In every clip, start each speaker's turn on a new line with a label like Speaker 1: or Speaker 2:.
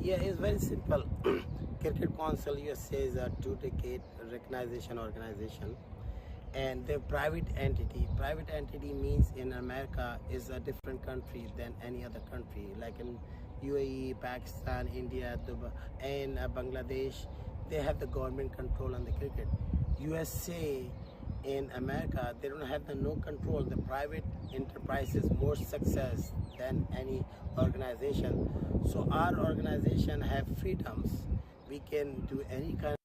Speaker 1: Yeah, it's very simple. Cricket Council USA is a two-decade recognition organization, and they're private entity. Private entity means in America is a different country than any other country. Like in UAE, Pakistan, India, Dubai, and Bangladesh, they have the government control on the cricket. USA in America, they don't have the no control. The private enterprises more success than any organization. So our organization have freedoms. We can do any kind.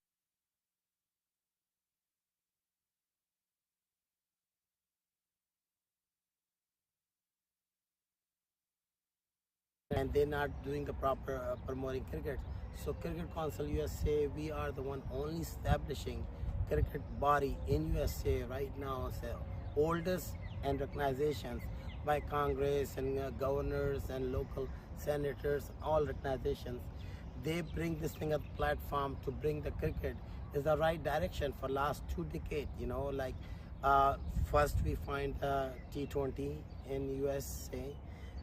Speaker 1: And they're not doing the proper promoting cricket. So Cricket Council USA, we are the one only establishing cricket body in USA right now. So oldest and recognitions by Congress and governors and local senators, all recognitions. They bring this thing at the platform to bring the cricket is the right direction for last 2 decades. You know, like first we find T20 in USA,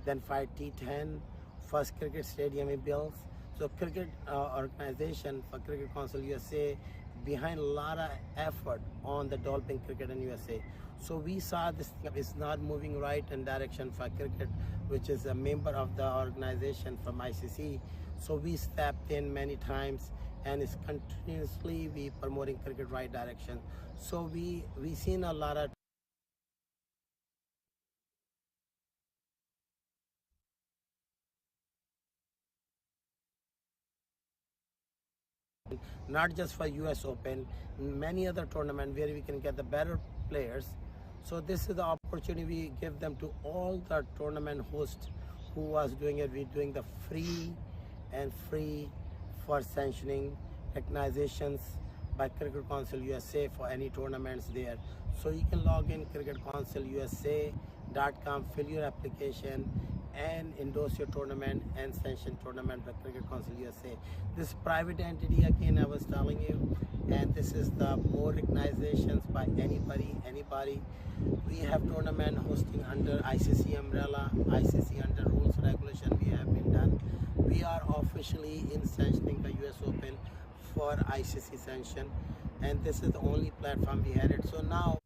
Speaker 1: then fight T10, first cricket stadium in built. So cricket organization for Cricket Council USA behind a lot of effort on the developing cricket in USA. So we saw this thing is not moving right in direction for cricket, which is a member of the organization from ICC. So we stepped in many times and it's continuously we promoting cricket right direction. So we seen a lot of not just for US Open, many other tournaments where we can get the better players. So this is the opportunity we give them to all the tournament hosts who was doing it. We're doing the free for sanctioning recognitions by Cricket Council USA for any tournaments there. So you can log in cricketcouncilusa.com, fill your application and endorse your tournament and sanction tournament by Cricket Council USA. This private entity, again, I was telling you, and this is the more recognitions by anybody. We have tournament hosting under ICC umbrella, ICC under rules regulation we have been done. We are officially in sanctioning the US Open for ICC sanction, and this is the only platform we had it. So now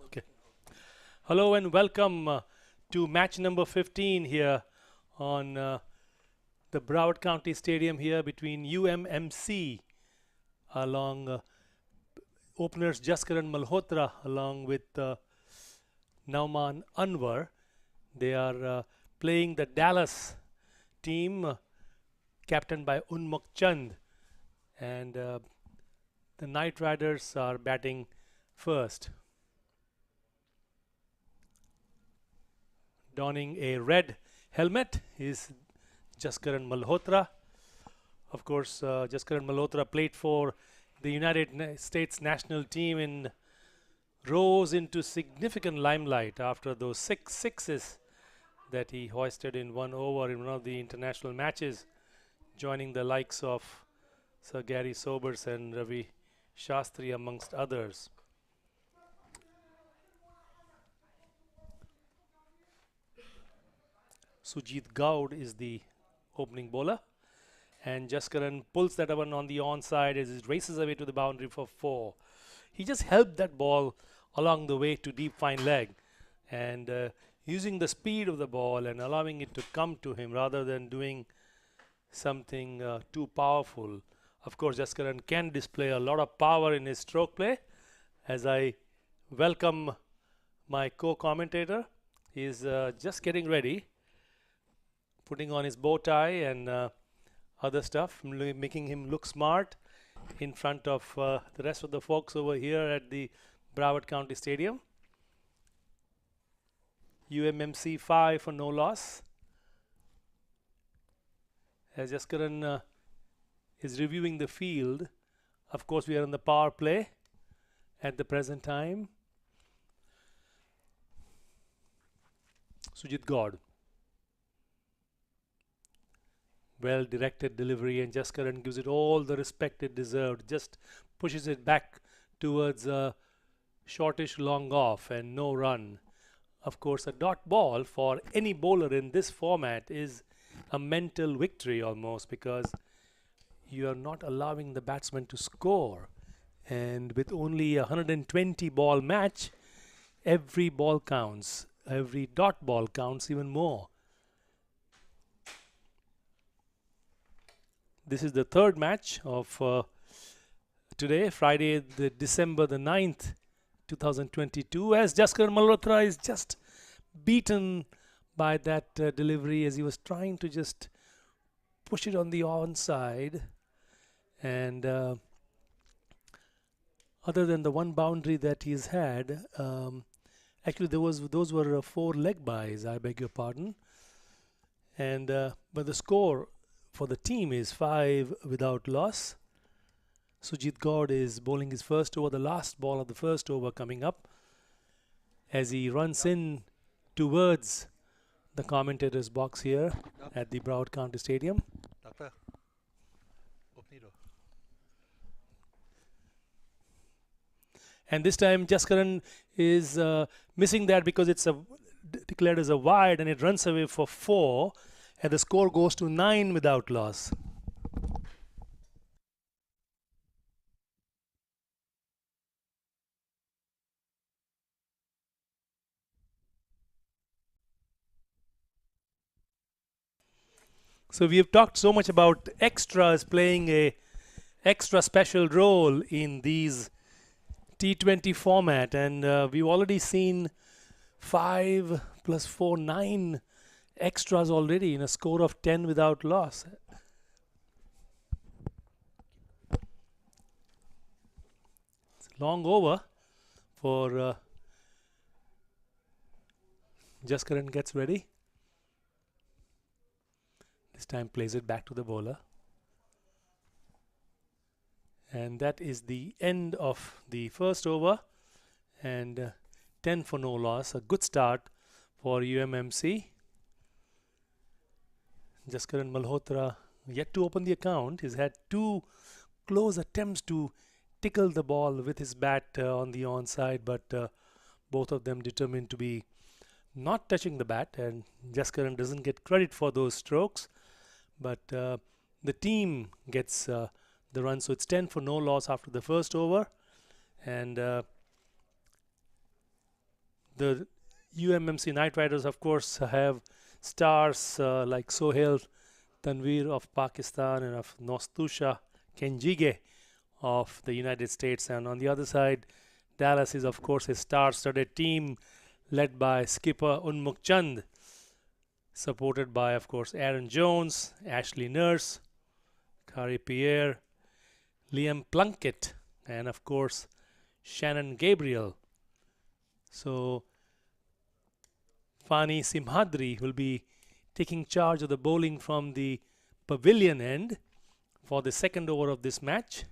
Speaker 2: Okay. Hello and welcome to match number 15 here on the Broward County Stadium here between UMMC along openers Jaskar and Malhotra along with Nauman Anwar. They are playing the Dallas team captained by Unmukt. And the Knight Riders are batting first. Donning a red helmet is Jaskaran Malhotra. Of course, Jaskaran Malhotra played for the United States national team and rose into significant limelight after those 6 sixes that he hoisted in 1 over in one of the international matches, joining the likes of Sir Gary Sobers and Ravi Shastri amongst others. Sujit Goud is the opening bowler, and Jaskaran pulls that one on the onside as it races away to the boundary for 4. He just helped that ball along the way to deep fine leg, and using the speed of the ball and allowing it to come to him rather than doing something too powerful. Of course, Jaskaran can display a lot of power in his stroke play. As I welcome my co-commentator, he is just getting ready, putting on his bow tie and other stuff, making him look smart in front of the rest of the folks over here at the Broward County Stadium. UMMC 5 for no loss. As Jaskaran is reviewing the field, of course we are in the power play at the present time. Sujit Goud. Well directed delivery, and Jaskaran gives it all the respect it deserved. Just pushes it back towards a shortish long off and no run. Of course, a dot ball for any bowler in this format is a mental victory almost, because you are not allowing the batsman to score. And with only a 120 ball match, every ball counts. Every dot ball counts even more. This is the third match of today, Friday, December the 9th, 2022, as Jaskaran Malhotra is just beaten by that delivery as he was trying to just push it on the onside. And other than the one boundary that he's had, actually those were 4 leg byes, I beg your pardon. And but the score for the team is 5 without loss. Sujit Goud is bowling his first over, the last ball of the first over coming up, as he runs in towards the commentator's box here at the Broward County Stadium.
Speaker 3: Doctor, open it.
Speaker 2: And this time Jaskaran is missing that because it's declared as a wide, and it runs away for 4, and the score goes to 9 without loss. So we have talked so much about extras playing a extra special role in these T20 format, and we've already seen 5 plus 4, 9 extras already in a score of 10 without loss. It's a long over for Jaskaran gets ready. This time plays it back to the bowler. And that is the end of the first over, and 10 for no loss. A good start for UMMC. Jaskaran Malhotra yet to open the account. He's had 2 close attempts to tickle the ball with his bat on the onside, but both of them determined to be not touching the bat, and Jaskaran doesn't get credit for those strokes, but the team gets the run. So it's 10 for no loss after the first over, and the UMMC Knight Riders of course have stars like Sohail Tanveer of Pakistan and of Nostusha Kenjige of the United States, and on the other side Dallas is of course a star-studded team led by skipper Unmukt, supported by of course Aaron Jones, Ashley Nurse, Kari Pierre, Liam Plunkett, and of course Shannon Gabriel. So Fani Simhadri will be taking charge of the bowling from the pavilion end for the second over of this match.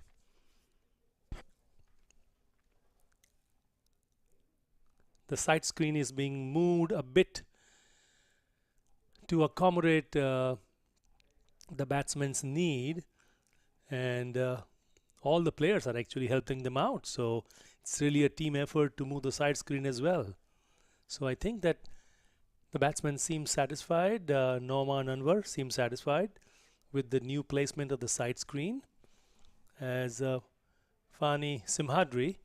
Speaker 2: The side screen is being moved a bit to accommodate the batsman's need, and all the players are actually helping them out. So it's really a team effort to move the side screen as well. So I think that the batsman seems satisfied. Norman Anwar seems satisfied with the new placement of the side screen, as Fani Simhadri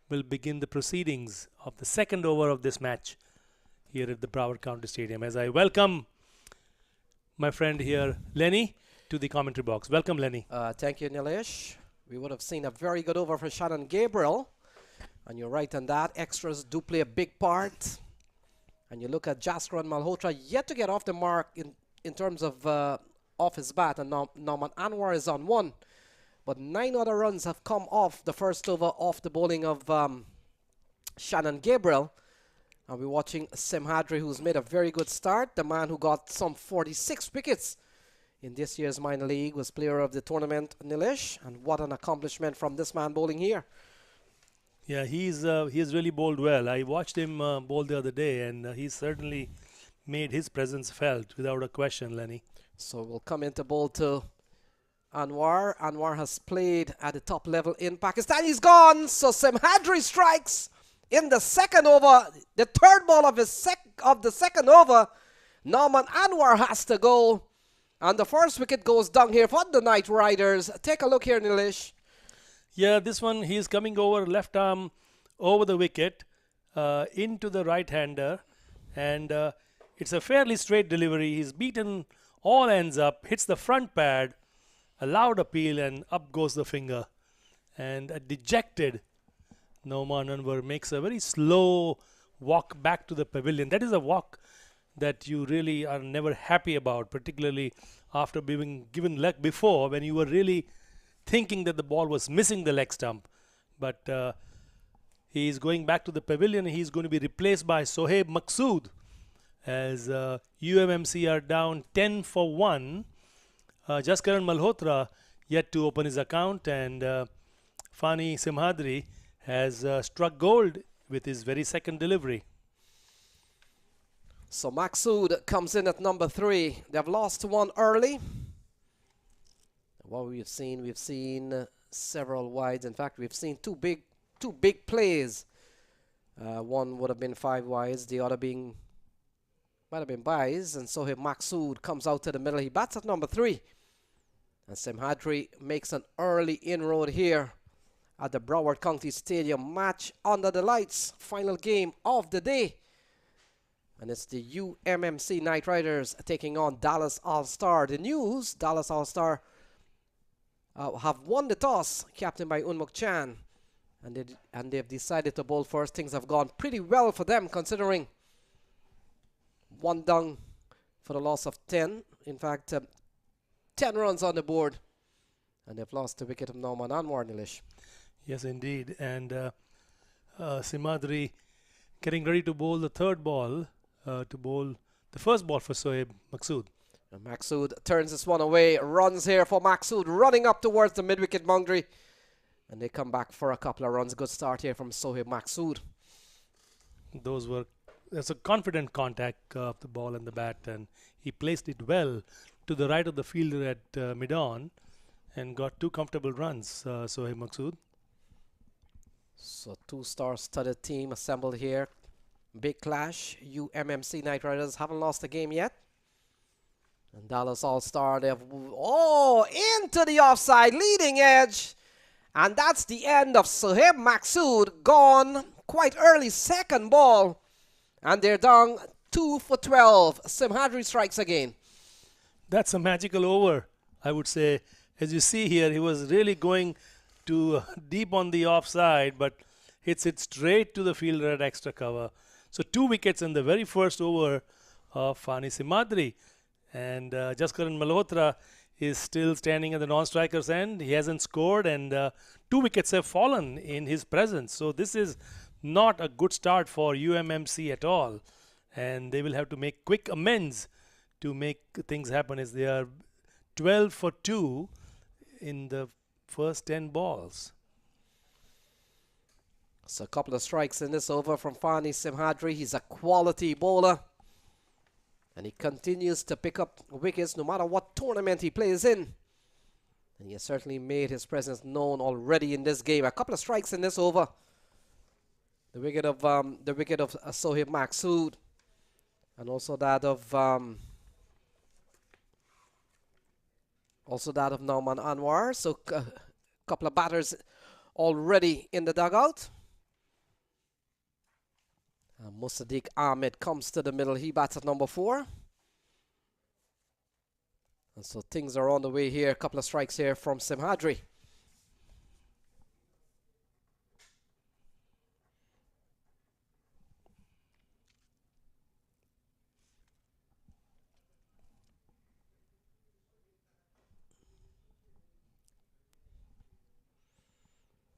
Speaker 2: will begin the proceedings of the second over of this match here at the Broward County Stadium. As I welcome my friend here, Lenny, to the commentary box. Welcome, Lenny.
Speaker 4: Thank you, Nilesh. We would have seen a very good over for Shannon Gabriel. And you're right on that. Extras do play a big part. And you look at Jaskaran Malhotra, yet to get off the mark in terms of off his bat. And now Norman Anwar is on one. But 9 other runs have come off the first over off the bowling of Shannon Gabriel. And we're watching Simhadri, who's made a very good start. The man who got some 46 wickets in this year's minor league was player of the tournament, Nilesh. And what an accomplishment from this man bowling here.
Speaker 2: Yeah, he's really bowled well. I watched him bowl the other day, and he's certainly made his presence felt without a question, Lenny.
Speaker 4: So we'll come into bowl to Anwar. Anwar has played at the top level in Pakistan. He's gone. So Simhadri strikes in the second over. The third ball of the second over. Norman Anwar has to go. And the first wicket goes down here for the Knight Riders. Take a look here, Nilesh.
Speaker 2: Yeah, this one, he's coming over left arm over the wicket into the right-hander. And it's a fairly straight delivery. He's beaten all ends up, hits the front pad, a loud appeal, and up goes the finger. And a dejected Norman Anwar makes a very slow walk back to the pavilion. That is a walk that you really are never happy about, particularly after being given leg before, when you were really thinking that the ball was missing the leg stump. But he's going back to the pavilion. He's going to be replaced by Sohaib Maqsood, as UMMC are down 10 for 1. Jaskaran Malhotra yet to open his account, and Fani Simhadri has struck gold with his very second delivery.
Speaker 4: So Maqsood comes in at number 3. They've lost one early. What we've seen several wides. In fact, we've seen two big plays. One would have been 5 wides, the other might have been byes. And so Maqsood comes out to the middle. He bats at number 3. And Simhadri makes an early inroad here at the Broward County Stadium. Match under the lights. Final game of the day. And it's the UMMC Knight Riders taking on Dallas All-Star. The news, Dallas All-Star have won the toss, captained by Unmuk Chan. And they've decided to bowl first. Things have gone pretty well for them, considering 1 down for the loss of 10. In fact, 10 runs on the board. And they've lost the wicket of Norman Anwar, Nilesh.
Speaker 2: Yes, indeed. And Simhadri getting ready to bowl the third ball, to bowl the first ball for Sohaib Maqsood.
Speaker 4: And Maqsood turns this one away. Runs here for Maqsood, running up towards the mid-wicket boundary. And they come back for a couple of runs. Good start here from Sohaib Maqsood.
Speaker 2: There's a confident contact of the ball and the bat, and he placed it well to the right of the fielder at mid-on and got 2 comfortable runs, Sohaib Maqsood.
Speaker 4: So 2-star studded team assembled here. Big clash. UMMC Knight Riders haven't lost a game yet. And Dallas All-Star, they've into the offside leading edge. And that's the end of Sohaib Maqsood, gone quite early, second ball. And they're down 2 for 12. Simhadri strikes again.
Speaker 2: That's a magical over, I would say. As you see here, he was really going to deep on the offside, but hits it straight to the fielder at extra cover. So 2 wickets in the very first over of Fani Simhadri. And Jaskaran Malhotra is still standing at the non-striker's end. He hasn't scored, and 2 wickets have fallen in his presence. So this is not a good start for UMMC at all, and they will have to make quick amends to make things happen, as they are 12 for 2 in the first 10 balls.
Speaker 4: So a couple of strikes in this over from Fani Simhadri. He's a quality bowler, and he continues to pick up wickets no matter what tournament he plays in. And he has certainly made his presence known already in this game. A couple of strikes in this over. The wicket of Sohaib Maksud, and also that of Nauman Anwar. So a couple of batters already in the dugout. Musaddiq Ahmed comes to the middle. He bats at number 4. And so things are on the way here. A couple of strikes here from Simhadri.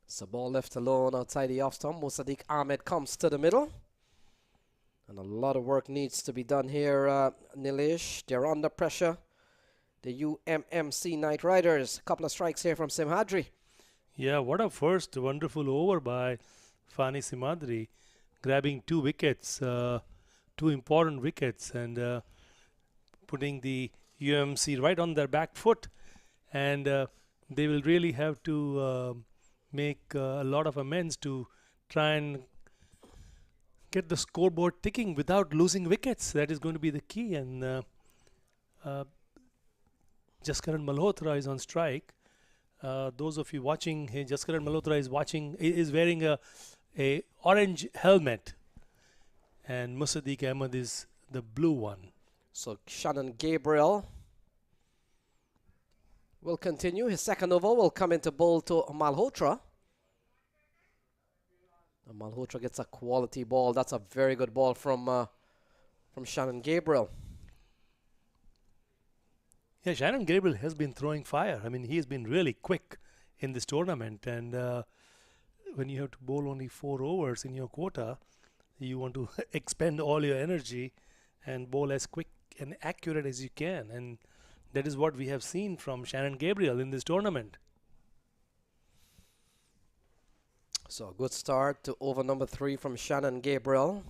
Speaker 4: So ball left alone outside the off stump. Musaddiq Ahmed comes to the middle. And a lot of work needs to be done here, Nilesh. They're under pressure. The UMMC Knight Riders. A couple of strikes here from Simhadri.
Speaker 2: Yeah, what a first wonderful over by Fani Simhadri, grabbing 2 wickets, 2 important wickets, and putting the UMMC right on their back foot. And they will really have to make a lot of amends to try and get the scoreboard ticking without losing wickets. That is going to be the key. And Jaskaran Malhotra is on strike. Those of you watching, Jaskaran Malhotra is wearing a orange helmet, and Musaddiq Ahmed is the blue one.
Speaker 4: So Shannon Gabriel will continue. His second over will come into bowl to Malhotra. And Malhotra gets a quality ball. That's a very good ball from Shannon Gabriel.
Speaker 2: Yeah, Shannon Gabriel has been throwing fire. I mean, he has been really quick in this tournament. And when you have to bowl only 4 overs in your quota, you want to expend all your energy and bowl as quick and accurate as you can. And that is what we have seen from Shannon Gabriel in this tournament.
Speaker 4: So a good start to over number 3 from Shannon Gabriel.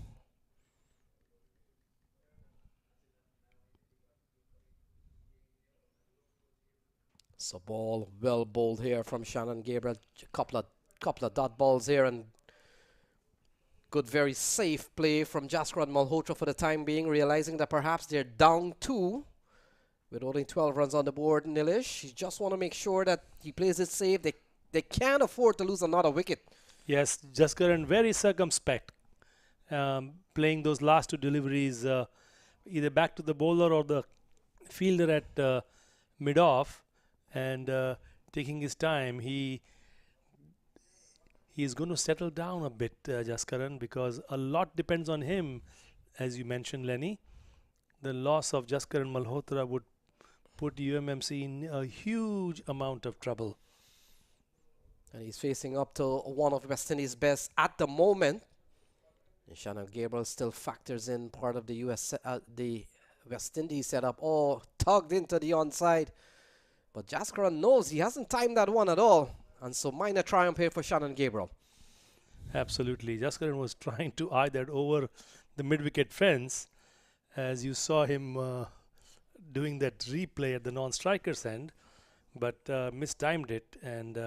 Speaker 4: So ball well bowled here from Shannon Gabriel. Couple of dot balls here, and good, very safe play from Jaskaran Malhotra for the time being, realizing that perhaps they're down 2 with only 12 runs on the board. Nilesh, you just want to make sure that he plays it safe. They can't afford to lose another wicket.
Speaker 2: Yes, Jaskaran very circumspect, playing those last 2 deliveries either back to the bowler or the fielder at mid-off, and taking his time. He is going to settle down a bit, Jaskaran, because a lot depends on him, as you mentioned, Lenny. The loss of Jaskaran Malhotra would put UMMC in a huge amount of trouble.
Speaker 4: And he's facing up to one of West Indies' best at the moment. And Shannon Gabriel still factors in part of the the West Indies setup. Oh, tugged into the onside. But Jaskaran knows he hasn't timed that one at all. And so minor triumph here for Shannon Gabriel.
Speaker 2: Absolutely. Jaskaran was trying to eye that over the mid-wicket fence, as you saw him doing that replay at the non-striker's end, but mistimed it, and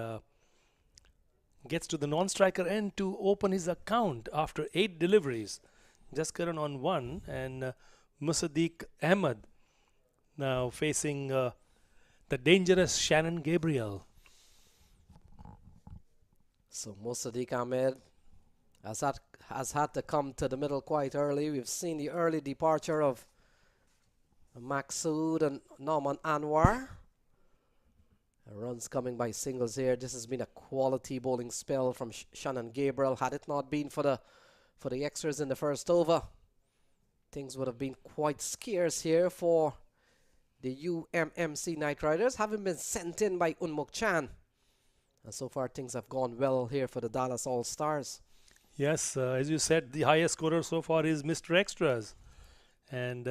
Speaker 2: gets to the non-striker end to open his account after 8 deliveries. Jaskaran on 1, and Musaddiq Ahmed now facing the dangerous Shannon Gabriel.
Speaker 4: So Musaddiq Ahmed has had to come to the middle quite early. We've seen the early departure of Maksud and Nauman Anwar. Runs coming by singles here. This has been a quality bowling spell from Shannon Gabriel. Had it not been for the extras in the first over, things would have been quite scarce here for the UMMC Knight Riders, having been sent in by Unmuk Chan. And so far things have gone well here for the Dallas All-Stars.
Speaker 2: Yes, as you said, the highest scorer so far is Mr. Extras. And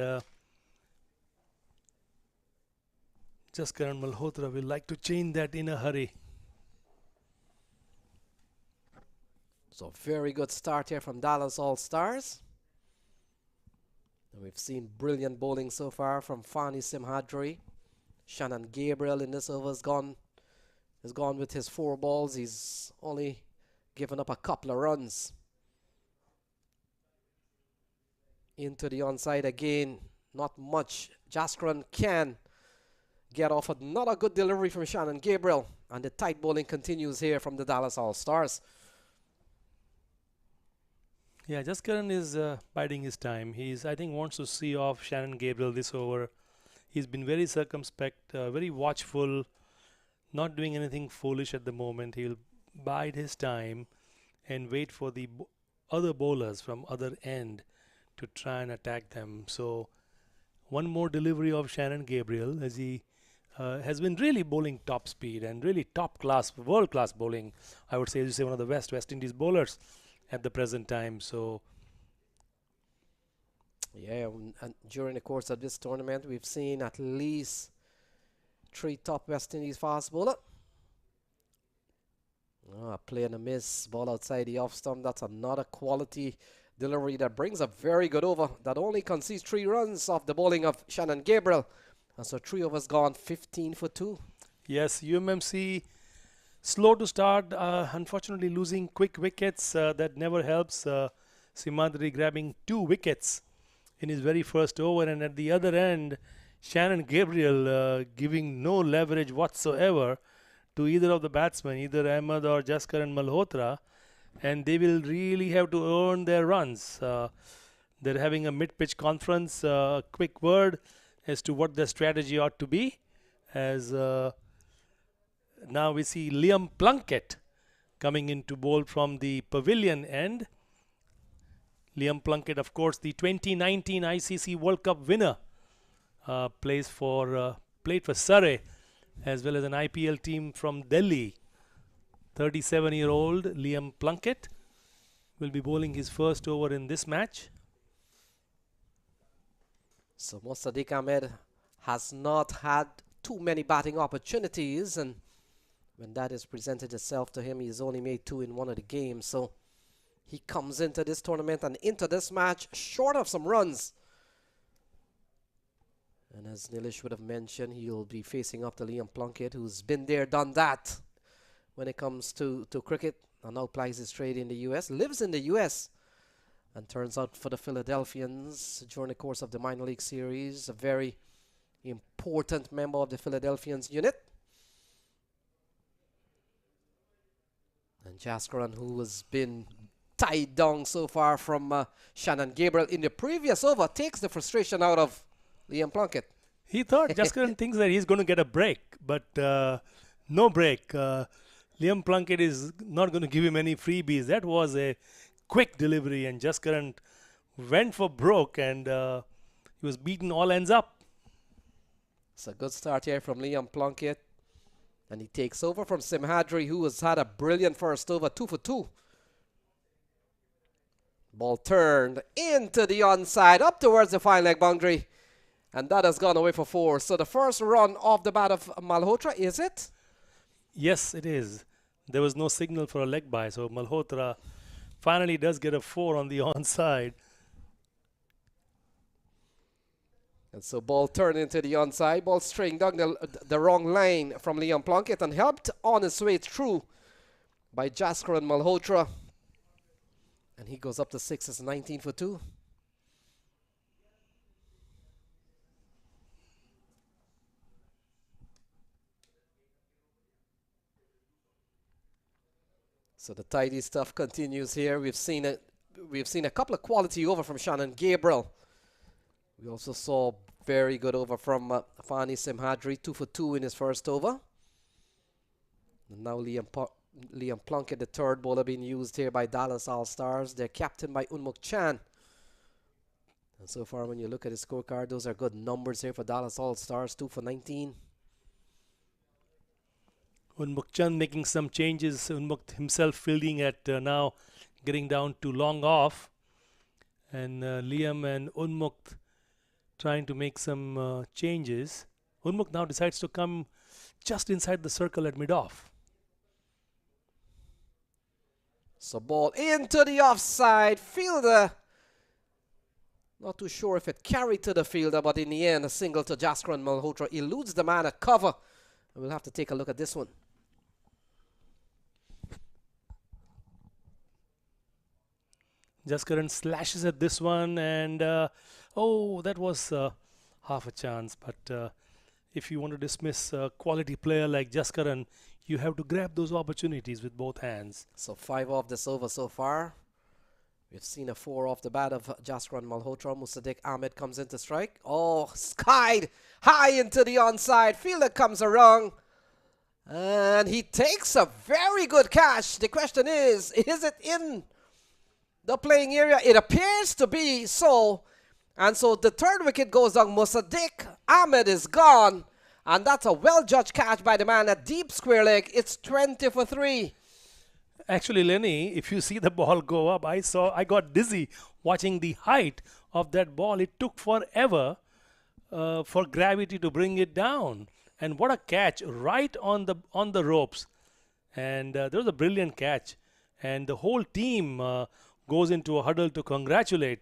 Speaker 2: Jaskaran Malhotra will like to change that in a hurry.
Speaker 4: So very good start here from Dallas All-Stars. And we've seen brilliant bowling so far from Fani Simhadri. Shannon Gabriel in this over has gone with his 4 balls. He's only given up a couple of runs. Into the onside again. Not much. Jaskaran can get off another good delivery from Shannon Gabriel. And the tight bowling continues here from the Dallas All-Stars.
Speaker 2: Yeah, Jaskaran is biding his time. He's, I think, wants to see off Shannon Gabriel this over. He's been very circumspect, very watchful, not doing anything foolish at the moment. He'll bide his time and wait for the other bowlers from other end to try and attack them. So one more delivery of Shannon Gabriel, as he has been really bowling top speed and really top class, world class bowling. I would say, as you say, one of the West Indies bowlers at the present time. So
Speaker 4: yeah, and during the course of this tournament, we've seen at least 3 top West Indies fast bowler. Play and a miss, ball outside the off stump. That's another quality delivery that brings a very good over. That only concedes 3 runs off the bowling of Shannon Gabriel. And so 3 overs gone, 15 for 2.
Speaker 2: yes, UMMC slow to start, unfortunately losing quick wickets. That never helps. Simhadri grabbing 2 wickets in his very first over, and at the other end, Shannon Gabriel giving no leverage whatsoever to either of the batsmen, either Ahmed or Jaskaran Malhotra, and they will really have to earn their runs. They're having a mid-pitch conference. Quick word as to what their strategy ought to be, as now we see Liam Plunkett coming in to bowl from the pavilion end. Liam Plunkett, of course, the 2019 ICC World Cup winner, played for Surrey, as well as an IPL team from Delhi. 37-year-old Liam Plunkett will be bowling his first over in this match.
Speaker 4: So Mostadiq Ahmed has not had too many batting opportunities, and when that has presented itself to him, he's only made 2 in one of the games. So he comes into this tournament and into this match short of some runs. And as Nilesh would have mentioned, he'll be facing up to Liam Plunkett, who's been there, done that when it comes to cricket, and now plies his trade in the US, lives in the US, and turns out for the Philadelphians during the course of the minor league series, a very important member of the Philadelphians unit. And Jaskaran, who has been tied down so far from Shannon Gabriel in the previous over, takes the frustration out of Liam Plunkett.
Speaker 2: He thought Jaskaran thinks that he's going to get a break, but no break. Liam Plunkett is not going to give him any freebies. That was a quick delivery, and Jaskaran went for broke, and he was beaten all ends up.
Speaker 4: It's a good start here from Liam Plunkett. And he takes over from Simhadri, who has had a brilliant first over, 2 for 2. Ball turned into the onside, up towards the fine leg boundary. And that has gone away for 4. So the first run off the bat of Malhotra, is it?
Speaker 2: Yes, it is. There was no signal for a leg by, so Malhotra finally does get a 4 on the onside.
Speaker 4: And so ball turned into the onside, ball straying down the wrong line from Liam Plunkett and helped on his way through by Jaskaran Malhotra. And he goes up to 6 as 19 for 2. So the tidy stuff continues here. We've seen a couple of quality over from Shannon Gabriel. We also saw very good over from Fani Simhadri, 2 for 2 in his first over. And now Liam Plunkett, the third bowler being used here by Dallas All-Stars. They're captained by Unmuk Chan. And so far, when you look at his scorecard, those are good numbers here for Dallas All-Stars, 2 for 19.
Speaker 2: Unmukt Chand making some changes. Unmukt himself fielding at now getting down to long off. And Liam and Unmukt trying to make some changes. Unmukt now decides to come just inside the circle at mid-off.
Speaker 4: So ball into the offside. Fielder, not too sure if it carried to the fielder, but in the end, a single to Jaskaran Malhotra eludes the man at cover. And we'll have to take a look at this one.
Speaker 2: Jaskaran slashes at this one, and oh, that was half a chance. But if you want to dismiss a quality player like Jaskaran, you have to grab those opportunities with both hands.
Speaker 4: So 5 off this over so far. We've seen a 4 off the bat of Jaskaran Malhotra. Musaddiq Ahmed comes in to strike. Oh, skied high into the onside. Fielder comes around. And he takes a very good catch. The question is it in the playing area? It appears to be so. And so the third wicket goes down. Musaddiq Ahmed is gone. And that's a well-judged catch by the man at deep square leg. It's 20 for 3.
Speaker 2: Actually, Lenny, if you see the ball go up, I got dizzy watching the height of that ball. It took forever for gravity to bring it down. And what a catch right on the ropes. And there was a brilliant catch. And the whole team goes into a huddle to congratulate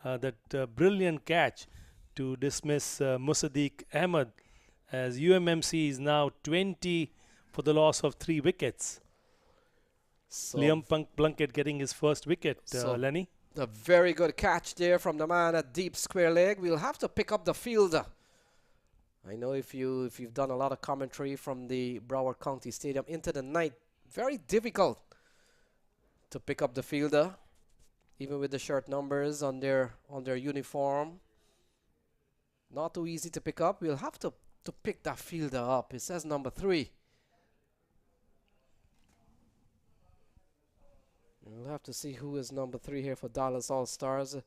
Speaker 2: that brilliant catch to dismiss Musaddiq Ahmed, as UMMC is now 20 for the loss of 3 wickets.
Speaker 4: So
Speaker 2: Liam Plunkett getting his first wicket,
Speaker 4: so
Speaker 2: Lenny.
Speaker 4: A very good catch there from the man at deep square leg. We'll have to pick up the fielder. I know if you've done a lot of commentary from the Broward County Stadium into the night, very difficult to pick up the fielder, even with the shirt numbers on their uniform. Not too easy to pick up. We'll have to pick that fielder up. It says number 3. We'll have to see who is number 3 here for Dallas All-Stars. And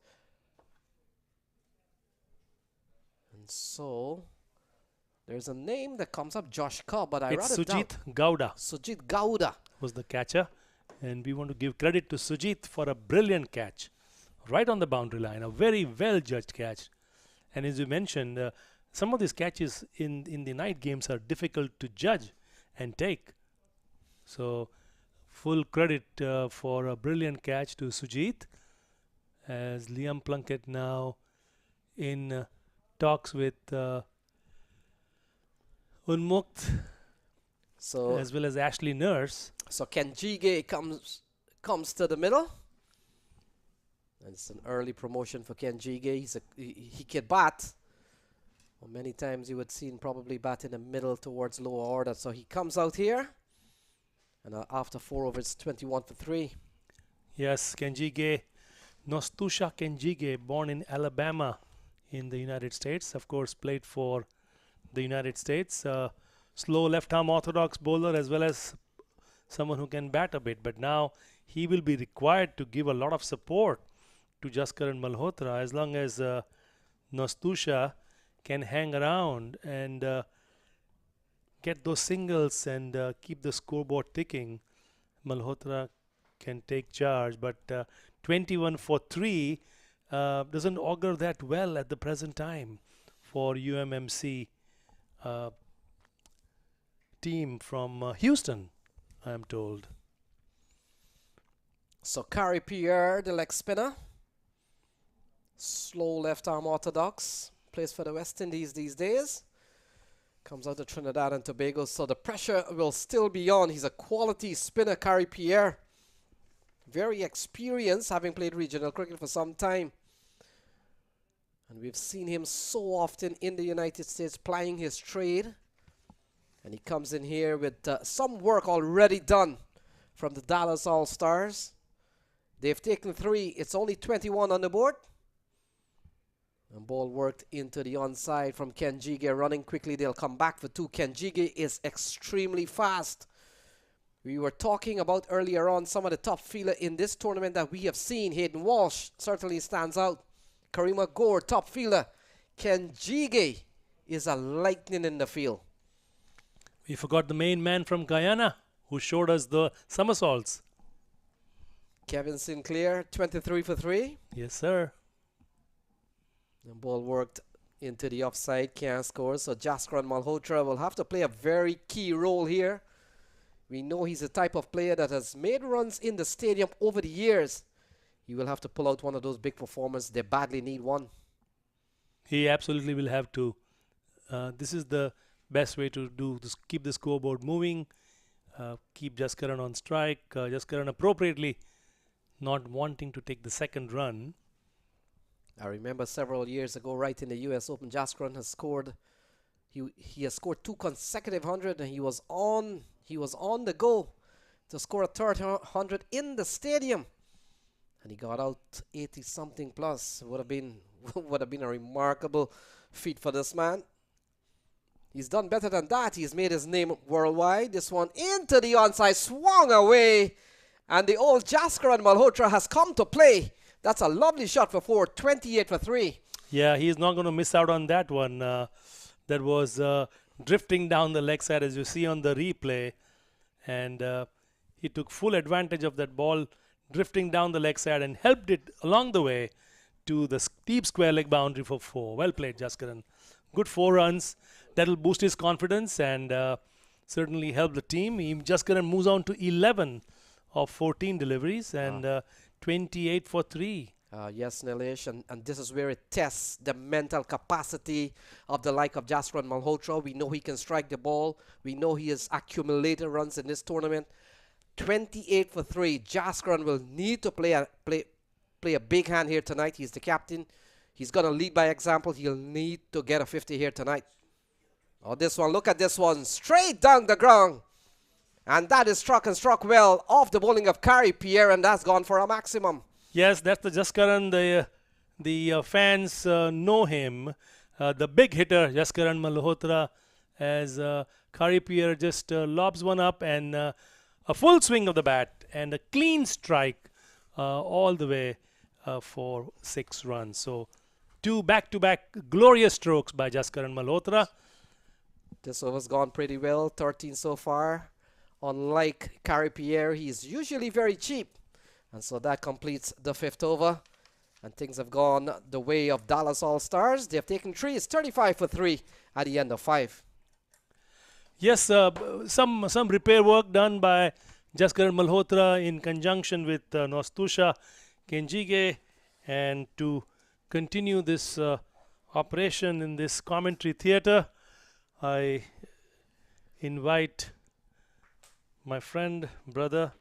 Speaker 4: so there's a name that comes up, Josh Cobb, but
Speaker 2: It's Sujit
Speaker 4: down.
Speaker 2: Gowda.
Speaker 4: Sujit Gowda
Speaker 2: Was the catcher. And we want to give credit to Sujit for a brilliant catch. Right on the boundary line. A very well-judged catch. And as you mentioned, some of these catches in the night games are difficult to judge and take. So full credit for a brilliant catch to Sujit, as Liam Plunkett now in talks with Unmukt,
Speaker 4: so
Speaker 2: as well as Ashley Nurse.
Speaker 4: So Kenjige comes to the middle. And it's an early promotion for Kenjige. He can bat. Well, many times you would see him probably bat in the middle towards lower order. So he comes out here. And after 4 overs, 21 for 3.
Speaker 2: Yes, Kenjige, Nostusha Kenjige, born in Alabama in the United States. Of course, played for the United States. Slow left-arm orthodox bowler, as well as someone who can bat a bit. But now he will be required to give a lot of support to Jaskaran Malhotra, as long as Nostusha can hang around and get those singles and keep the scoreboard ticking. Malhotra can take charge, but 21 for 3 doesn't augur that well at the present time for UMMC team from Houston, I am told.
Speaker 4: So Kari Pierre, the leg spinner, slow left arm orthodox, plays for the West Indies these days. Comes out of Trinidad and Tobago, so the pressure will still be on. He's a quality spinner, Kari Pierre. Very experienced, having played regional cricket for some time. And we've seen him so often in the United States plying his trade. And he comes in here with some work already done from the Dallas All-Stars. They've taken 3. It's only 21 on the board. And ball worked into the onside from Kenjige, running quickly. They'll come back for 2. Kenjige is extremely fast. We were talking about earlier on some of the top fielder in this tournament that we have seen. Hayden Walsh certainly stands out. Karima Gore, top fielder. Ken Jige is a lightning in the field.
Speaker 2: We forgot the main man from Guyana who showed us the somersaults.
Speaker 4: Kevin Sinclair, 23 for 3.
Speaker 2: Yes, sir.
Speaker 4: The ball worked into the offside, can't score. So Jaskaran Malhotra will have to play a very key role here. We know he's the type of player that has made runs in the stadium over the years. He will have to pull out one of those big performances. They badly need one.
Speaker 2: He absolutely will have to. This is the best way to do this, keep the scoreboard moving, keep Jaskaran on strike. Jaskaran appropriately not wanting to take the second run.
Speaker 4: I remember several years ago, right in the US Open, Jaskaran has scored. He has scored 2 consecutive 100, and he was on the go to score a third 100 in the stadium, and he got out 80 something plus. Would have been a remarkable feat for this man. He's done better than that. He's made his name worldwide. This one into the onside, swung away, and the old Jaskaran Malhotra has come to play. That's a lovely shot for 4, 28 for 3.
Speaker 2: Yeah, he's not going to miss out on that one. That was drifting down the leg side, as you see on the replay, and he took full advantage of that ball drifting down the leg side and helped it along the way to the deep square leg boundary for 4. Well played, Jaskaran. Good 4 runs. That'll boost his confidence and certainly help the team. Jaskaran moves on to 11 of 14 deliveries and 28 for 3.
Speaker 4: Yes, Nilesh, and this is where it tests the mental capacity of the like of Jaskaran Malhotra. We know he can strike the ball. We know he has accumulated runs in this tournament. 28 for 3. Jaskaran will need to play a big hand here tonight. He's the captain. He's going to lead by example. He'll need to get a 50 here tonight. Oh, this one, look at this one. Straight down the ground. And that is struck and struck well off the bowling of Kari Pierre, and that's gone for a maximum.
Speaker 2: Yes, that's the Jaskaran. The fans know him. The big hitter, Jaskaran Malhotra, as Kari Pierre just lobs one up and a full swing of the bat and a clean strike all the way for 6 runs. So 2 back-to-back glorious strokes by Jaskaran Malhotra.
Speaker 4: This over's gone pretty well, 13 so far. Unlike Kari Pierre, he's usually very cheap. And so that completes the 5th over. And things have gone the way of Dallas All-Stars. They have taken 3. It's 35 for 3 at the end of 5.
Speaker 2: Yes, some repair work done by Jaskaran Malhotra in conjunction with Nostusha Kenjige. And to continue this operation in this commentary theater, I invite my friend, brother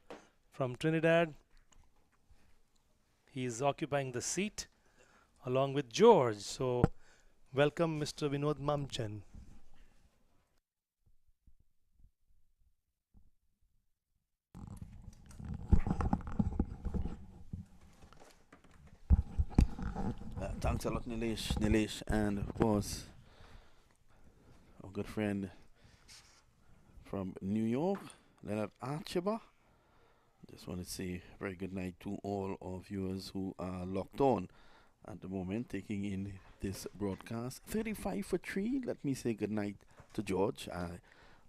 Speaker 2: from Trinidad. He is occupying the seat along with George. So welcome, Mr. Vinod Mamchan.
Speaker 5: Thanks a lot, Nilesh, and of course, our good friend from New York, Leonard Archibald. Just want to say very good night to all our viewers who are locked on at the moment, taking in this broadcast. 35 for 3. Let me say good night to George. I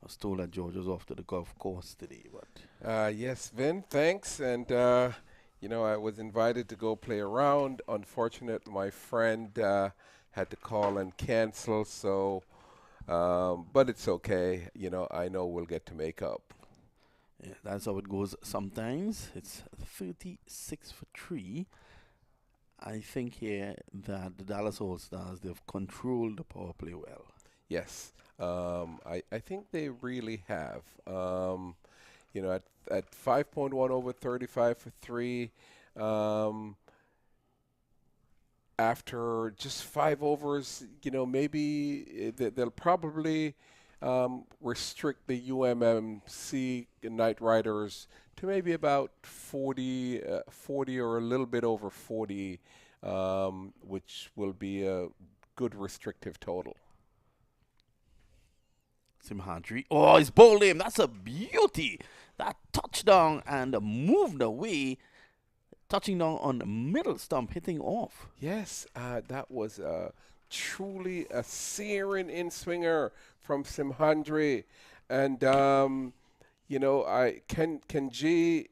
Speaker 5: was told that George was off to the golf course today, but
Speaker 6: yes, Vin, thanks. And you know, I was invited to go play around. Unfortunately, my friend had to call and cancel, so but it's okay. You know, I know we'll get to make up.
Speaker 5: yeah, that's how it goes sometimes. It's 36 for 3. I think here that the Dallas All-Stars, they've controlled the power play well.
Speaker 6: Yes, I think they really have. You know, at 5.1 over 35 for 3, after just 5 overs, you know, maybe they'll probably restrict the UMMC Knight Riders to maybe about 40 or a little bit over 40, which will be a good restrictive total.
Speaker 5: Simhadri. Oh, he's bowled him. That's a beauty. That touchdown and moved away. touching down on the middle stump, hitting off.
Speaker 6: Yes, that was truly a searing in-swinger from Simhandri. And, you know, Ken G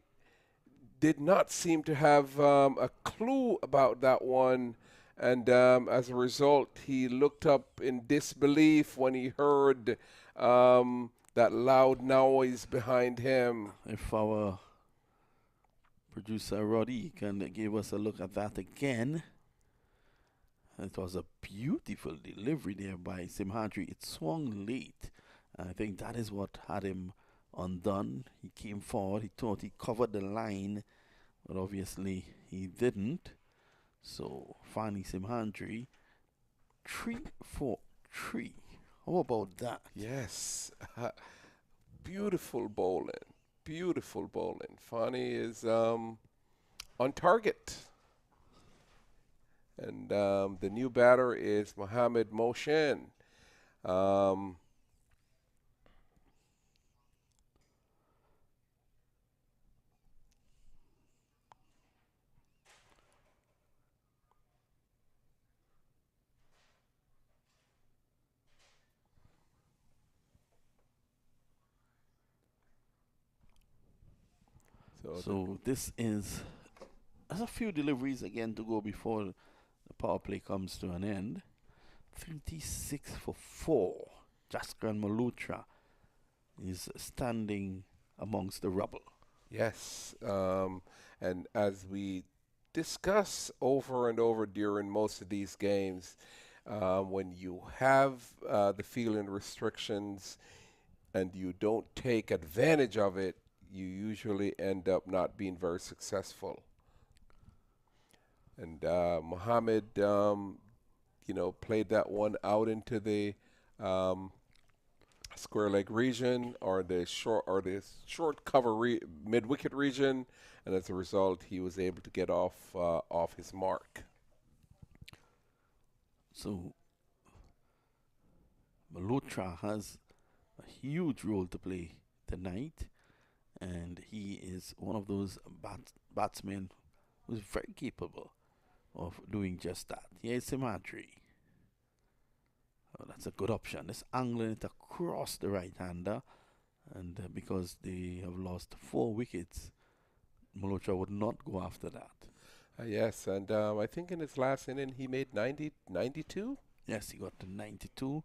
Speaker 6: did not seem to have a clue about that one. And as a result, he looked up in disbelief when he heard that loud noise behind him.
Speaker 5: If our producer Roddy can give us a look at that again. It was a beautiful delivery there by Simhandri. It swung late. I think that is what had him undone. He came forward. He thought he covered the line, but obviously he didn't. So finally Simhandri, 3-4-3. How about that?
Speaker 6: Yes, beautiful bowling. Beautiful bowling. Fani is on target. And the new batter is Mohammed Mohsen.
Speaker 5: So this is, there's a few deliveries again to go before the power play comes to an end. 36 for 4. Jaskar Malhotra is standing amongst the rubble.
Speaker 6: Yes, and as we discuss over and over during most of these games, when you have the fielding restrictions and you don't take advantage of it, you usually end up not being very successful. And Mohammed, you know, played that one out into the square leg region or the short cover mid wicket region, and as a result, he was able to get off his mark.
Speaker 5: So Malhotra has a huge role to play tonight, and he is one of those batsmen who's very capable of doing just that. Here's Simhandri. Oh, that's a good option. This angling it across the right-hander, and because they have lost 4 wickets, Malhotra would not go after that.
Speaker 6: Yes, and I think in his last inning he made 92.
Speaker 5: Yes, he got to 92.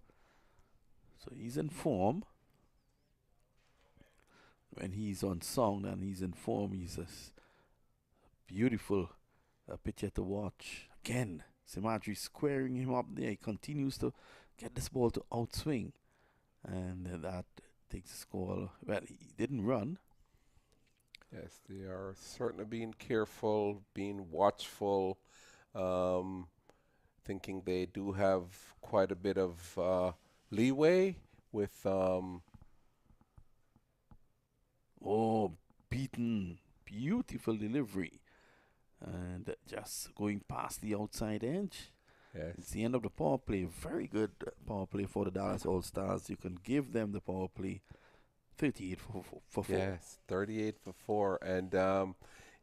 Speaker 5: So he's in form. When he's on song and he's in form, he's a beautiful pitcher to watch. Again, Simhandri squaring him up there. He continues to get this ball to outswing. And that takes the score. Well, he didn't run.
Speaker 6: Yes, they are certainly being careful, being watchful, thinking they do have quite a bit of leeway with...
Speaker 5: Oh, beaten. Beautiful delivery. And just going past the outside edge.
Speaker 6: Yes.
Speaker 5: It's the end of the power play. Very good power play for the Dallas All-Stars. You can give them the power play. 38 for 4.
Speaker 6: Yes, 38 for 4. And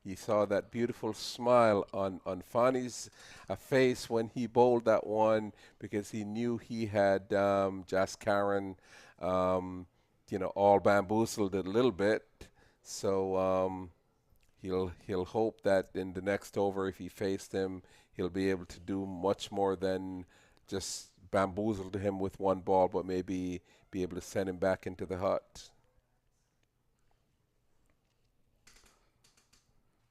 Speaker 6: you saw that beautiful smile on Fani's face when he bowled that one, because he knew he had Jaskaran, you know, all bamboozled a little bit. So he'll hope that in the next over, if he faced him, he'll be able to do much more than just bamboozle him with one ball, but maybe be able to send him back into the hut.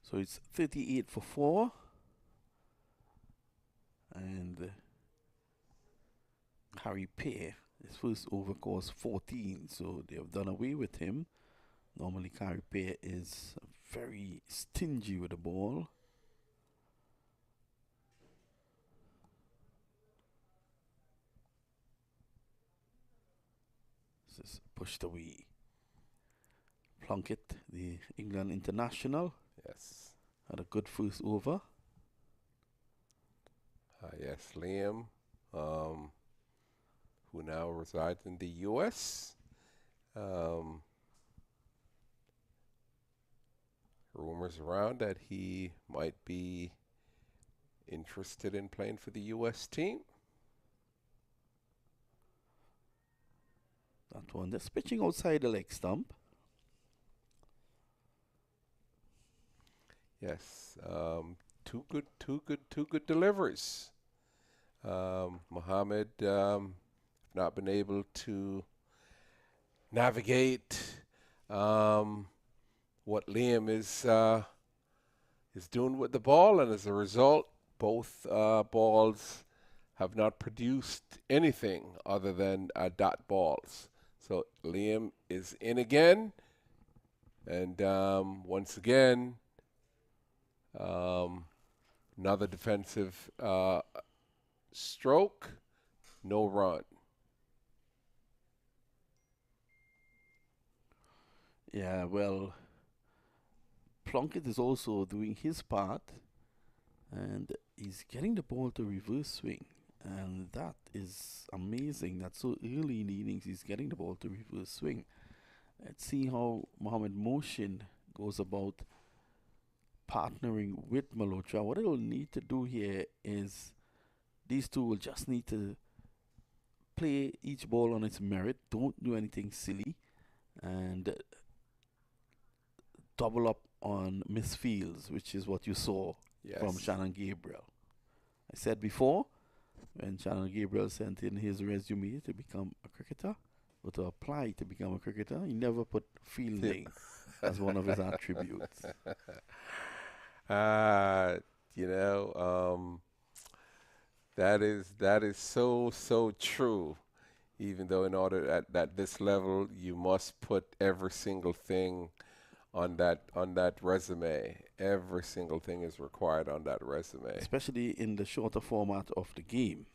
Speaker 5: So it's 38 for 4. And Harry Pear, his first over cost 14, so they have done away with him. Normally Harry Pear is very stingy with the ball. This is pushed away. Plunkett, the England international,
Speaker 6: Yes.
Speaker 5: had a good first over.
Speaker 6: Yes, Liam, who now resides in the U.S. Rumours rumors around that he might be interested in playing for the U.S. team.
Speaker 5: That one just pitching outside the leg stump.
Speaker 6: Yes, two good deliveries. Mohammed not been able to navigate what Liam is doing with the ball, and as a result, both balls have not produced anything other than dot balls. So Liam is in again, and once again, another defensive stroke, no run.
Speaker 5: Yeah, well, Plunkett is also doing his part, and he's getting the ball to reverse swing, and that is amazing that so early in the innings he's getting the ball to reverse swing. Let's see how Mohammed Motion goes about partnering with Malhotra. What it'll need to do here is these two will just need to play each ball on its merit, don't do anything silly, and double up on misfields, which is what you saw from Shannon Gabriel. I said before, when Shannon Gabriel sent in his resume to become a cricketer, or to apply to become a cricketer, he never put fielding as one of his attributes.
Speaker 6: You know, that is so true. Even though in order at this level, you must put every single thing on that resume. Every single thing is required on that resume.
Speaker 5: Especially in the shorter format of the game.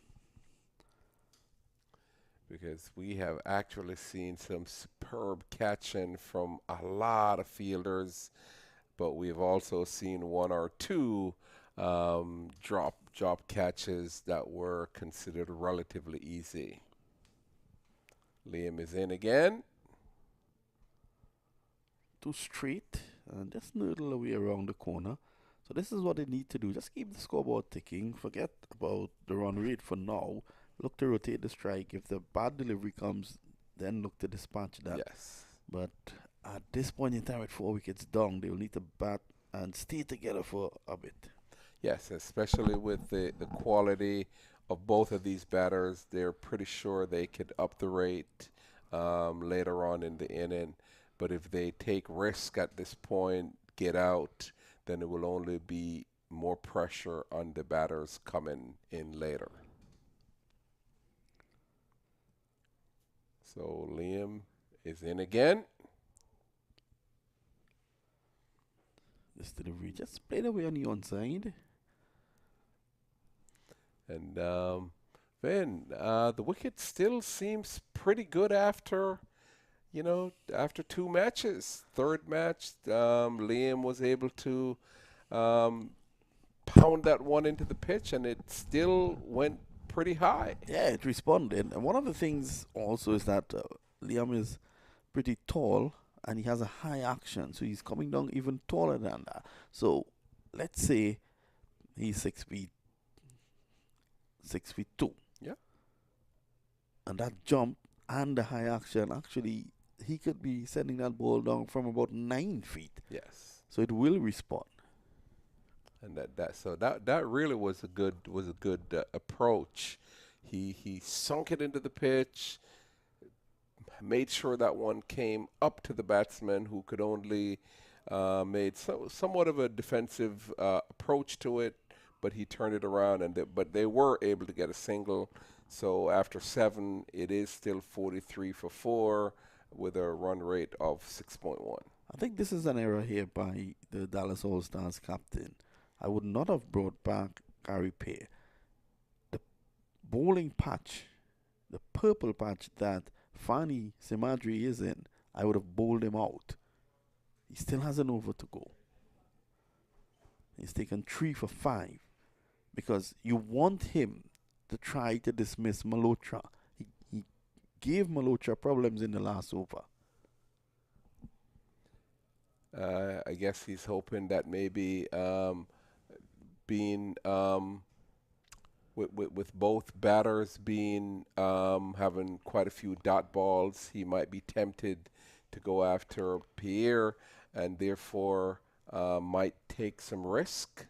Speaker 6: Because we have actually seen some superb catching from a lot of fielders, but we've also seen one or two drop catches that were considered relatively easy. Liam is in again.
Speaker 5: Too straight and just noodle away around the corner. So this is what they need to do. Just keep the scoreboard ticking. Forget about the run rate for now. Look to rotate the strike. If the bad delivery comes, then look to dispatch that.
Speaker 6: Yes.
Speaker 5: But at this point in time, with 4 wickets down, they will need to bat and stay together for a bit.
Speaker 6: Yes, especially with the quality of both of these batters. They're pretty sure they could up the rate later on in the inning. But if they take risk at this point, get out, then it will only be more pressure on the batters coming in later. So Liam is in again.
Speaker 5: This delivery just played away on the onside.
Speaker 6: And then the wicket still seems pretty good after, after 2 matches. Third match, Liam was able to pound that one into the pitch, and it still went pretty high.
Speaker 5: Yeah, it responded. And one of the things also is that Liam is pretty tall and he has a high action, so he's coming down even taller than that. So let's say he's 6'2".
Speaker 6: Yeah.
Speaker 5: And that jump and the high action, actually, he could be sending that ball down from about 9 feet.
Speaker 6: Yes.
Speaker 5: So it will respond.
Speaker 6: And that really was a good approach. He sunk it into the pitch, made sure that one came up to the batsman, who could only made somewhat of a defensive approach to it, but he turned it around, but they were able to get a single. So after 7, it is still 43 for 4 with a run rate of 6.1.
Speaker 5: I think this is an error here by the Dallas All-Stars captain. I would not have brought back Gary Pear. The bowling patch, the purple patch that Fani Simadri is in, I would have bowled him out. He still has an over to go. He's taken 3 for 5 because you want him to try to dismiss Malhotra. He gave Malhotra problems in the last over.
Speaker 6: I guess he's hoping that maybe being with both batters being having quite a few dot balls, he might be tempted to go after Pierre, and therefore might take some risk.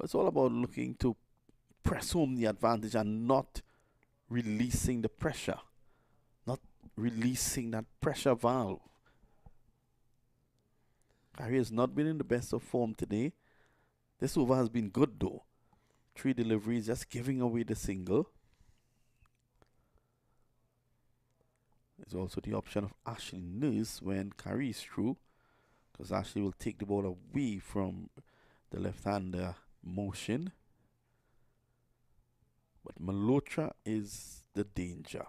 Speaker 5: It's all about looking to press home the advantage and not releasing the pressure, not releasing that pressure valve. Harry has not been in the best of form today. This over has been good though. 3 deliveries, just giving away the single. There's also the option of Ashley Nurse when Curry is through, because Ashley will take the ball away from the left-hander motion. But Malhotra is the danger.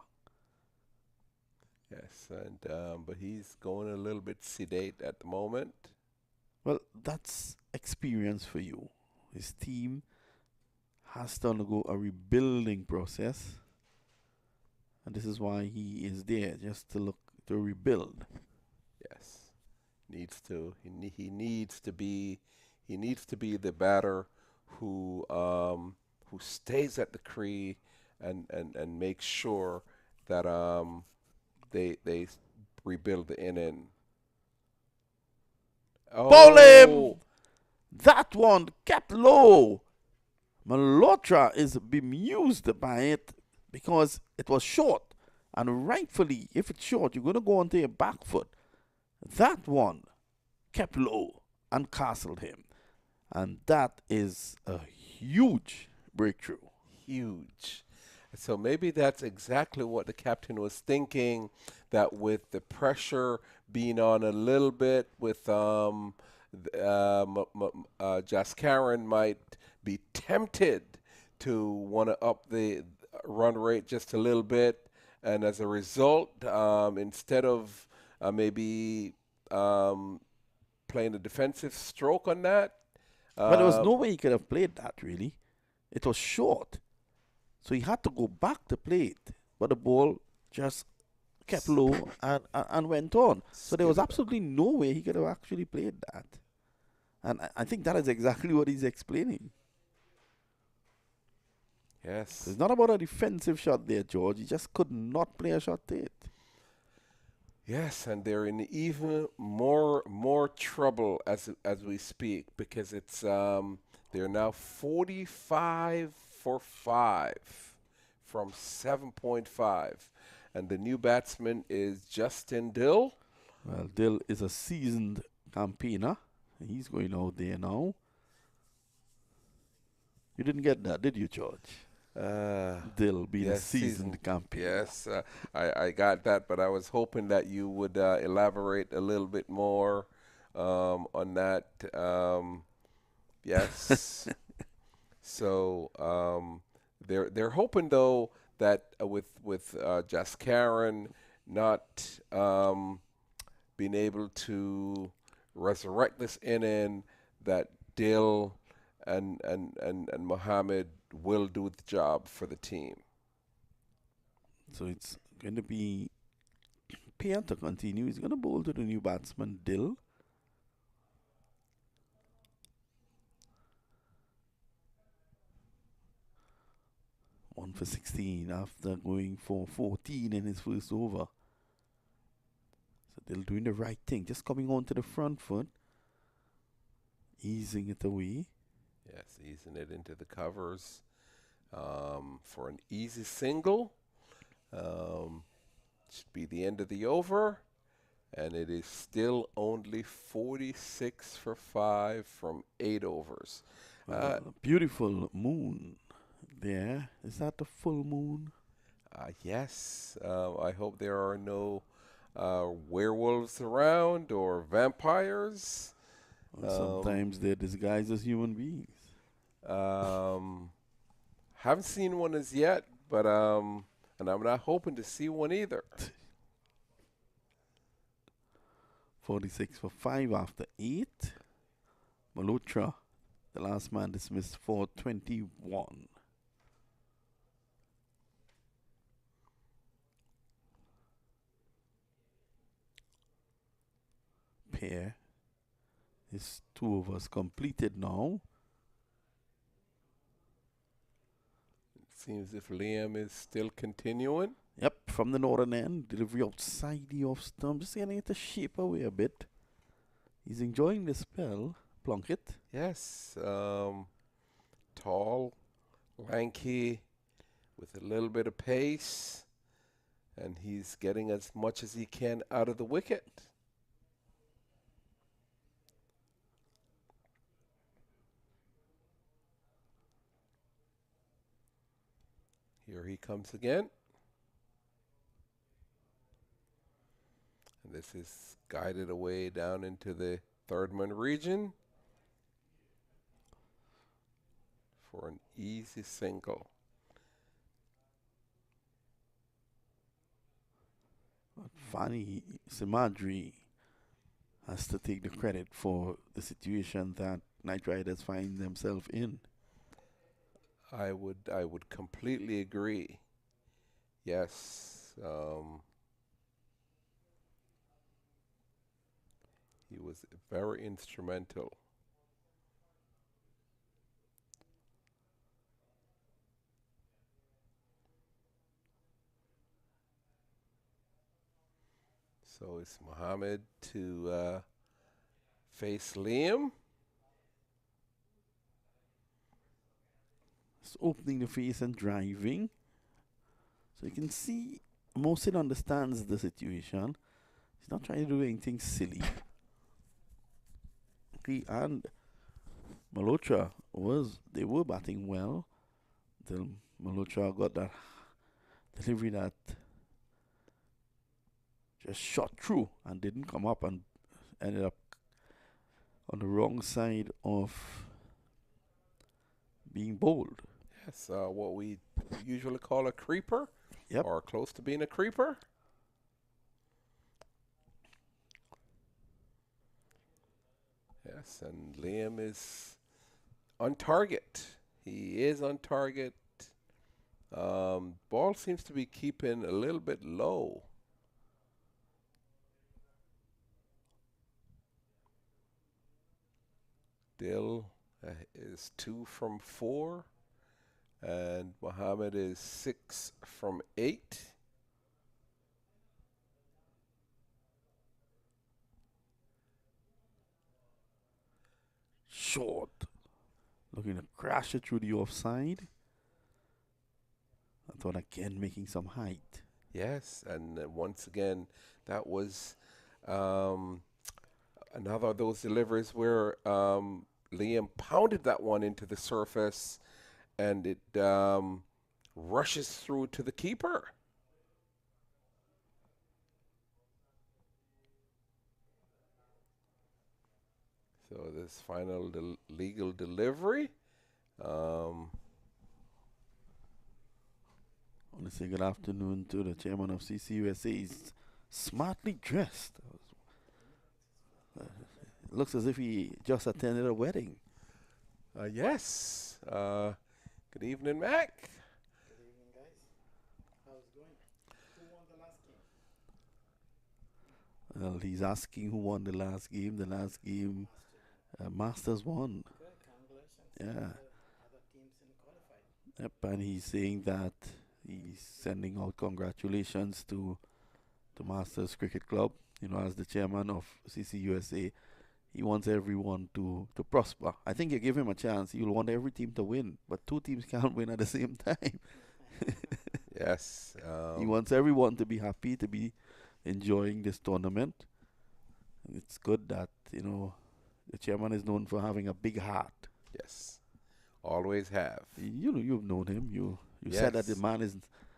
Speaker 6: Yes, and but he's going a little bit sedate at the moment.
Speaker 5: Well, that's experience for you. His team has to undergo a rebuilding process, and this is why he is there, just to look to rebuild.
Speaker 6: Yes, needs to. He needs to be. He needs to be the batter who stays at the crease and makes sure that they rebuild the inning.
Speaker 5: Bowl him! That one kept low. Malhotra is bemused by it because it was short. And rightfully, if it's short, you're going to go onto your back foot. That one kept low and castled him. And that is a huge breakthrough.
Speaker 6: Huge. So maybe that's exactly what the captain was thinking, that with the pressure being on a little bit, with Jaskaran might be tempted to want to up the run rate just a little bit, and as a result, instead of maybe playing a defensive stroke on that.
Speaker 5: But there was no way he could have played that, really. It was short. So he had to go back to play it. But the ball just kept low and went on. So there was absolutely no way he could have actually played that. And I think that is exactly what he's explaining.
Speaker 6: Yes.
Speaker 5: It's not about a defensive shot there, George. He just could not play a shot to it.
Speaker 6: Yes, and they're in even more trouble as we speak, because it's they're now 45 for 5 from 7.5, and the new batsman is Justin Dill.
Speaker 5: Well, Dill is a seasoned campaigner. He's going out there now. You didn't get that, did you, George? Dill being a seasoned campaigner.
Speaker 6: Yes, I got that, but I was hoping that you would elaborate a little bit more on that. Yes. So they're hoping though that with Jaskaran not being able to resurrect this inning, that Dill and Mohammed will do the job for the team.
Speaker 5: So it's going to be Pierre to continue. He's going to bowl to the new batsman, Dill. One for 16 after going for 14 in his first over. So Dill doing the right thing, just coming on to the front foot, easing it away.
Speaker 6: Yes, easing it into the covers for an easy single. Should be the end of the over, and it is still only 46 for 5 from 8 overs.
Speaker 5: Beautiful moon there. Is that the full moon?
Speaker 6: Yes. I hope there are no werewolves around or vampires.
Speaker 5: Sometimes they're disguised as human beings.
Speaker 6: Haven't seen one as yet, but and I'm not hoping to see one either.
Speaker 5: 46 for 5 after 8. Malhotra, the last man, dismissed for 21. Pair His 2 overs completed now.
Speaker 6: Seems if Liam is still continuing.
Speaker 5: Yep, from the northern end, delivery outside the off stump, just getting it to shape away a bit. He's enjoying the spell. Plunkett.
Speaker 6: Yes, tall, lanky, with a little bit of pace, and he's getting as much as he can out of the wicket. Here he comes again. And this is guided away down into the third man region for an easy single.
Speaker 5: Fani Simadri has to take the credit for the situation that Knight Riders find themselves in.
Speaker 6: I would completely agree. Yes, he was very instrumental. So it's Mohammed to face Liam.
Speaker 5: It's opening the face and driving. So you can see Mohsin understands the situation. He's not trying to do anything silly. He and Malhotra they were batting well till Malhotra got that delivery that just shot through and didn't come up and ended up on the wrong side of being bowled.
Speaker 6: Yes, what we usually call a creeper.
Speaker 5: Yep.
Speaker 6: Or close to being a creeper. Yes, and Liam is on target. He is on target. Ball seems to be keeping a little bit low. Dill is 2 from 4. And Mohammed is 6 from 8.
Speaker 5: Short. Looking to crash it through the offside. I thought again making some height.
Speaker 6: Yes, and once again, that was another of those deliveries where Liam pounded that one into the surface, and it rushes through to the keeper. So this final legal delivery.
Speaker 5: I want to say good afternoon to the chairman of CCUSA. He's smartly dressed. It looks as if he just attended a wedding.
Speaker 6: Yes. Good evening, Mac.
Speaker 1: Good evening, guys. How's it going? Who won the last game?
Speaker 5: Well, he's asking who won the last game. The last game, Masters won.
Speaker 1: Good, congratulations.
Speaker 5: Yeah.
Speaker 1: Other teams in qualified.
Speaker 5: Yep, and he's saying that he's sending out congratulations to the Masters Cricket Club. You know, as the chairman of CCUSA, he wants everyone to prosper. I think you give him a chance, you'll want every team to win, but 2 teams can't win at the same time.
Speaker 6: Yes.
Speaker 5: He wants everyone to be happy, to be enjoying this tournament. And it's good that, you know, the chairman is known for having a big heart.
Speaker 6: Yes. Always have.
Speaker 5: You know, you've known him. You
Speaker 6: Yes.
Speaker 5: said that the man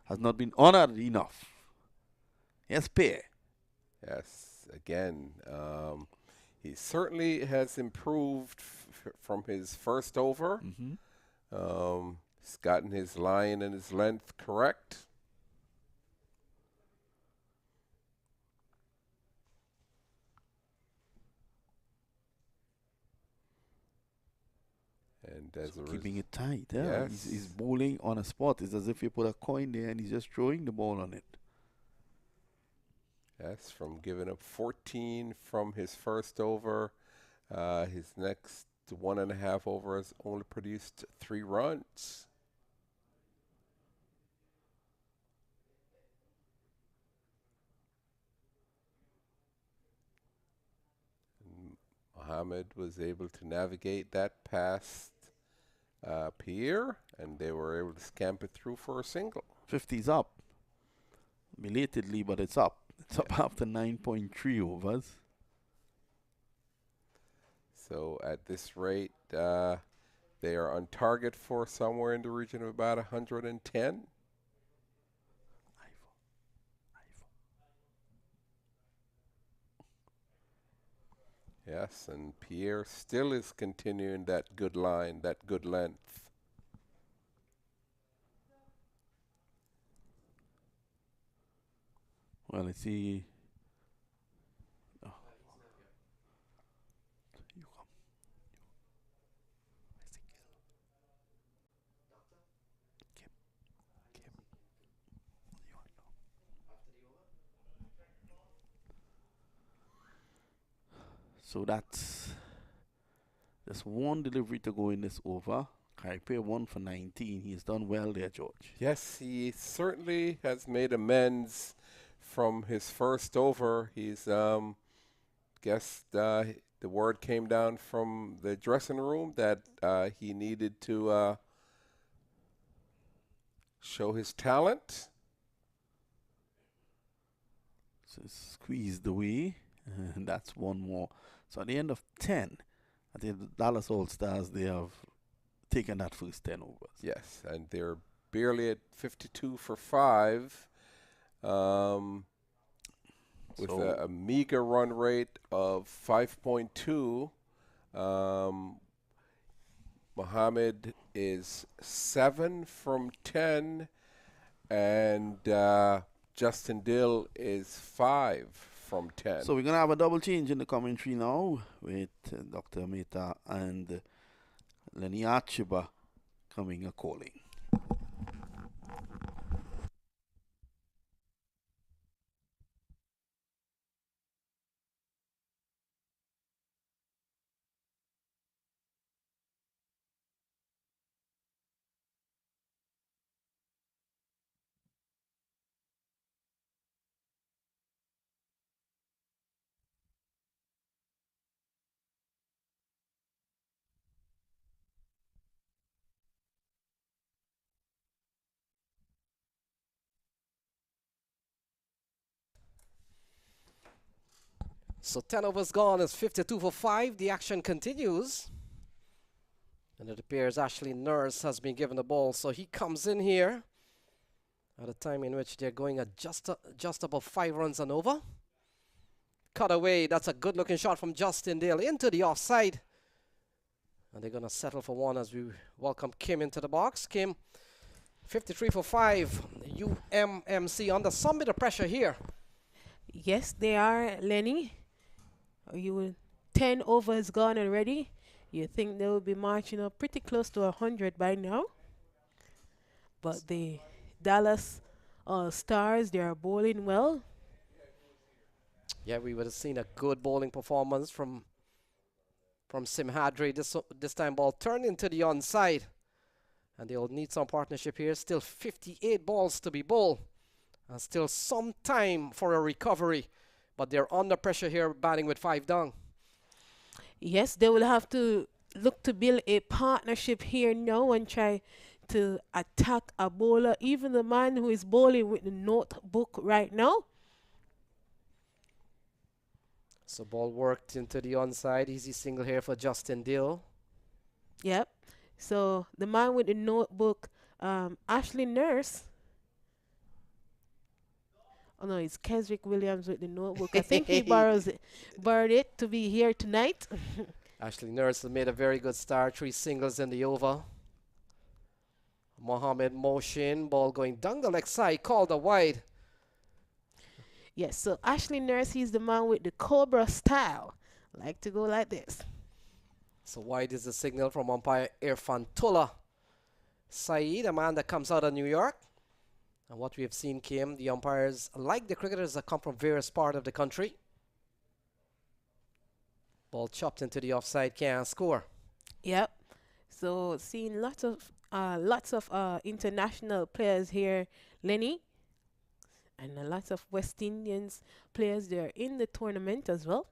Speaker 5: has not been honored enough. Yes, pay.
Speaker 6: Yes. Again, he certainly has improved from his first over. He's gotten his line and his length correct. And as a
Speaker 5: Keeping it tight. Yeah.
Speaker 6: Yes.
Speaker 5: He's bowling on a spot. It's as if you put a coin there and he's just throwing the ball on it.
Speaker 6: Yes, from giving up 14 from his first over, His next 1.5 overs only produced 3 runs. Mohammed was able to navigate that past Pierre, and they were able to scamper through for a single.
Speaker 5: 50's up. Belatedly, but it's up. It's up after 9.3 overs.
Speaker 6: So at this rate, they are on target for somewhere in the region of about 110. Yes, and Pierre still is continuing that good line, that good length.
Speaker 5: Well, let's see. Oh. You come. Kim. You are now. So that's just one delivery to go in this over. Kaipe 1 for 19. He's done well there, George.
Speaker 6: Yes, he certainly has made amends from his first over. He's guess the word came down from the dressing room that he needed to show his talent.
Speaker 5: So squeezed away, and that's one more. So at the end of 10, I think the Dallas All-Stars, they have taken that first 10 overs.
Speaker 6: Yes, and they're barely at 52 for 5. With a meager run rate of 5.2. Mohammed is 7 from 10, and Justin Dill is 5 from 10.
Speaker 5: So we're going to have a double change in the commentary now with Dr. Mehta and Lenny Archiba coming a calling.
Speaker 4: So 10 overs gone is 52 for 5. The action continues. And it appears Ashley Nurse has been given the ball. So he comes in here at a time in which they're going at just above 5 runs and over. Cut away. That's a good looking shot from Justin Dale into the offside. And they're going to settle for one as we welcome Kim into the box. Kim, 53 for 5. UMMC under some bit of pressure here.
Speaker 7: Yes, they are, Lenny. You will 10 overs gone already. You think they will be marching up pretty close to 100 by now. But the Dallas Stars, they are bowling well.
Speaker 4: Yeah, we would have seen a good bowling performance from Simhadri. This time ball turned into the onside. And they'll need some partnership here. Still 58 balls to be bowled. And still some time for a recovery. But they're under pressure here, batting with 5 down.
Speaker 7: Yes, they will have to look to build a partnership here now and try to attack a bowler. Even the man who is bowling with the notebook right now.
Speaker 4: So ball worked into the onside. Easy single here for Justin Dill.
Speaker 7: Yep. So the man with the notebook, Ashley Nurse. Oh no, it's Keswick Williams with the notebook. I think he borrowed it to be here tonight.
Speaker 4: Ashley Nurse has made a very good start. 3 singles in the over. Mohammed motion. Ball going down the leg side. Called a wide.
Speaker 7: Yes, so Ashley Nurse, he's the man with the Cobra style. Like to go like this.
Speaker 4: So wide is the signal from umpire Irfan Tola Saeed, a man that comes out of New York. And what we have seen, Kim, the umpires, like the cricketers that come from various parts of the country. Ball Ball chopped into the offside, can't score.
Speaker 7: Yep. So seeing lots of international players here, Lenny, and lots of West Indians players there in the tournament as well.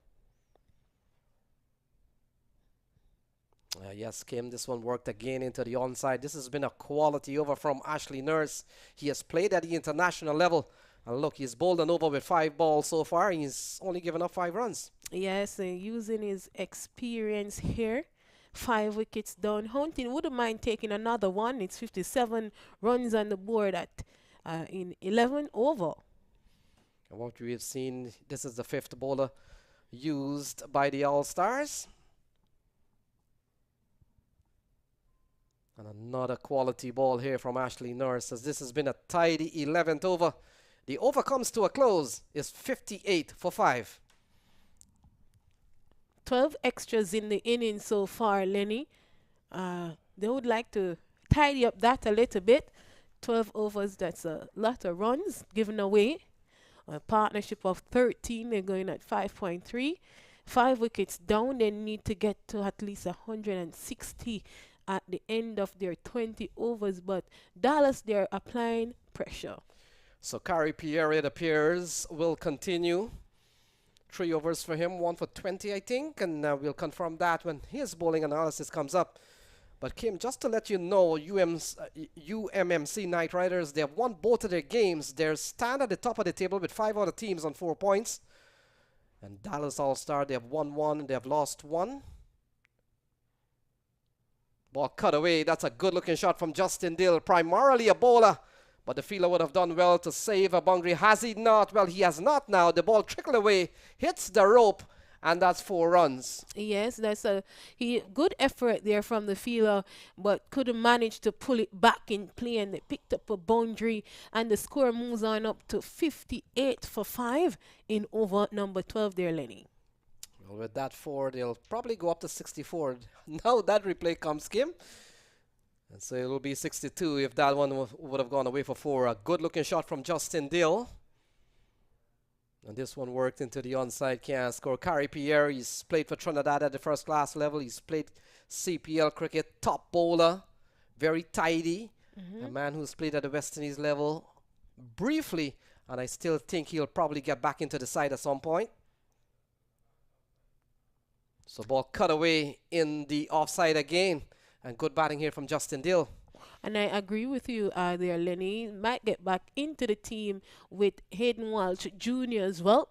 Speaker 4: Yes, Kim, this one worked again into the onside. This has been a quality over from Ashley Nurse. He has played at the international level. And look, he's bowled an over with 5 balls so far. He's only given up 5 runs.
Speaker 7: Yes, using his experience here. 5 wickets down. Hunting wouldn't mind taking another one. It's 57 runs on the board at in 11 over.
Speaker 4: And what we have seen, this is the 5th bowler used by the All-Stars. And another quality ball here from Ashley Nurse, as this has been a tidy 11th over. The over comes to a close. It's 58 for 5.
Speaker 7: 12 extras in the inning so far, Lenny. They would like to tidy up that a little bit. 12 overs, that's a lot of runs given away. A partnership of 13, they're going at 5.3. 5 wickets down, they need to get to at least 160 at the end of their 20 overs. But Dallas, they're applying pressure.
Speaker 4: So Kari Pierre, it appears, will continue. 3 overs for him, 1 for 20, I think. And we'll confirm that when his bowling analysis comes up. But Kim, just to let you know, UMMC Knight Riders, they have won both of their games. They're stand at the top of the table with 5 other teams on 4 points. And Dallas All-Star, they have won 1, they have lost 1. Ball cut away. That's a good-looking shot from Justin Dill, primarily a bowler. But the fielder would have done well to save a boundary. Has he not? Well, he has not now. The ball trickled away, hits the rope, and that's 4 runs.
Speaker 7: Yes, that's a good effort there from the fielder, but couldn't manage to pull it back in play, and they picked up a boundary, and the score moves on up to 58 for 5 in over number 12 there, Lenny.
Speaker 4: Well, with that 4, they'll probably go up to 64. Now that replay comes, Kim. And so it'll be 62 if that one would have gone away for 4. A good-looking shot from Justin Dill. And this one worked into the onside, can't score. Kari Pierre, he's played for Trinidad at the first-class level. He's played CPL cricket, top bowler, very tidy. A man who's played at the West Indies level briefly, and I still think he'll probably get back into the side at some point. So ball cut away in the offside again. And good batting here from Justin Dill.
Speaker 7: And I agree with you there, Lenny. Might get back into the team with Hayden Walsh Jr. as well.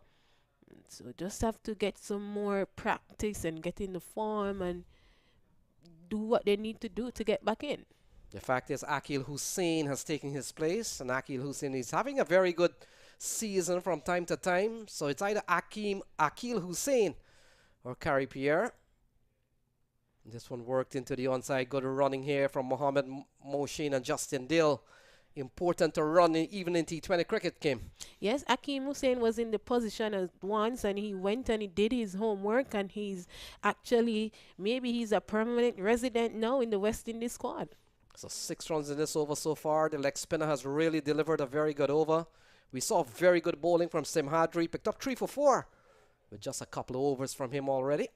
Speaker 7: So just have to get some more practice and get in the form and do what they need to do to get back in.
Speaker 4: The fact is Akil Hussain has taken his place. And Akil Hussain is having a very good season from time to time. So it's either Akil Hussain or Kari Pierre. This one worked into the onside. Good running here from Mohammed Moshin and Justin Dill. Important to run even in T20 cricket, Kim.
Speaker 7: Yes, Akeem Hussain was in the position at once, and he went and he did his homework, and he's actually, maybe he's a permanent resident now in the West Indies squad.
Speaker 4: So 6 runs in this over so far. The leg spinner has really delivered a very good over. We saw very good bowling from Simhadri. Picked up 3 for 4 with just a couple of overs from him already.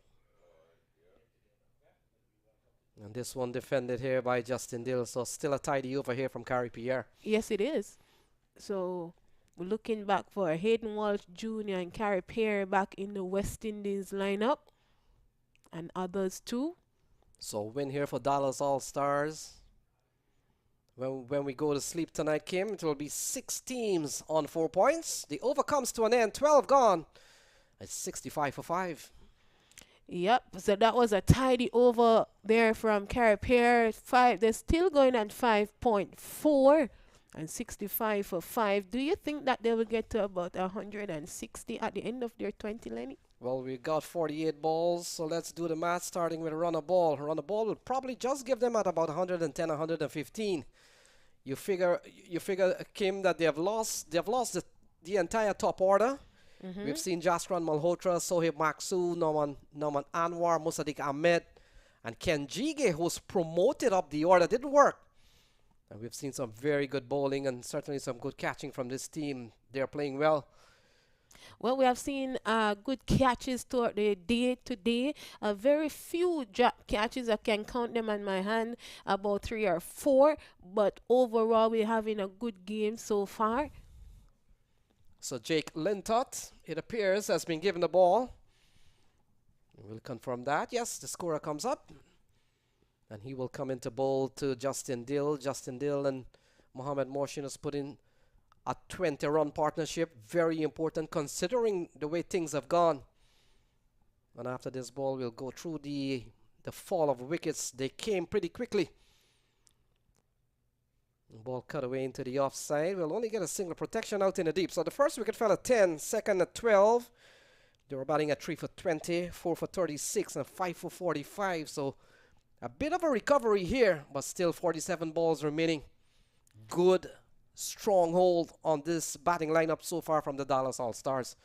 Speaker 4: And this one defended here by Justin Dill. So still a tidy over here from Kari Pierre.
Speaker 7: Yes, it is. So we're looking back for Hayden Walsh Jr. and Kari Pierre back in the West Indies lineup. And others too.
Speaker 4: So win here for Dallas All-Stars. When we go to sleep tonight, Kim, it will be 6 teams on 4 points. The over comes to an end. 12 gone. It's 65 for 5.
Speaker 7: Yep, so that was a tidy over there from Kari Pierre. 5, they're still going at 5.4 and 65 for 5. Do you think that they will get to about 160 at the end of their 20, Lenny?
Speaker 4: Well, we got 48 balls, so let's do the math starting with a run a ball. Run a ball will probably just give them at about 110, 115. You figure, Kim, that they have lost the entire top order. We've seen Jaskran Malhotra, Sohaib Maksu, Norman Anwar, Musaddiq Ahmed, and Ken Jige, who was promoted up the order. Didn't work. And we've seen some very good bowling and certainly some good catching from this team. They're playing well.
Speaker 7: Well, we have seen good catches throughout the day today. Very few drop catches. I can count them on my hand, about 3 or 4. But overall, we're having a good game so far.
Speaker 4: So Jake Lintott, it appears, has been given the ball. We'll confirm that. Yes, the scorer comes up. And he will come into bowl to Justin Dill. Justin Dill and Mohammed Mohsin has put in a 20-run partnership. Very important considering the way things have gone. And after this ball, we'll go through the fall of wickets. They came pretty quickly. Ball cut away into the offside. We'll only get a single protection out in the deep. So the first wicket fell at 10, second at 12. They were batting at 3 for 20, 4 for 36, and 5 for 45. So a bit of a recovery here, but still 47 balls remaining. Good stronghold on this batting lineup so far from the Dallas All-Stars.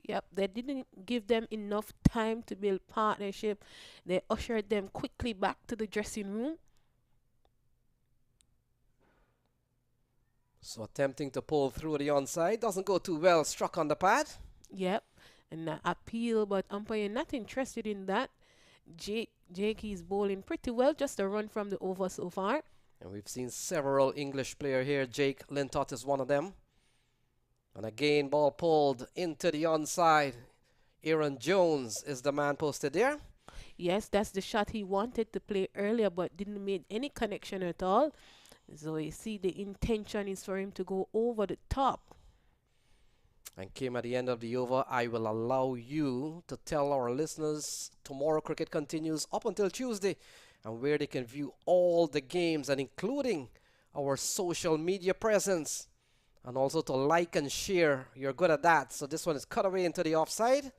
Speaker 7: Yep, they didn't give them enough time to build partnership. They ushered them quickly back to the dressing room.
Speaker 4: So attempting to pull through the onside. Doesn't go too well. Struck on the pad.
Speaker 7: Yep, and appeal, but umpire not interested in that. Jake is bowling pretty well. Just a run from the over so far.
Speaker 4: And we've seen several English players here. Jake Lintott is one of them. And again, ball pulled into the onside. Aaron Jones is the man posted there.
Speaker 7: Yes, that's the shot he wanted to play earlier, but didn't make any connection at all. So you see the intention is for him to go over the top.
Speaker 4: And came at the end of the over. I will allow you to tell our listeners tomorrow cricket continues up until Tuesday, and where they can view all the games, and including our social media presence, and also to like and share. You're good at that. So this one is cut away into the offside.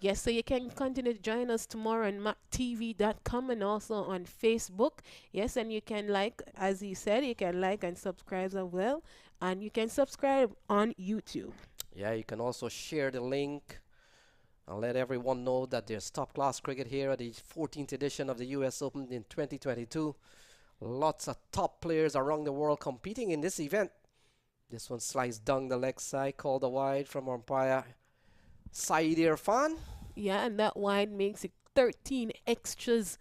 Speaker 7: Yes, so you can continue to join us tomorrow on maqtv.com and also on Facebook. Yes, and you can like, as he said, you can like and subscribe as well. And you can subscribe on YouTube.
Speaker 4: Yeah, you can also share the link and let everyone know that there's top-class cricket here at the 14th edition of the US Open in 2022. Lots of top players around the world competing in this event. This one sliced down the leg side, called a wide from umpire Saeed Irfan.
Speaker 7: Yeah, and that wide makes it 13 extras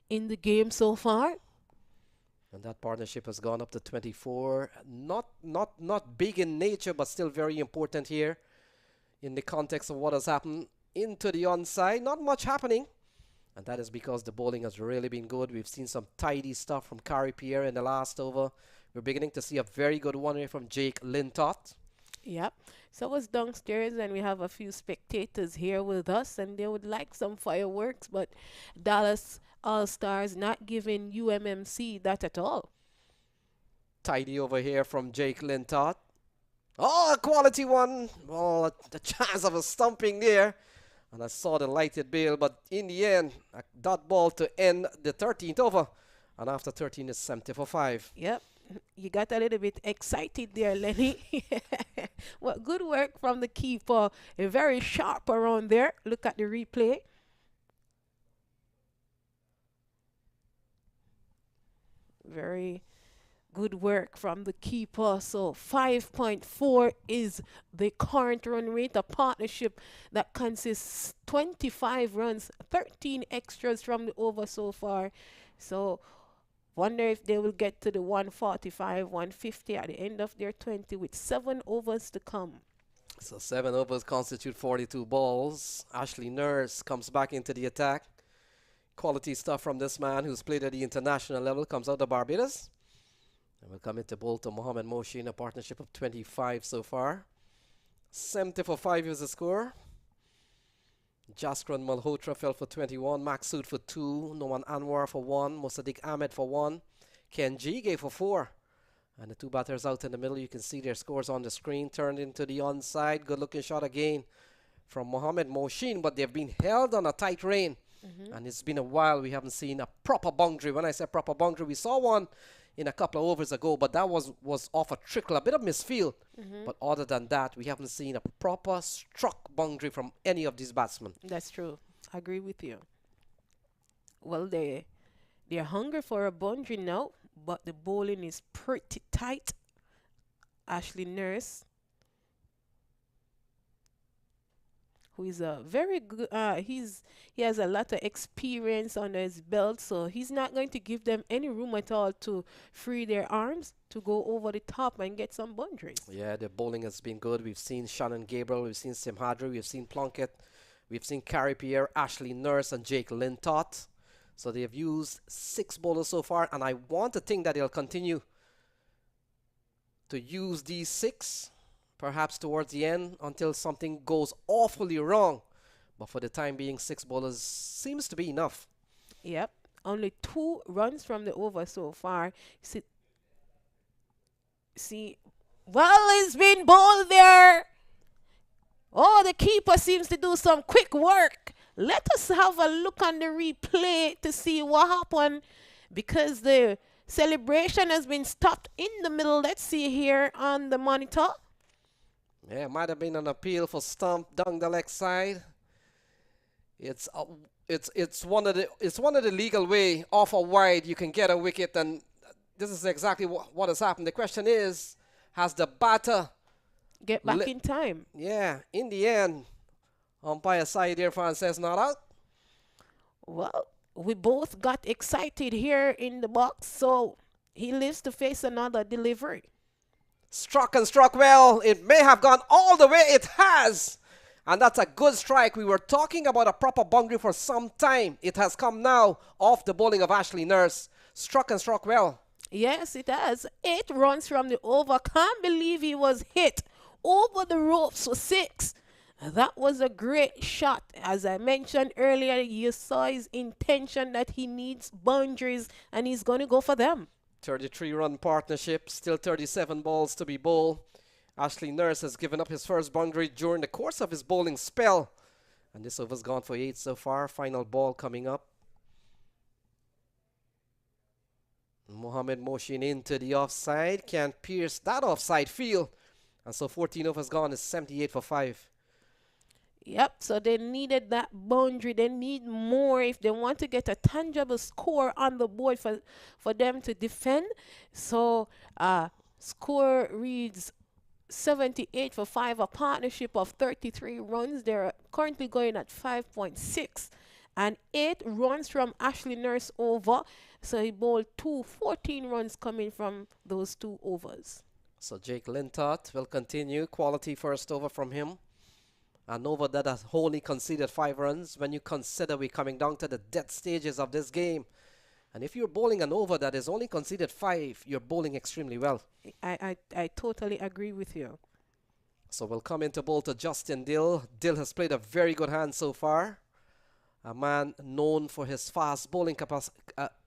Speaker 7: in the game so far.
Speaker 4: And that partnership has gone up to 24. Not big in nature, but still very important here in the context of what has happened into the onside. Not much happening. And that is because the bowling has really been good. We've seen some tidy stuff from Kari Pierre in the last over. We're beginning to see a very good one here from Jake Lintott.
Speaker 7: Yep. So I was downstairs and we have a few spectators here with us and they would like some fireworks, but Dallas All-Stars not giving UMMC that at all.
Speaker 4: Tidy over here from Jake Lintott. Oh, a quality one. Oh, the chance of a stumping there. And I saw the lighted bail, but in the end, a dot ball to end the 13th over. And after 13 is 70 for 5.
Speaker 7: Yep. You got a little bit excited there, Lenny. Well, good work from the keeper. Very sharp around there. Look at the replay. Very good work from the keeper. So 5.4 is the current run rate. A partnership that consists 25 runs, 13 extras from the over so far. So wonder if they will get to the 145, 150 at the end of their 20 with 7 overs to come.
Speaker 4: So 7 overs constitute 42 balls. Ashley Nurse comes back into the attack. Quality stuff from this man who's played at the international level. Comes out of Barbados. And we'll come into bowl to Mohammed Mohsin, a partnership of 25 so far. 70 for 5 is the score. Jaskran Malhotra fell for 21. Maksud for 2. Noman Anwar for 1. Mosaddiq Ahmed for 1. Ken G gave for 4. And the 2 batters out in the middle. You can see their scores on the screen. Turned into the onside. Good looking shot again from Mohammed Mohsin. But they've been held on a tight rein. And it's been a while we haven't seen a proper boundary. When I say proper boundary, we saw one in a couple of overs ago, but that was off a trickle, a bit of misfield. But other than that, we haven't seen a proper struck boundary from any of these batsmen.
Speaker 7: That's true. I agree with you. Well, they're hungry for a boundary now, but the bowling is pretty tight. Ashley Nurse. who is a very good. He has a lot of experience under his belt, so he's not going to give them any room at all to free their arms to go over the top and get some boundaries.
Speaker 4: Yeah, the bowling has been good. We've seen Shannon Gabriel, we've seen Sim Hadri, we've seen Plunkett, we've seen Carrie Pierre, Ashley Nurse, and Jake Lintott. So they have used 6 bowlers so far, and I want to think that they'll continue to use these 6, perhaps towards the end, until something goes awfully wrong. But for the time being, 6 bowlers seems to be enough.
Speaker 7: Yep, only 2 runs from the over so far. See, well, it's been bowled there. Oh, the keeper seems to do some quick work. Let us have a look on the replay to see what happened, because the celebration has been stopped in the middle. Let's see here on the monitor.
Speaker 4: Yeah, it might have been an appeal for stump down the leg side. It's one of the legal way off a wide you can get a wicket, and this is exactly what has happened. The question is, has the batter
Speaker 7: Get back in time?
Speaker 4: Yeah, in the end, umpire side here says not out.
Speaker 7: Well, we both got excited here in the box, so he lives to face another delivery.
Speaker 4: Struck and struck well. It may have gone all the way. It has. And that's a good strike. We were talking about a proper boundary for some time. It has come now off the bowling of Ashley Nurse. Struck and struck well.
Speaker 7: Yes, it has. 8 runs from the over. Can't believe he was hit over the ropes for 6. That was a great shot. As I mentioned earlier, you saw his intention that he needs boundaries, and he's going to go for them.
Speaker 4: 33-run partnership, still 37 balls to be bowled. Ashley Nurse has given up his first boundary during the course of his bowling spell. And this over's gone for 8 so far. Final ball coming up. Mohammed Moshin into the offside. Can't pierce that offside field. And so 14 overs gone is 78 for 5.
Speaker 7: Yep, so they needed that boundary. They need more if they want to get a tangible score on the board for them to defend. So score reads 78 for 5, a partnership of 33 runs. They're currently going at 5.6. And 8 runs from Ashley Nurse over. So he bowled 14 runs coming from those 2 overs.
Speaker 4: So Jake Lintott will continue. Quality first over from him. An over that has only conceded 5 runs. When you consider we're coming down to the death stages of this game, and if you're bowling an over that is only conceded 5, you're bowling extremely well.
Speaker 7: I totally agree with you.
Speaker 4: So we'll come into bowl to Justin Dill. Dill has played a very good hand so far. A man known for his fast bowling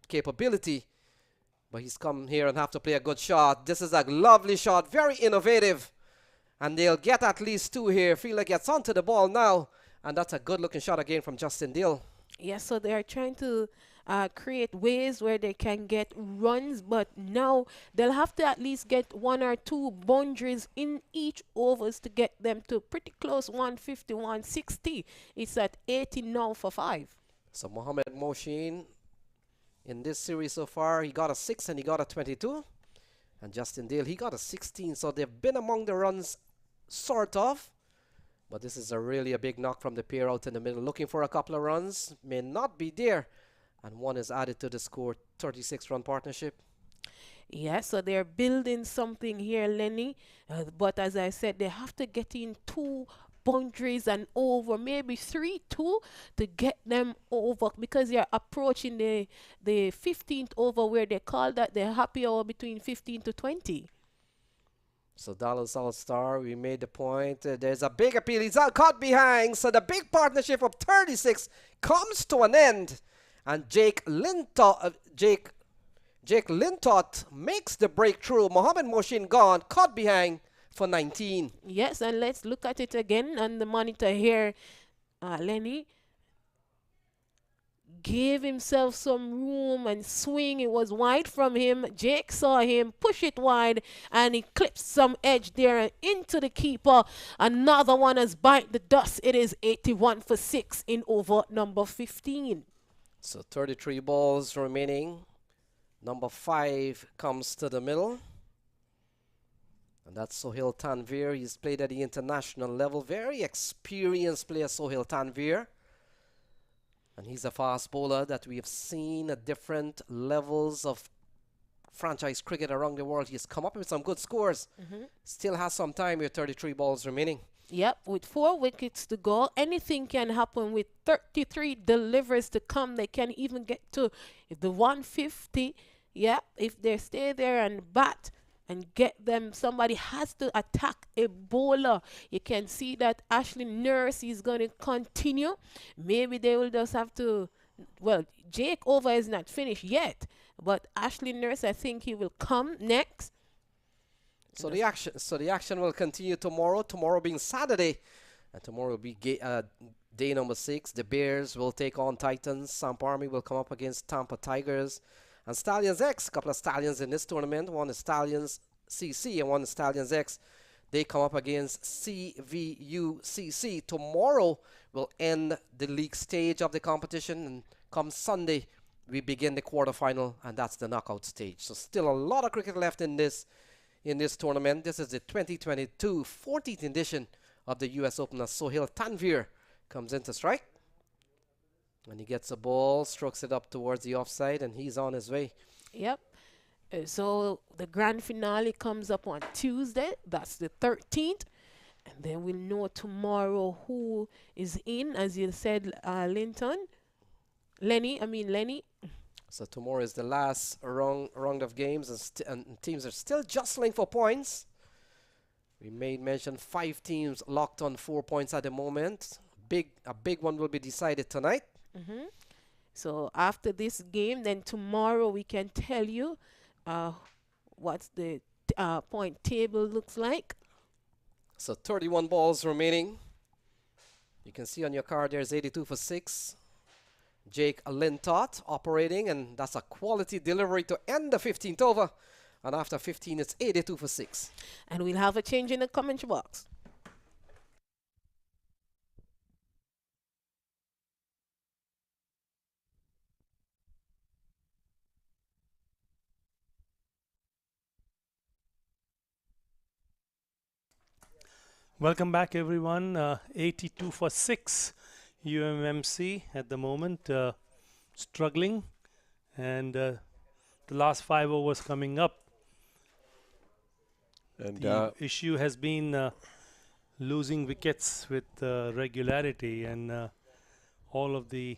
Speaker 4: capability. But he's come here and have to play a good shot. This is a lovely shot, very innovative. And they'll get at least 2 here. Fielder gets onto the ball now. And that's a good looking shot again from Justin Dill.
Speaker 7: Yes, so they are trying to create ways where they can get runs, but now they'll have to at least get 1 or 2 boundaries in each overs to get them to pretty close 150, 160. It's at 80 now for 5.
Speaker 4: So Mohammed Moshin in this series so far, he got a 6 and he got a 22. And Justin Dale, he got a 16. So they've been among the runs, sort of. But this is really a big knock from the pair out in the middle. Looking for a couple of runs. May not be there. And 1 is added to the score. 36-run partnership.
Speaker 7: Yeah, so they're building something here, Lenny. But as I said, they have to get in 2 boundaries and over, maybe 3, 2 to get them over, because you're approaching the 15th over, where they call that the happy hour between 15 to 20.
Speaker 4: So Dallas All-Star, we made the point. There's a big appeal. He's out caught behind. So the big partnership of 36 comes to an end. And Jake Lintott makes the breakthrough. Mohammed Moshin gone, caught behind for 19.
Speaker 7: Yes, and let's look at it again on the monitor here. Lenny gave himself some room and swing. It was wide from him. Jake saw him push it wide, and he clipped some edge there and into the keeper. Another one has bite the dust. It is 81 for 6 in over number 15.
Speaker 4: So 33 balls remaining. Number 5 comes to the middle. And that's Sohail Tanvir. He's played at the international level. Very experienced player, Sohail Tanvir. And he's a fast bowler that we have seen at different levels of franchise cricket around the world. He's come up with some good scores. Still has some time with 33 balls remaining.
Speaker 7: Yep, with 4 wickets to go, anything can happen. With 33 deliveries to come, they can even get to the 150. Yeah, if they stay there and bat and get them, somebody has to attack a bowler. You can see that Ashley Nurse is going to continue. Maybe they will just have to, well, Jake Over is not finished yet, but Ashley Nurse, I think he will come next.
Speaker 4: So the action will continue tomorrow. Tomorrow being Saturday, and tomorrow will be day number 6. The Bears will take on Titans. Samp Army will come up against Tampa Tigers, and Stallions X. A couple of Stallions in this tournament. One is Stallions CC and one is Stallions X. They come up against CVUCC. Tomorrow will end the league stage of the competition, and come Sunday we begin the quarterfinal, and that's the knockout stage. So still a lot of cricket left in this tournament. This is the 2022 14th edition of the US Open, as Sohail Tanvir comes into strike. And he gets a ball, strokes it up towards the offside, and he's on his way.
Speaker 7: Yep. So the grand finale comes up on Tuesday. That's the 13th. And then we'll know tomorrow who is in, as you said, Lenny.
Speaker 4: So tomorrow is the last round of games, and teams are still jostling for points. We made mention 5 teams locked on 4 points at the moment. A big one will be decided tonight.
Speaker 7: So after this game, then tomorrow we can tell you what the point table looks like.
Speaker 4: So 31 balls remaining. You can see on your card there's 82 for 6. Jake Lintott operating, and that's a quality delivery to end the 15th over. And after 15, it's 82 for 6.
Speaker 7: And we'll have a change in the commentary box.
Speaker 2: Welcome back, everyone. 82 for 6. UMMC at the moment struggling, and the last 5 overs coming up. And the issue has been losing wickets with regularity, and all of the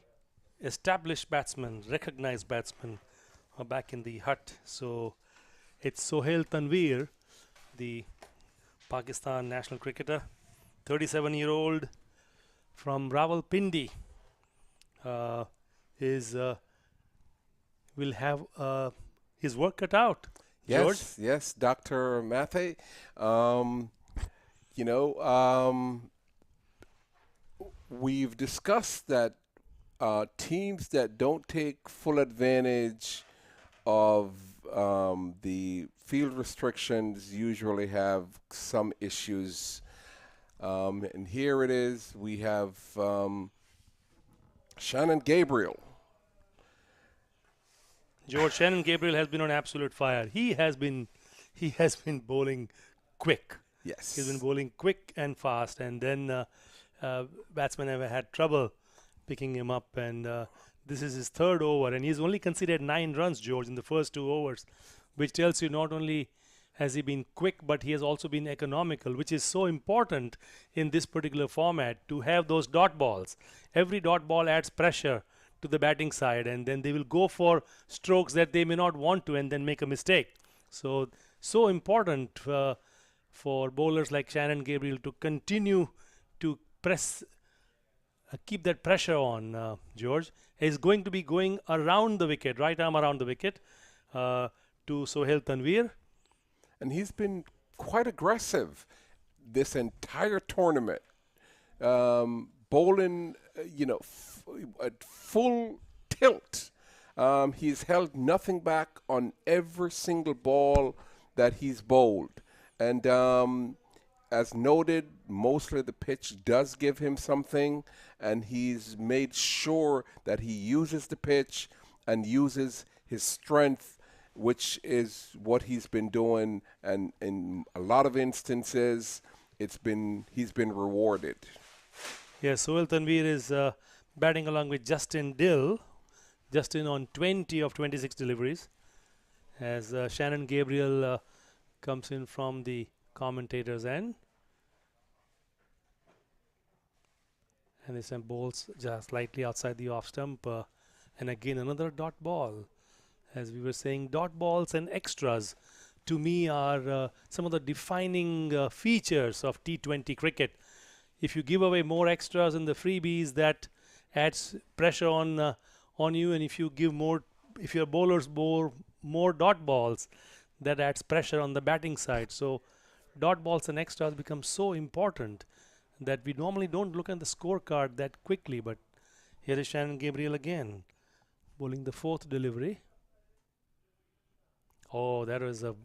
Speaker 2: established batsmen, recognized batsmen, are back in the hut. So it's Sohail Tanvir, the Pakistan national cricketer, 37-year-old from Rawalpindi, will have his work cut out. George?
Speaker 6: Yes, Dr. Mathe. We've discussed that teams that don't take full advantage of the field restrictions usually have some issues. And here it is. We have Shannon Gabriel.
Speaker 2: George, Shannon Gabriel has been on absolute fire. He has been bowling quick.
Speaker 6: Yes.
Speaker 2: He's been bowling quick and fast, and then batsmen have had trouble picking him up, and this is his 3rd over, and he's only conceded 9 runs, George, in the first 2 overs, which tells you not only has he been quick, but he has also been economical, which is so important in this particular format, to have those dot balls. Every dot ball adds pressure to the batting side, and then they will go for strokes that they may not want to and then make a mistake. So important for bowlers like Shannon Gabriel to continue to press, keep that pressure on, George. He's going to be going around the wicket, right arm around the wicket, to Sohail Tanvir.
Speaker 6: And he's been quite aggressive this entire tournament, bowling, at full tilt. He's held nothing back on every single ball that he's bowled. And as noted, mostly the pitch does give him something, and he's made sure that he uses the pitch and uses his strength which is what he's been doing, and in a lot of instances, he's been rewarded.
Speaker 2: Yes, Sohail Tanvir is batting along with Justin Dill. Justin on 20 of 26 deliveries, as Shannon Gabriel comes in from the commentator's end. And this time bowls just slightly outside the off stump. And again another dot ball. As we were saying, dot balls and extras to me are some of the defining features of T20 cricket. If you give away more extras in the freebies, that adds pressure on you, and if you give more, if your bowlers bowl more dot balls, that adds pressure on the batting side. So dot balls and extras become so important that we normally don't look at the scorecard that quickly. But here is Shannon Gabriel again, bowling the fourth delivery. Oh, that was a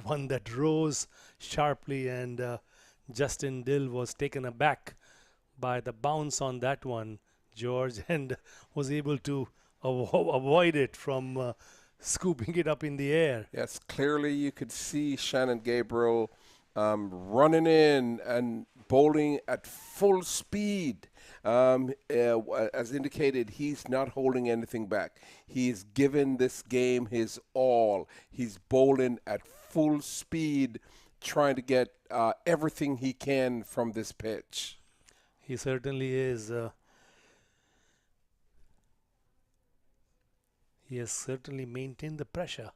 Speaker 2: one that rose sharply, and Justin Dill was taken aback by the bounce on that one, George, and was able to avoid it from scooping it up in the air.
Speaker 6: Yes, clearly you could see Shannon Gabriel running in and bowling at full speed. As indicated, he's not holding anything back. He's given this game his all. He's bowling at full speed, trying to get everything he can from this pitch.
Speaker 2: He certainly is. He has certainly maintained the pressure.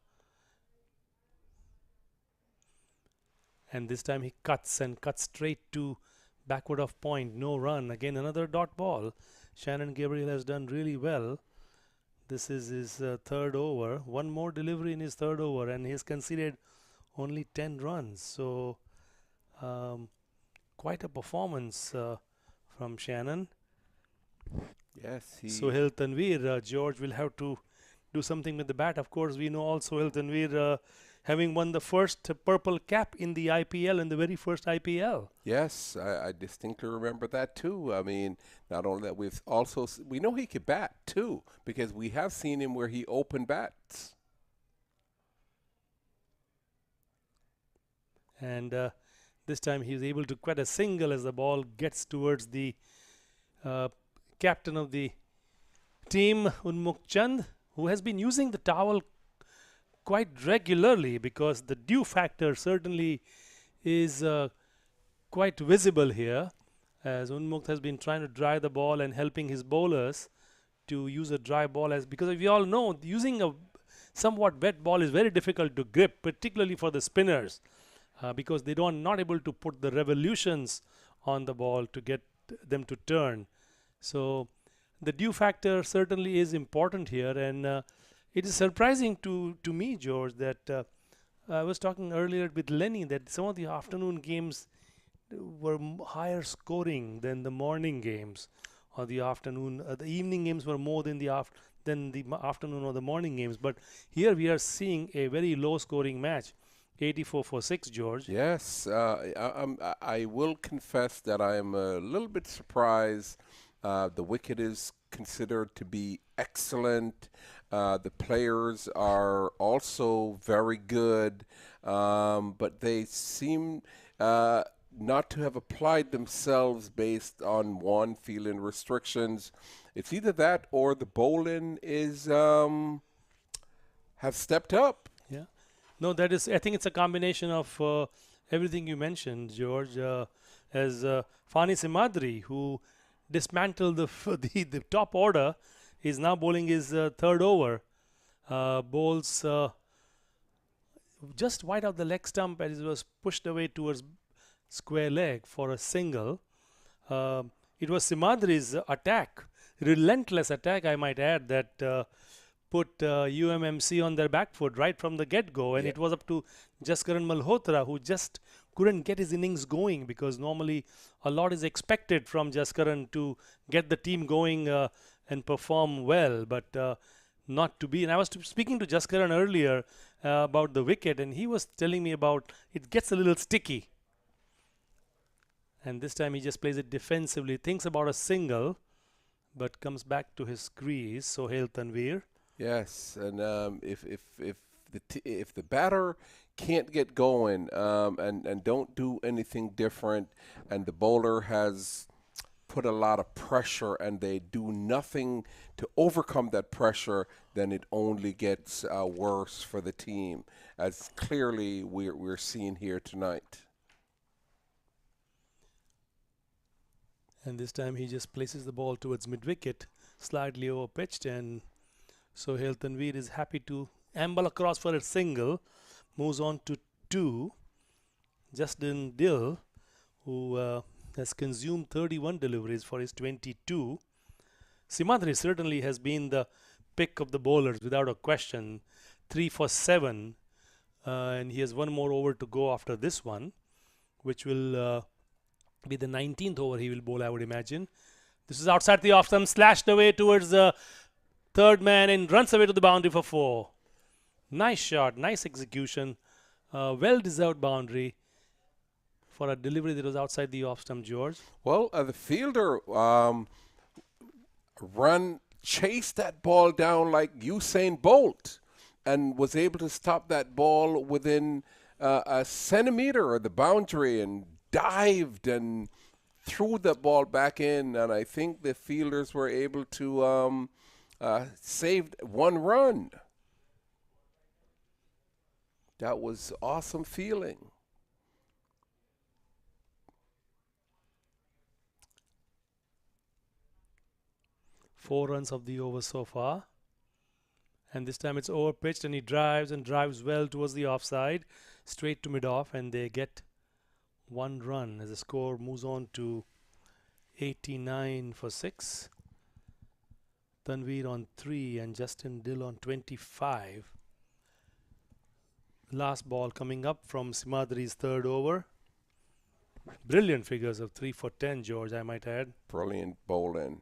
Speaker 2: And this time he cuts straight to backward of point. No run. Again, another dot ball. Shannon Gabriel has done really well. This is his third over. One more delivery in his third over, and he's conceded only 10 runs. So quite a performance from Shannon.
Speaker 6: Yes.
Speaker 2: Sohail Tanvir, George will have to do something with the bat. Of course, we know all Sohail Tanvir having won the first purple cap in the IPL, in the very first IPL.
Speaker 6: Yes, I distinctly remember that too. I mean, not only that, we know he could bat too, because we have seen him where he opened bats.
Speaker 2: And this time he was able to quite a single as the ball gets towards the captain of the team, Unmukt Chand, who has been using the towel quite regularly, because the dew factor certainly is quite visible here, as Unmukt has been trying to dry the ball and helping his bowlers to use a dry ball, as because we all know using a somewhat wet ball is very difficult to grip, particularly for the spinners, because they are not able to put the revolutions on the ball to get them to turn. So the dew factor certainly is important here, and it is surprising to me, George, that I was talking earlier with Lenny that some of the afternoon games were higher scoring than the morning games, or the afternoon. The evening games were more than the afternoon or the morning games. But here we are seeing a very low scoring match, 84 for 6, George.
Speaker 6: Yes, I will confess that I am a little bit surprised. The wicket is considered to be excellent. The players are also very good, but they seem not to have applied themselves based on one, feeling restrictions. It's either that or the bowling is have stepped up.
Speaker 2: Yeah, no, that is. I think it's a combination of everything you mentioned, George. As Fani Simadri, who dismantled the top order, is now bowling his third over. Bowls just wide of the leg stump as it was pushed away towards square leg for a single. It was Simadri's attack, relentless attack, I might add, that put UMMC on their back foot right from the get-go, and it was up to Jaskaran Malhotra, who just couldn't get his innings going, because normally a lot is expected from Jaskaran to get the team going and perform well, but not to be. And I was speaking to Jaskaran earlier about the wicket, and he was telling me about it gets a little sticky. And this time he just plays it defensively, thinks about a single, but comes back to his crease. Sohail Tanvir.
Speaker 6: Yes, and if if the batter can't get going and don't do anything different, and the bowler has put a lot of pressure and they do nothing to overcome that pressure, then it only gets worse for the team, as clearly we're seeing here tonight.
Speaker 2: And this time he just places the ball towards mid-wicket, slightly over-pitched, and Sohail Tanveer is happy to amble across for a single, moves on to 2. Justin Dill, who has consumed 31 deliveries for his 22. Simadri certainly has been the pick of the bowlers without a question, 3 for 7, and he has one more over to go after this one, which will be the 19th over he will bowl, I would imagine. This is outside the off stump, slashed away towards the third man and runs away to the boundary for 4. Nice shot, nice execution, well-deserved boundary for a delivery that was outside the off stump, George.
Speaker 6: Well, the fielder chased that ball down like Usain Bolt and was able to stop that ball within a centimeter of the boundary and dived and threw the ball back in, and I think the fielders were able to save 1 run. That was awesome feeling.
Speaker 2: Four runs of the over so far, and this time it's over pitched and he drives and drives well towards the offside, straight to mid-off, and they get 1 run as the score moves on to 89 for 6. Tanveer on 3 and Justin Dill on 25. Last ball coming up from Simadri's 3rd over. Brilliant figures of 3 for 10, George, I might add.
Speaker 6: Brilliant bowling.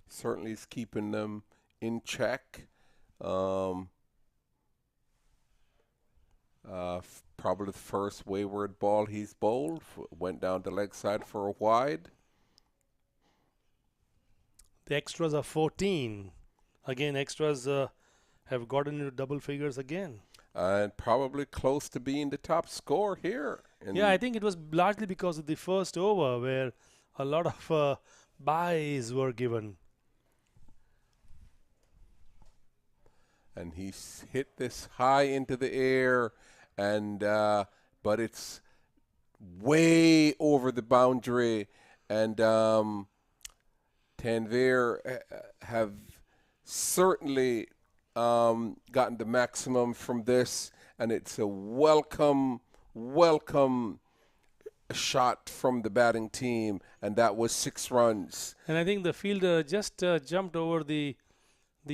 Speaker 6: Certainly is keeping them in check. Probably the first wayward ball he's bowled. Went down the leg side for a wide.
Speaker 2: The extras are 14. Again, extras have gotten into double figures again.
Speaker 6: And probably close to being the top score here.
Speaker 2: Yeah, I think it was largely because of the first over where a lot of buys were given.
Speaker 6: And he's hit this high into the air, and but it's way over the boundary, and Tanveer have certainly gotten the maximum from this, and it's a welcome shot from the batting team, and that was 6 runs.
Speaker 2: And I think the fielder just jumped over the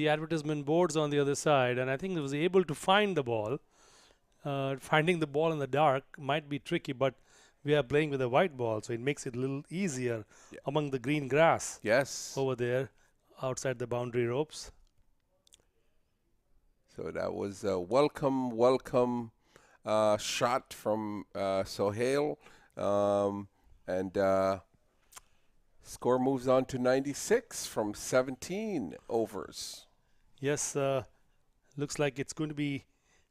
Speaker 2: advertisement boards on the other side, and I think he was able to find the ball. Finding the ball in the dark might be tricky, but we are playing with a white ball, so it makes it a little easier among the green grass.
Speaker 6: Yes.
Speaker 2: Over there, outside the boundary ropes.
Speaker 6: So that was a welcome shot from Sohail, and score moves on to 96 from 17 overs.
Speaker 2: Yes, looks like it's going to be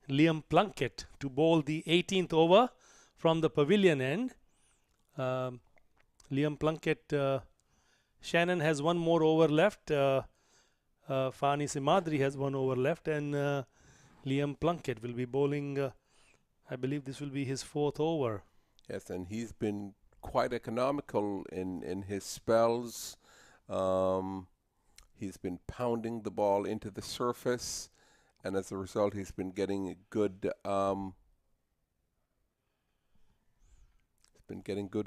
Speaker 2: Liam Plunkett to bowl the 18th over from the pavilion end. Liam Plunkett, Shannon has 1 more over left. Fani Simadri has 1 over left, and Liam Plunkett will be bowling, I believe this will be his 4th over.
Speaker 6: Yes, and he's been quite economical in his spells. He's been pounding the ball into the surface, and as a result, he's been getting good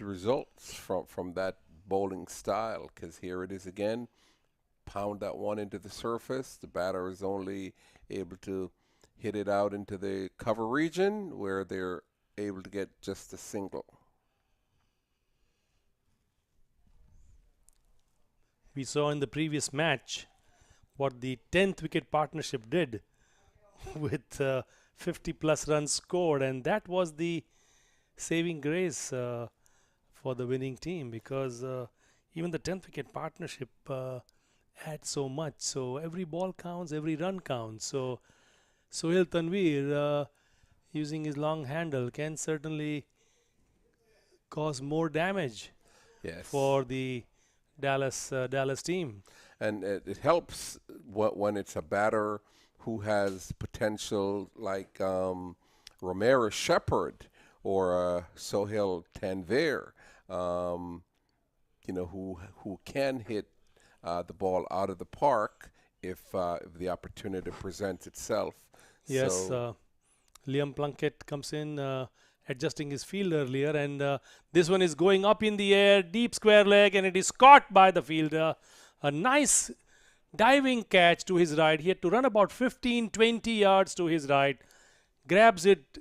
Speaker 6: results from that bowling style. Because here it is again, pound that one into the surface. The batter is only able to hit it out into the cover region, where they're able to get just a single.
Speaker 2: We saw in the previous match what the 10th wicket partnership did with 50 plus runs scored, and that was the saving grace for the winning team, because even the 10th wicket partnership adds so much. So every ball counts, every run counts. So Sohail Tanvir, using his long handle, can certainly cause more damage
Speaker 6: Yes.
Speaker 2: for the Dallas team.
Speaker 6: And it helps when it's a batter who has potential like Romero Shepherd or Sohail Tanvir, who can hit the ball out of the park if the opportunity presents itself.
Speaker 2: Yes,
Speaker 6: So,
Speaker 2: Liam Plunkett comes in, adjusting his field earlier, and this one is going up in the air, deep square leg, and it is caught by the fielder. A nice diving catch to his right. He had to run about 15-20 yards to his right, grabs it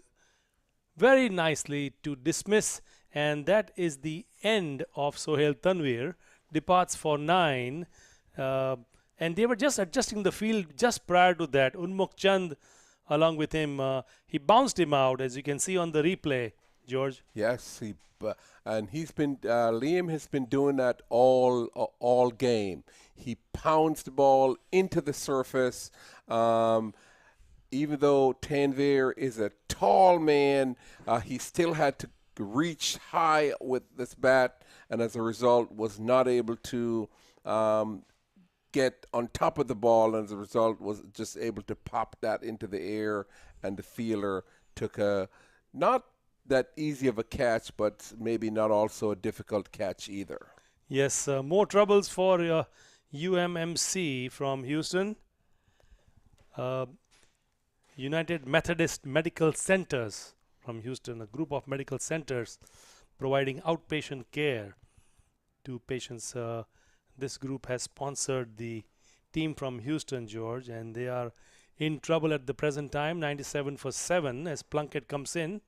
Speaker 2: very nicely to dismiss, and that is the end of Sohail Tanvir. Departs for 9, and they were just adjusting the field just prior to that. Unmukh Chand along with him, he bounced him out, as you can see on the replay, George.
Speaker 6: yes, and he's been Liam has been doing that all game. He pounds the ball into the surface. Even though Tanvir is a tall man, he still had to reach high with this bat, and as a result was not able to get on top of the ball, and as a result was just able to pop that into the air, and the fielder took a not that easy of a catch, but maybe not also a difficult catch either.
Speaker 2: Yes, more troubles for UMMC from Houston. United Methodist Medical Centers from Houston, a group of medical centers providing outpatient care to patients. This group has sponsored the team from Houston, George, and they are in trouble at the present time. 97 for 7 as Plunkett comes in.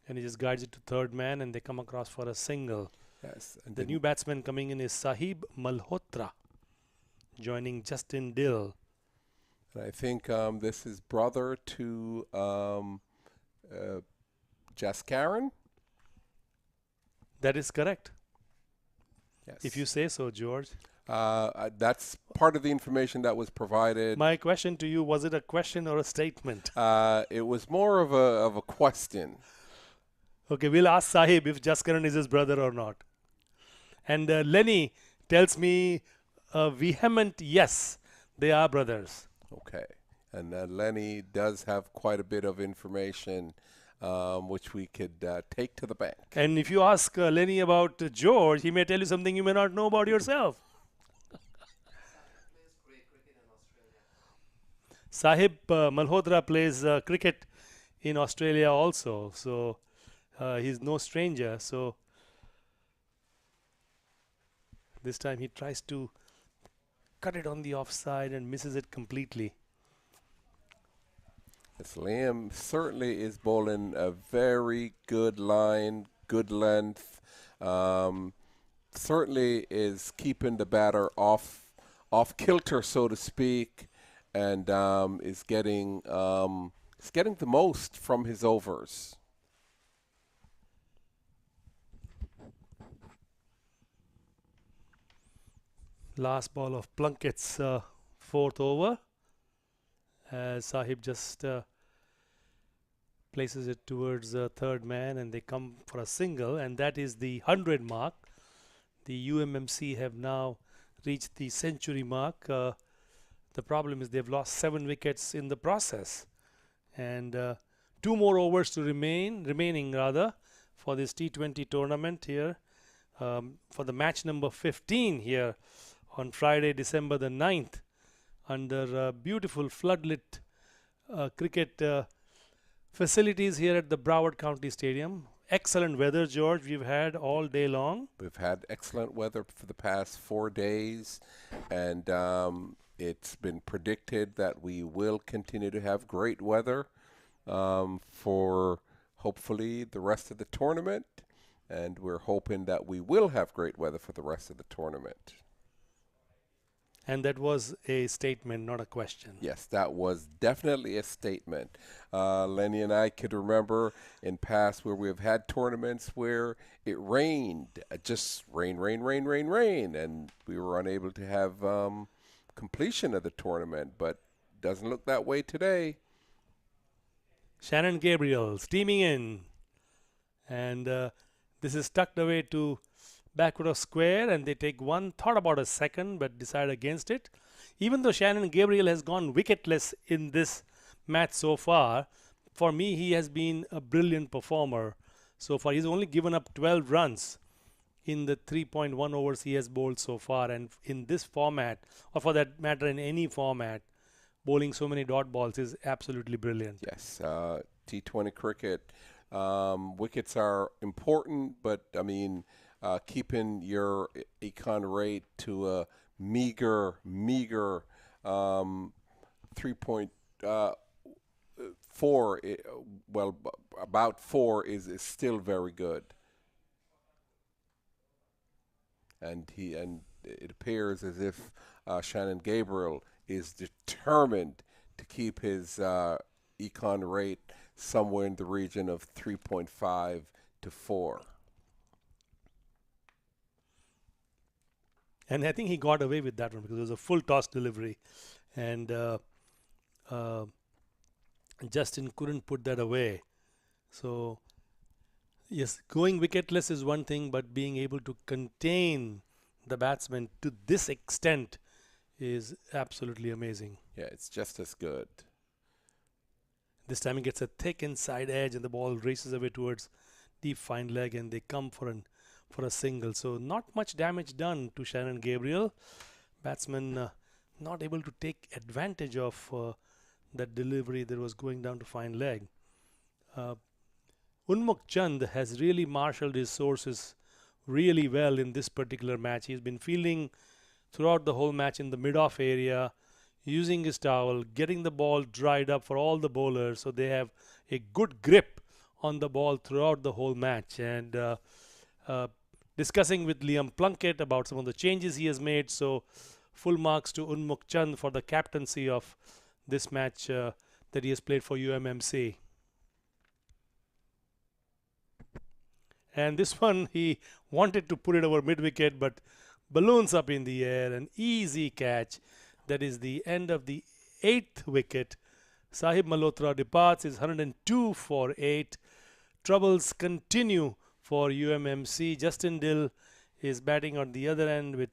Speaker 2: And he just guides it to third man, and they come across for a single.
Speaker 6: Yes, and
Speaker 2: The new batsman coming in is Sahib Malhotra, joining Justin Dill.
Speaker 6: And I think this is brother to Jaskaran.
Speaker 2: That is correct,
Speaker 6: Yes.
Speaker 2: if you say so, George.
Speaker 6: That's part of the information that was provided.
Speaker 2: My question to you, was it a question or a statement?
Speaker 6: It was more of a question.
Speaker 2: Okay, we'll ask Sahib if Jaskaran is his brother or not. And Lenny tells me a vehement yes, they are brothers.
Speaker 6: Okay. And Lenny does have quite a bit of information which we could take to the bank.
Speaker 2: And if you ask Lenny about George, he may tell you something you may not know about yourself. Sahib Malhotra plays cricket in Australia also, so he's no stranger. So this time he tries to cut it on the offside and misses it completely.
Speaker 6: Yes, Liam certainly is bowling a very good line, good length. Certainly is keeping the batter off kilter, so to speak, and is getting the most from his overs.
Speaker 2: Last ball of Plunkett's fourth over. Sahib just places it towards third man, and they come for a single, and that is the 100 mark. The UMMC have now reached the century mark. The problem is they've lost 7 wickets in the process, and 2 more overs to remaining for this T20 tournament here, for the match number 15 here on Friday, December the 9th, under beautiful floodlit cricket facilities here at the Broward County Stadium. Excellent weather, George, we've had all day long.
Speaker 6: We've had excellent weather for the past 4 days, and it's been predicted that we will continue to have great weather for hopefully the rest of the tournament, and we're hoping that we will have great weather for the rest of the tournament.
Speaker 2: And that was a statement, not a question.
Speaker 6: Yes, that was definitely a statement. Lenny and I could remember in past where we have had tournaments where it rained, just rain, and we were unable to have completion of the tournament, but doesn't look that way today.
Speaker 2: Shannon Gabriel steaming in, and this is tucked away to backward of square, and they take one, thought about a second but decide against it. Even though Shannon Gabriel has gone wicketless in this match so far, for me he has been a brilliant performer so far. He's only given up 12 runs in the 3.1 overs he has bowled so far, and in this format, or for that matter in any format, bowling so many dot balls is absolutely brilliant.
Speaker 6: Yes, T20 cricket, wickets are important, but I mean, keeping your econ rate to a meager 3.4, well, about 4 is still very good. And it appears as if Shannon Gabriel is determined to keep his econ rate somewhere in the region of 3.5 to 4.
Speaker 2: And I think he got away with that one because it was a full toss delivery, and Justin couldn't put that away. So yes, going wicketless is one thing, but being able to contain the batsman to this extent is absolutely amazing.
Speaker 6: Yeah, it's just as good.
Speaker 2: This time he gets a thick inside edge and the ball races away towards deep fine leg, and they come for a single. So not much damage done to Shannon Gabriel. Batsman not able to take advantage of that delivery that was going down to fine leg. Unmukt Chand has really marshaled his sources really well in this particular match. He's been fielding throughout the whole match in the mid-off area, using his towel, getting the ball dried up for all the bowlers, so they have a good grip on the ball throughout the whole match. And discussing with Liam Plunkett about some of the changes he has made, so full marks to Unmukt Chand for the captaincy of this match that he has played for UMMC. And this one, he wanted to put it over mid-wicket, but balloons up in the air, an easy catch. That is the end of the 8th wicket. Sahib Malhotra departs, is 102 for 8. Troubles continue for UMMC. Justin Dill is batting on the other end with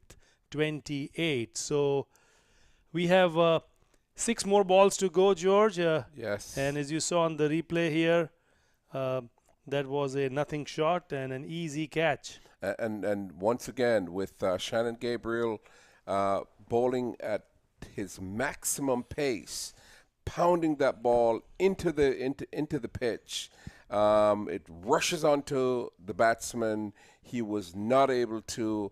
Speaker 2: 28. So we have 6 more balls to go, George.
Speaker 6: Yes.
Speaker 2: And as you saw on the replay here, that was a nothing shot and an easy catch.
Speaker 6: And once again, with Shannon Gabriel bowling at his maximum pace, pounding that ball into the pitch, it rushes onto the batsman. He was not able to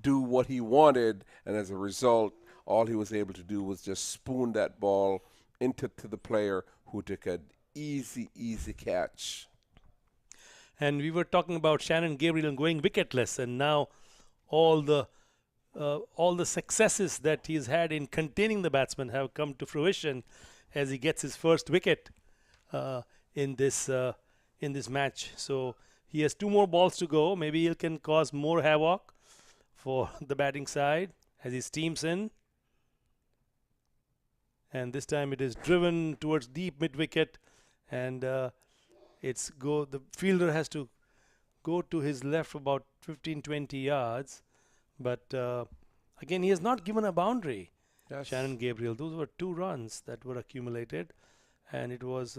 Speaker 6: do what he wanted, and as a result, all he was able to do was just spoon that ball into the player, who took an easy catch.
Speaker 2: And we were talking about Shannon Gabriel going wicketless, and now all the successes that he's had in containing the batsman have come to fruition as he gets his first wicket in this match. So he has 2 more balls to go. Maybe he can cause more havoc for the batting side as he steams in. And this time it is driven towards deep mid-wicket, and the fielder has to go to his left about 15-20 yards, but again he has not given a boundary.
Speaker 6: Yes.
Speaker 2: Shannon Gabriel, those were 2 runs that were accumulated, and it was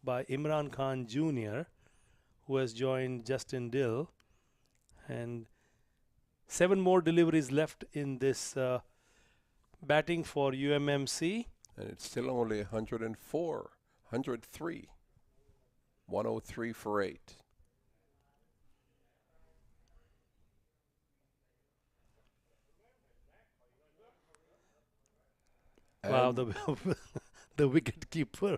Speaker 2: by Imran Khan Jr., who has joined Justin Dill, and 7 more deliveries left in this batting for UMMC.
Speaker 6: And it's still only 103, 103 for 8.
Speaker 2: Wow, the wicket keeper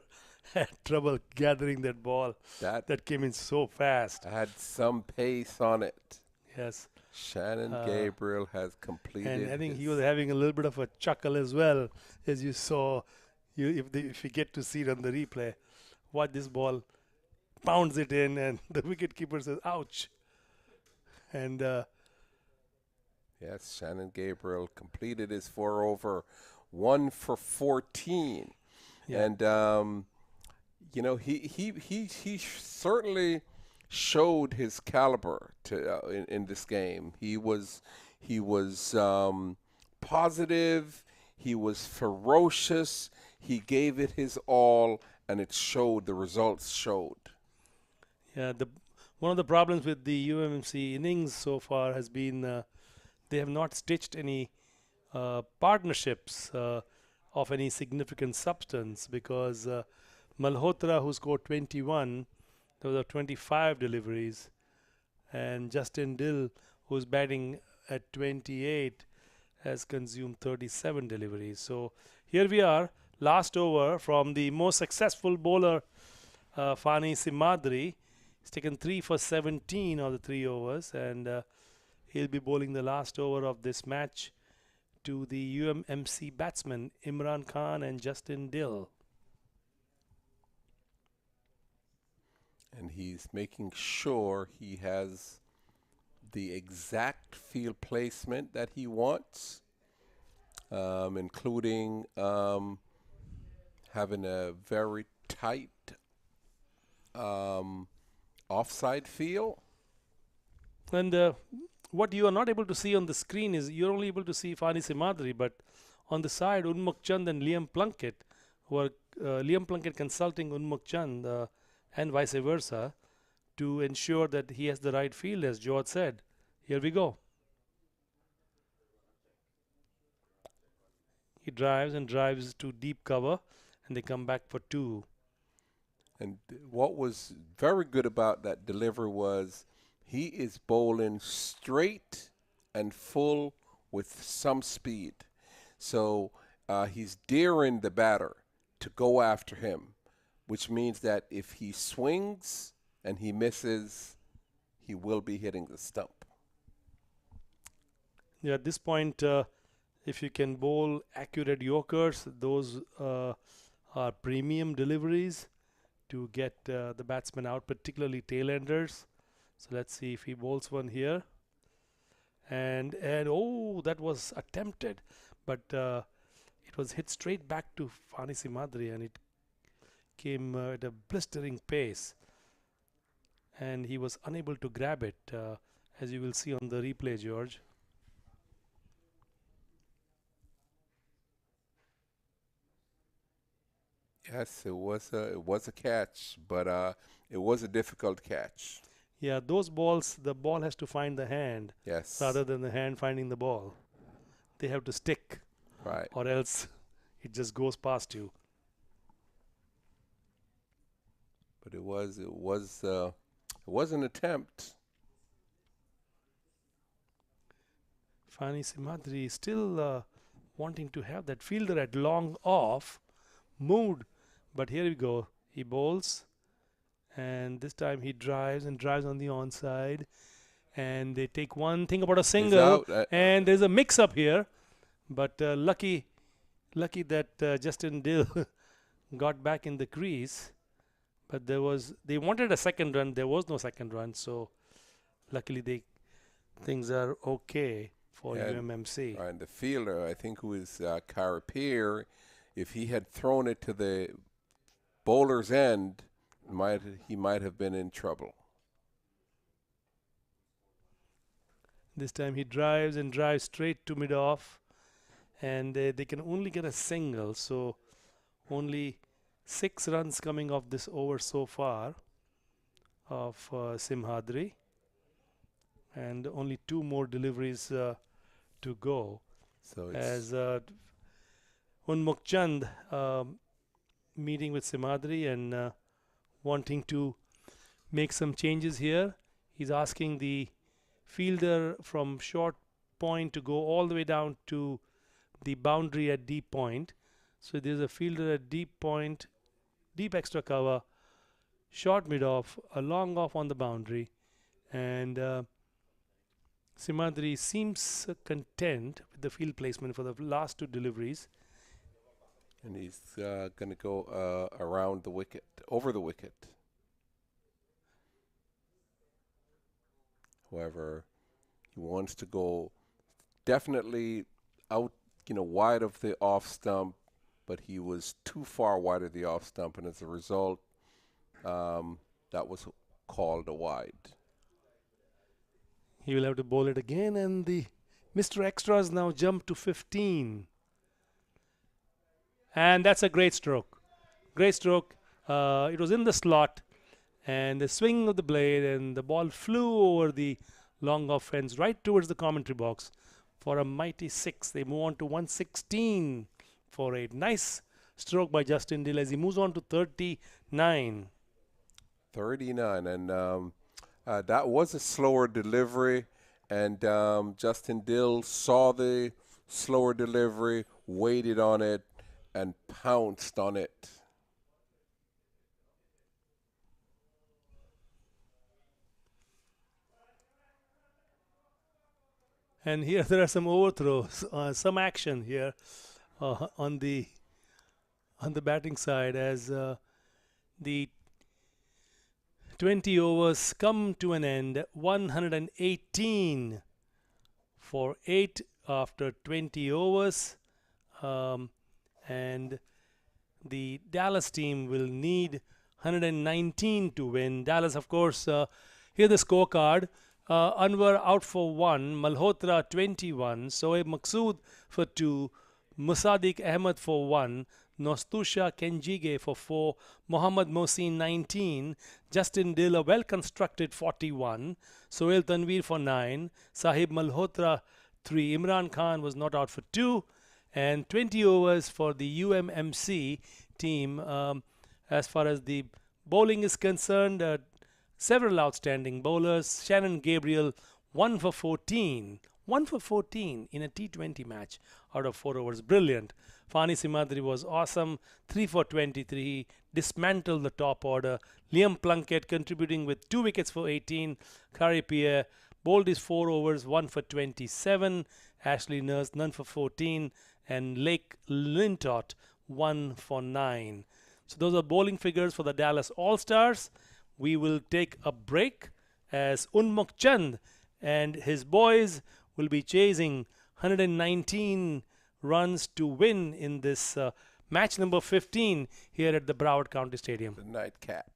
Speaker 2: had trouble gathering that ball. That came in so fast.
Speaker 6: Had some pace on it.
Speaker 2: Yes.
Speaker 6: Shannon Gabriel has completed.
Speaker 2: And I think he was having a little bit of a chuckle as well, as you saw. If you get to see it on the replay, watch this ball, pounds it in, and the wicket keeper says, "Ouch!" And
Speaker 6: Yes, Shannon Gabriel completed his 4-over, 1 for 14.
Speaker 2: Yeah.
Speaker 6: And, you know, he certainly showed his caliber in this game. He was positive. He was ferocious. He gave it his all, and it showed. The results showed.
Speaker 2: Yeah, one of the problems with the UMMC innings so far has been they have not stitched any partnerships of any significant substance, because Malhotra, who scored 21, there were 25 deliveries, and Justin Dill, who's batting at 28, has consumed 37 deliveries. So here we are, last over from the most successful bowler, Fani Simadri. He's taken 3 for 17 of the 3 overs, and he'll be bowling the last over of this match to the UMMC batsmen Imran Khan and Justin Dill.
Speaker 6: And he's making sure he has the exact field placement that he wants, including having a very tight offside field.
Speaker 2: And what you are not able to see on the screen is you're only able to see Fani Simadri, but on the side, Unmukh Chand and Liam Plunkett, who are Liam Plunkett consulting Unmukh Chand and vice versa to ensure that he has the right field, as George said. Here we go. He drives and drives to deep cover, and they come back for 2.
Speaker 6: And what was very good about that delivery was he is bowling straight and full with some speed. So he's daring the batter to go after him, which means that if he swings and he misses, he will be hitting the stump.
Speaker 2: Yeah, at this point, if you can bowl accurate yorkers, those are premium deliveries to get the batsman out, particularly tail-enders. So let's see if he bowls one here. And oh, that was attempted, but it was hit straight back to Fani Simadri, and it came at a blistering pace. And he was unable to grab it, as you will see on the replay, George.
Speaker 6: Yes, it was a catch, but it was a difficult catch.
Speaker 2: Yeah, those balls, the ball has to find the hand,
Speaker 6: Yes.
Speaker 2: rather than the hand finding the ball. They have to stick,
Speaker 6: Right.
Speaker 2: or else it just goes past you.
Speaker 6: But it was an attempt.
Speaker 2: Fani Simadri is still wanting to have that fielder at long off, moved, but here we go. He bowls, and this time he drives and drives on the onside, and they take one thing about a single, and there's a mix-up here, but lucky that Justin Dill got back in the crease, but they wanted a second run. There was no second run, so luckily things are okay for UMMC.
Speaker 6: And the fielder, I think, who is Carapir, if he had thrown it to the bowler's end, he might have been in trouble.
Speaker 2: This time he drives and drives straight to mid-off, and they can only get a single, so only 6 runs coming off this over so far of Simhadri, and only 2 more deliveries to go.
Speaker 6: So
Speaker 2: as Unmukh Chand meeting with Simhadri and wanting to make some changes here. He's asking the fielder from short point to go all the way down to the boundary at deep point. So there's a fielder at deep point, deep extra cover, short mid-off, a long off on the boundary, and Simhadri seems content with the field placement for the last 2 deliveries.
Speaker 6: And he's going to go around the wicket, over the wicket. However, he wants to go definitely out, wide of the off stump, but he was too far wide of the off stump, and as a result, that was called a wide.
Speaker 2: He will have to bowl it again, and the Mr. Extras now jump to 15. And that's a great stroke. Great stroke. It was in the slot, and the swing of the blade, and the ball flew over the long off fence right towards the commentary box for a mighty 6. They move on to 116 for 8. Nice stroke by Justin Dill as he moves on to 39.
Speaker 6: 39, and that was a slower delivery, and Justin Dill saw the slower delivery, waited on it, and pounced on it.
Speaker 2: And here there are some overthrows, some action here on the batting side as the 20 overs come to an end. 118 for 8 after 20 overs, and the Dallas team will need 119 to win. Dallas, of course, here the scorecard. Anwar out for 1, Malhotra 21, Sohaib Maqsood for 2, Musaddiq Ahmed for 1, Nostusha Kenjige for 4, Mohammad Mohsin 19, Justin Dill a well-constructed 41, Sohail Tanveer for 9, Sahib Malhotra 3, Imran Khan was not out for 2, and 20 overs for the UMMC team. As far as the bowling is concerned, several outstanding bowlers. Shannon Gabriel 1 for 14. 1 for 14 in a T20 match out of 4 overs. Brilliant. Fani Simadri was awesome. 3 for 23. Dismantled the top order. Liam Plunkett contributing with 2 wickets for 18. Kari Pierre bowled his 4 overs. 1 for 27. Ashley Nurse none for 14. And Lake Lintott 1 for 9. So those are bowling figures for the Dallas All-Stars. We will take a break as Unmukh Chand and his boys will be chasing 119 runs to win in this match number 15 here at the Broward County Stadium.
Speaker 6: The nightcap.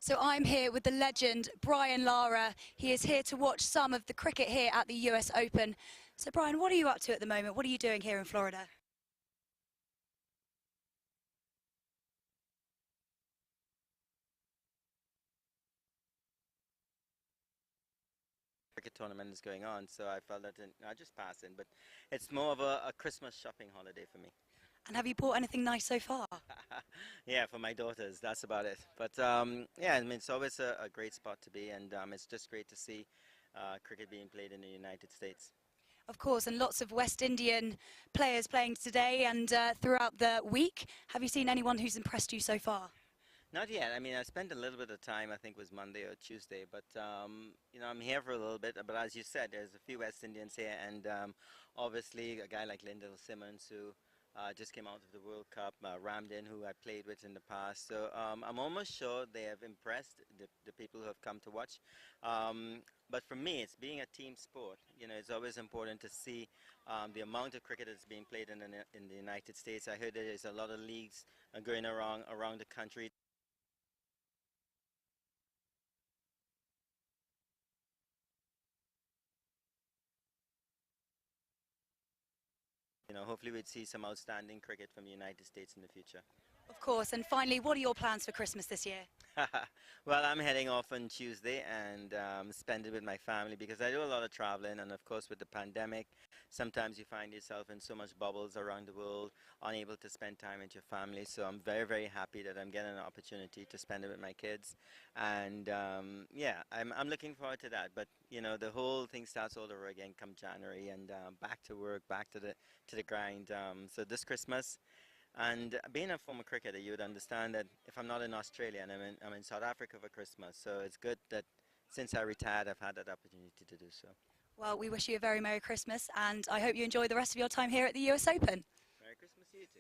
Speaker 8: So I'm here with the legend, Brian Lara. He is here to watch some of the cricket here at the US Open. So Brian, what are you up to at the moment? What are you doing here in Florida?
Speaker 9: Cricket tournament is going on, so I felt that I just pass in, but it's more of a Christmas shopping holiday for me.
Speaker 8: And have you bought anything nice so far?
Speaker 9: Yeah, for my daughters, that's about it. But yeah, I mean, it's always a great spot to be, and it's just great to see cricket being played in the United States.
Speaker 8: Of course, and lots of West Indian players playing today and throughout the week. Have you seen anyone who's impressed you so far?
Speaker 9: Not yet. I mean, I spent a little bit of time, I think it was Monday or Tuesday, but, you know, I'm here for a little bit. But as you said, there's a few West Indians here, and obviously a guy like Lyndall Simmons, who just came out of the World Cup. Ramdin, who I played with in the past. So I'm almost sure they have impressed the people who have come to watch. But for me, it's being a team sport. You know, it's always important to see the amount of cricket that's being played in the United States. I heard there's a lot of leagues going around the country. You know, hopefully we'd see some outstanding cricket from the United States in the future.
Speaker 8: Of course. And finally, what are your plans for Christmas this year?
Speaker 9: Well, I'm heading off on Tuesday and spend it with my family because I do a lot of traveling, and of course with the pandemic, sometimes you find yourself in so much bubbles around the world, unable to spend time with your family. So I'm very, very happy that I'm getting an opportunity to spend it with my kids, and yeah, I'm looking forward to that. But you know, the whole thing starts all over again come January, and back to work, back to the grind. So this Christmas. And being a former cricketer, you would understand that if I'm not in Australia and I'm in South Africa for Christmas, so it's good that since I retired, I've had that opportunity to do so.
Speaker 8: Well, we wish you a very Merry Christmas, and I hope you enjoy the rest of your time here at the US Open.
Speaker 9: Merry Christmas to you too.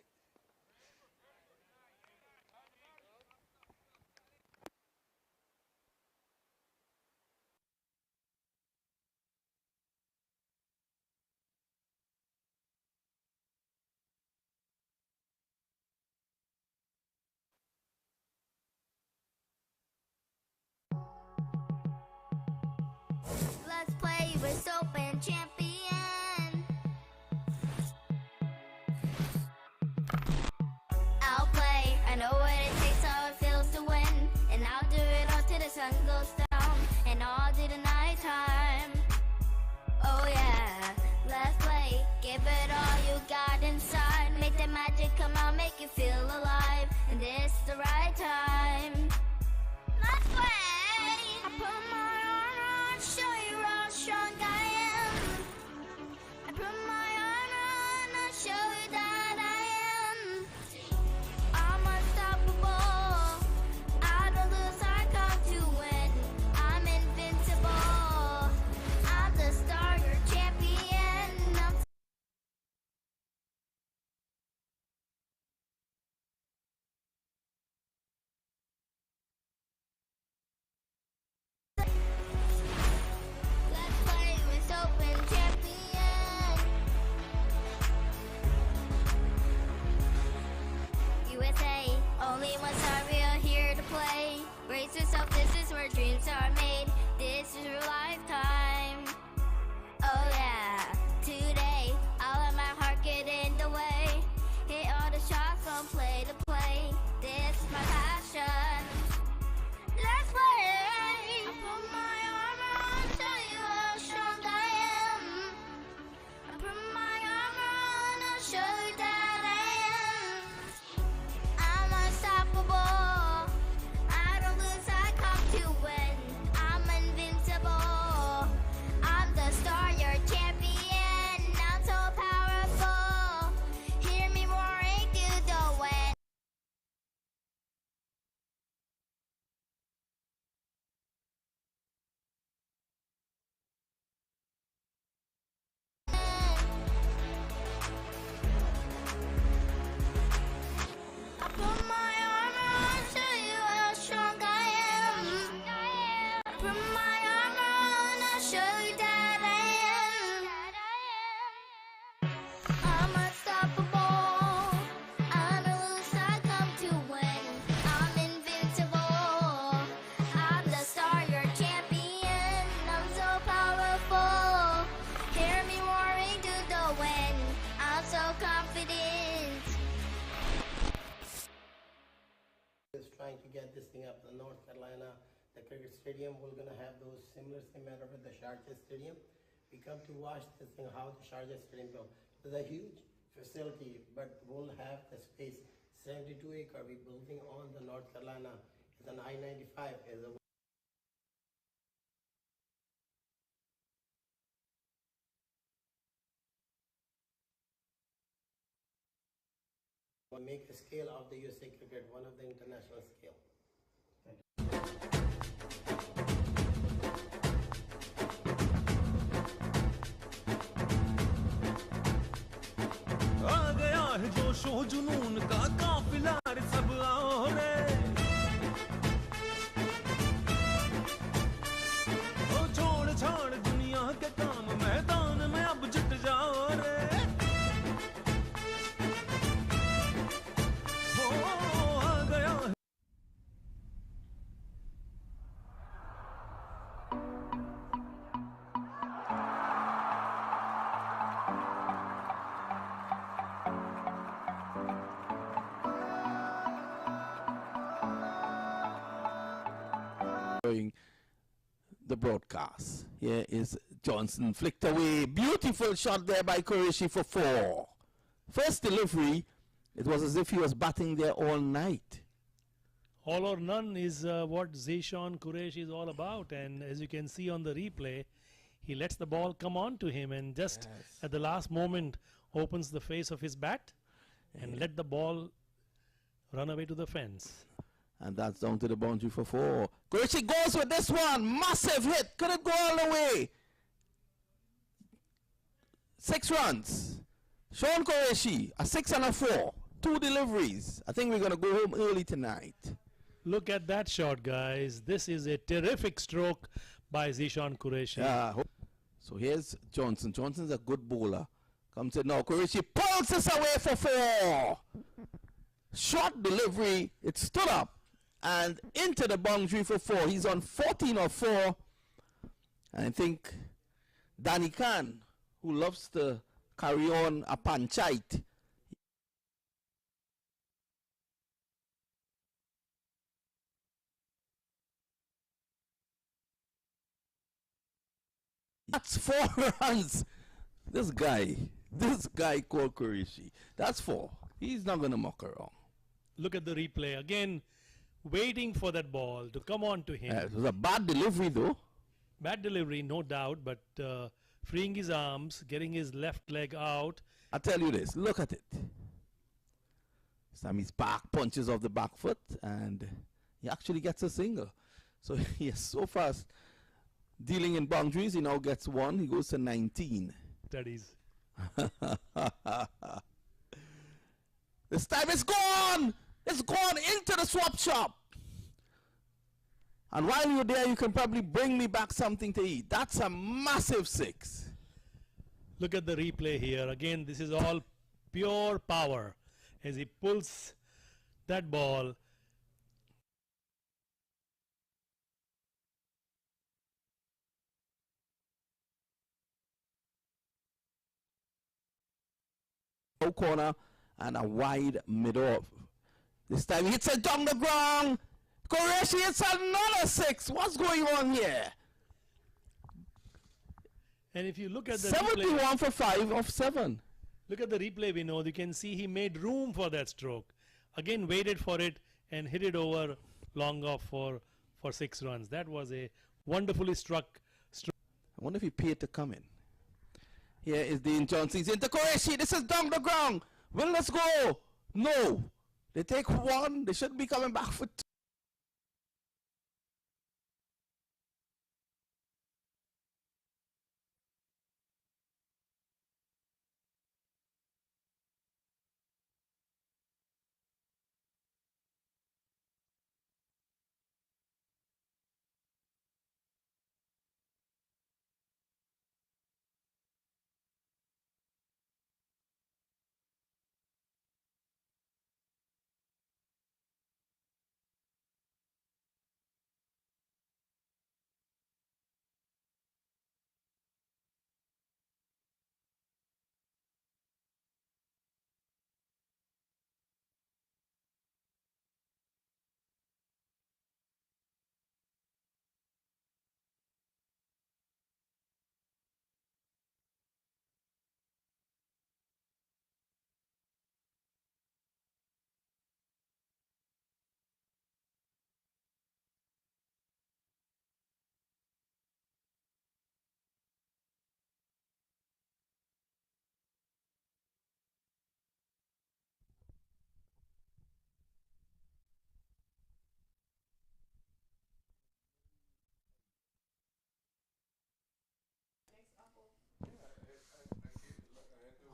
Speaker 10: Let's play with Open Champion. I'll play, I know what it takes, how it feels to win. And I'll do it all till the sun goes down, and all through the night time. Oh yeah, let's play, give it all you got inside. Make the magic come out, make you feel alive. And this is the right time. Let's play! I put my armor on, show you how strong I am. I put my armor on, I'll show you that I am. I'm unstoppable. I don't lose, I come to win. I'm invincible. I'm the star, your champion. I'm Let's play with Open Champion. USA, only one star, we are here to play. Brace yourself, this is where dreams are made. This is your lifetime. Oh yeah, today, I'll let my heart get in the way. Hit all the shots, don't play to play. This is my passion. Let's play! I put my armor on, show you how strong I am. I put my armor on, I'll show you that I am. I'm unstoppable. I don't lose, I come to win. I'm invincible. I'm the star, your champion. I'm so powerful. Hear me roaring through the wind. I put my armor on, show you how strong I am. I put my armor on, I'll show you that I am. I'm unstoppable. I don't lose, I come to win. I'm invincible. I'm the star, your champion. I'm so powerful. Hear me roaring through the wind. I'm so confident.
Speaker 1: Is trying to get this thing up in North Carolina, the cricket stadium. We're gonna have those similar matter with the Sharjah Stadium. We come to watch this thing, how the Sharjah Stadium go. It's a huge facility, but we'll have the space. 72 acre. We're building on the North Carolina. It's an I-95. Is a make a scale of the USA cricket, one of the international scale.
Speaker 11: आ गया है जो जोशो जुनून का काफिला रे सब आओ रे ओ छोड़ छाड़ दुनिया के काम मैदान में अब जुट जाओ रे ओ आ गया
Speaker 5: the broadcast. Here is Johnson flicked away. Beautiful shot there by Qureshi for 4. First delivery, it was as if he was batting there all night.
Speaker 2: All or none is what Zishan Qureshi is all about, and as you can see on the replay, he lets the ball come on to him and just at the last moment opens the face of his bat and let the ball run away to the fence.
Speaker 5: And that's down to the boundary for 4. Qureshi goes with this one. Massive hit. Couldn't go all the way. 6 runs. Sean Qureshi, a 6 and a 4. 2 deliveries. I think we're going to go home early tonight.
Speaker 2: Look at that shot, guys. This is a terrific stroke by Zishan Qureshi.
Speaker 5: Yeah. So here's Johnson. Johnson's a good bowler. Comes in now. Qureshi pulls this away for 4. Short delivery. It stood up and into the boundary for 4. He's on 14 or 4. And I think Danny Khan, who loves to carry on a panchait, that's 4 runs. This guy called Qureshi. That's 4. He's not going to muck around.
Speaker 2: Look at the replay again, waiting for that ball to come on to him.
Speaker 5: It was a bad delivery though.
Speaker 2: Bad delivery, no doubt, but freeing his arms, getting his left leg out.
Speaker 5: I tell you this, look at it. This time his back punches off the back foot and he actually gets a single. So he is so fast dealing in boundaries. He now gets 1. He goes to 19.
Speaker 2: Studies.
Speaker 5: This time it's gone! It's gone into the swap shop. And while you're there, you can probably bring me back something to eat. That's a massive 6.
Speaker 2: Look at the replay here. Again, this is all pure power as he pulls that ball.
Speaker 5: No corner and a wide mid-off. This time he hits it down the ground. Qureshi hits another 6. What's going on here?
Speaker 2: And if you look at the
Speaker 5: 71
Speaker 2: replay,
Speaker 5: for 5 of 7.
Speaker 2: look at the replay, Vinod, you can see he made room for that stroke. Again, waited for it and hit it over long off for 6 runs. That was a wonderfully struck stroke.
Speaker 5: I wonder if he paid to come in. Here is Dean Johnson. He's into Qureshi. This is down the ground. Will this go? No. They take 1. They shouldn't be coming back for 2.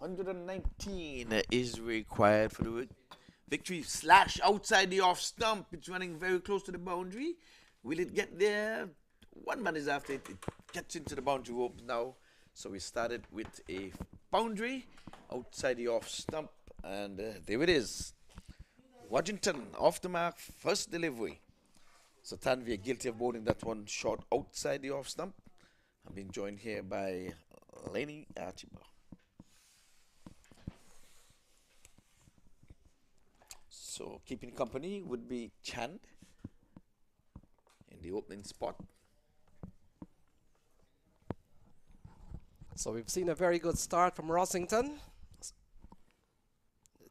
Speaker 5: 119 is required for the victory. Slash outside the off stump. It's running very close to the boundary. Will it get there? One man is after it. It gets into the boundary rope now. So we started with a boundary outside the off stump. And there it is. Washington off the mark, first delivery. So Tanvir guilty of bowling that one shot outside the off stump. I'm being joined here by Lenny Archibald. So keeping company would be Chand in the opening spot.
Speaker 4: So we've seen a very good start from Rossington.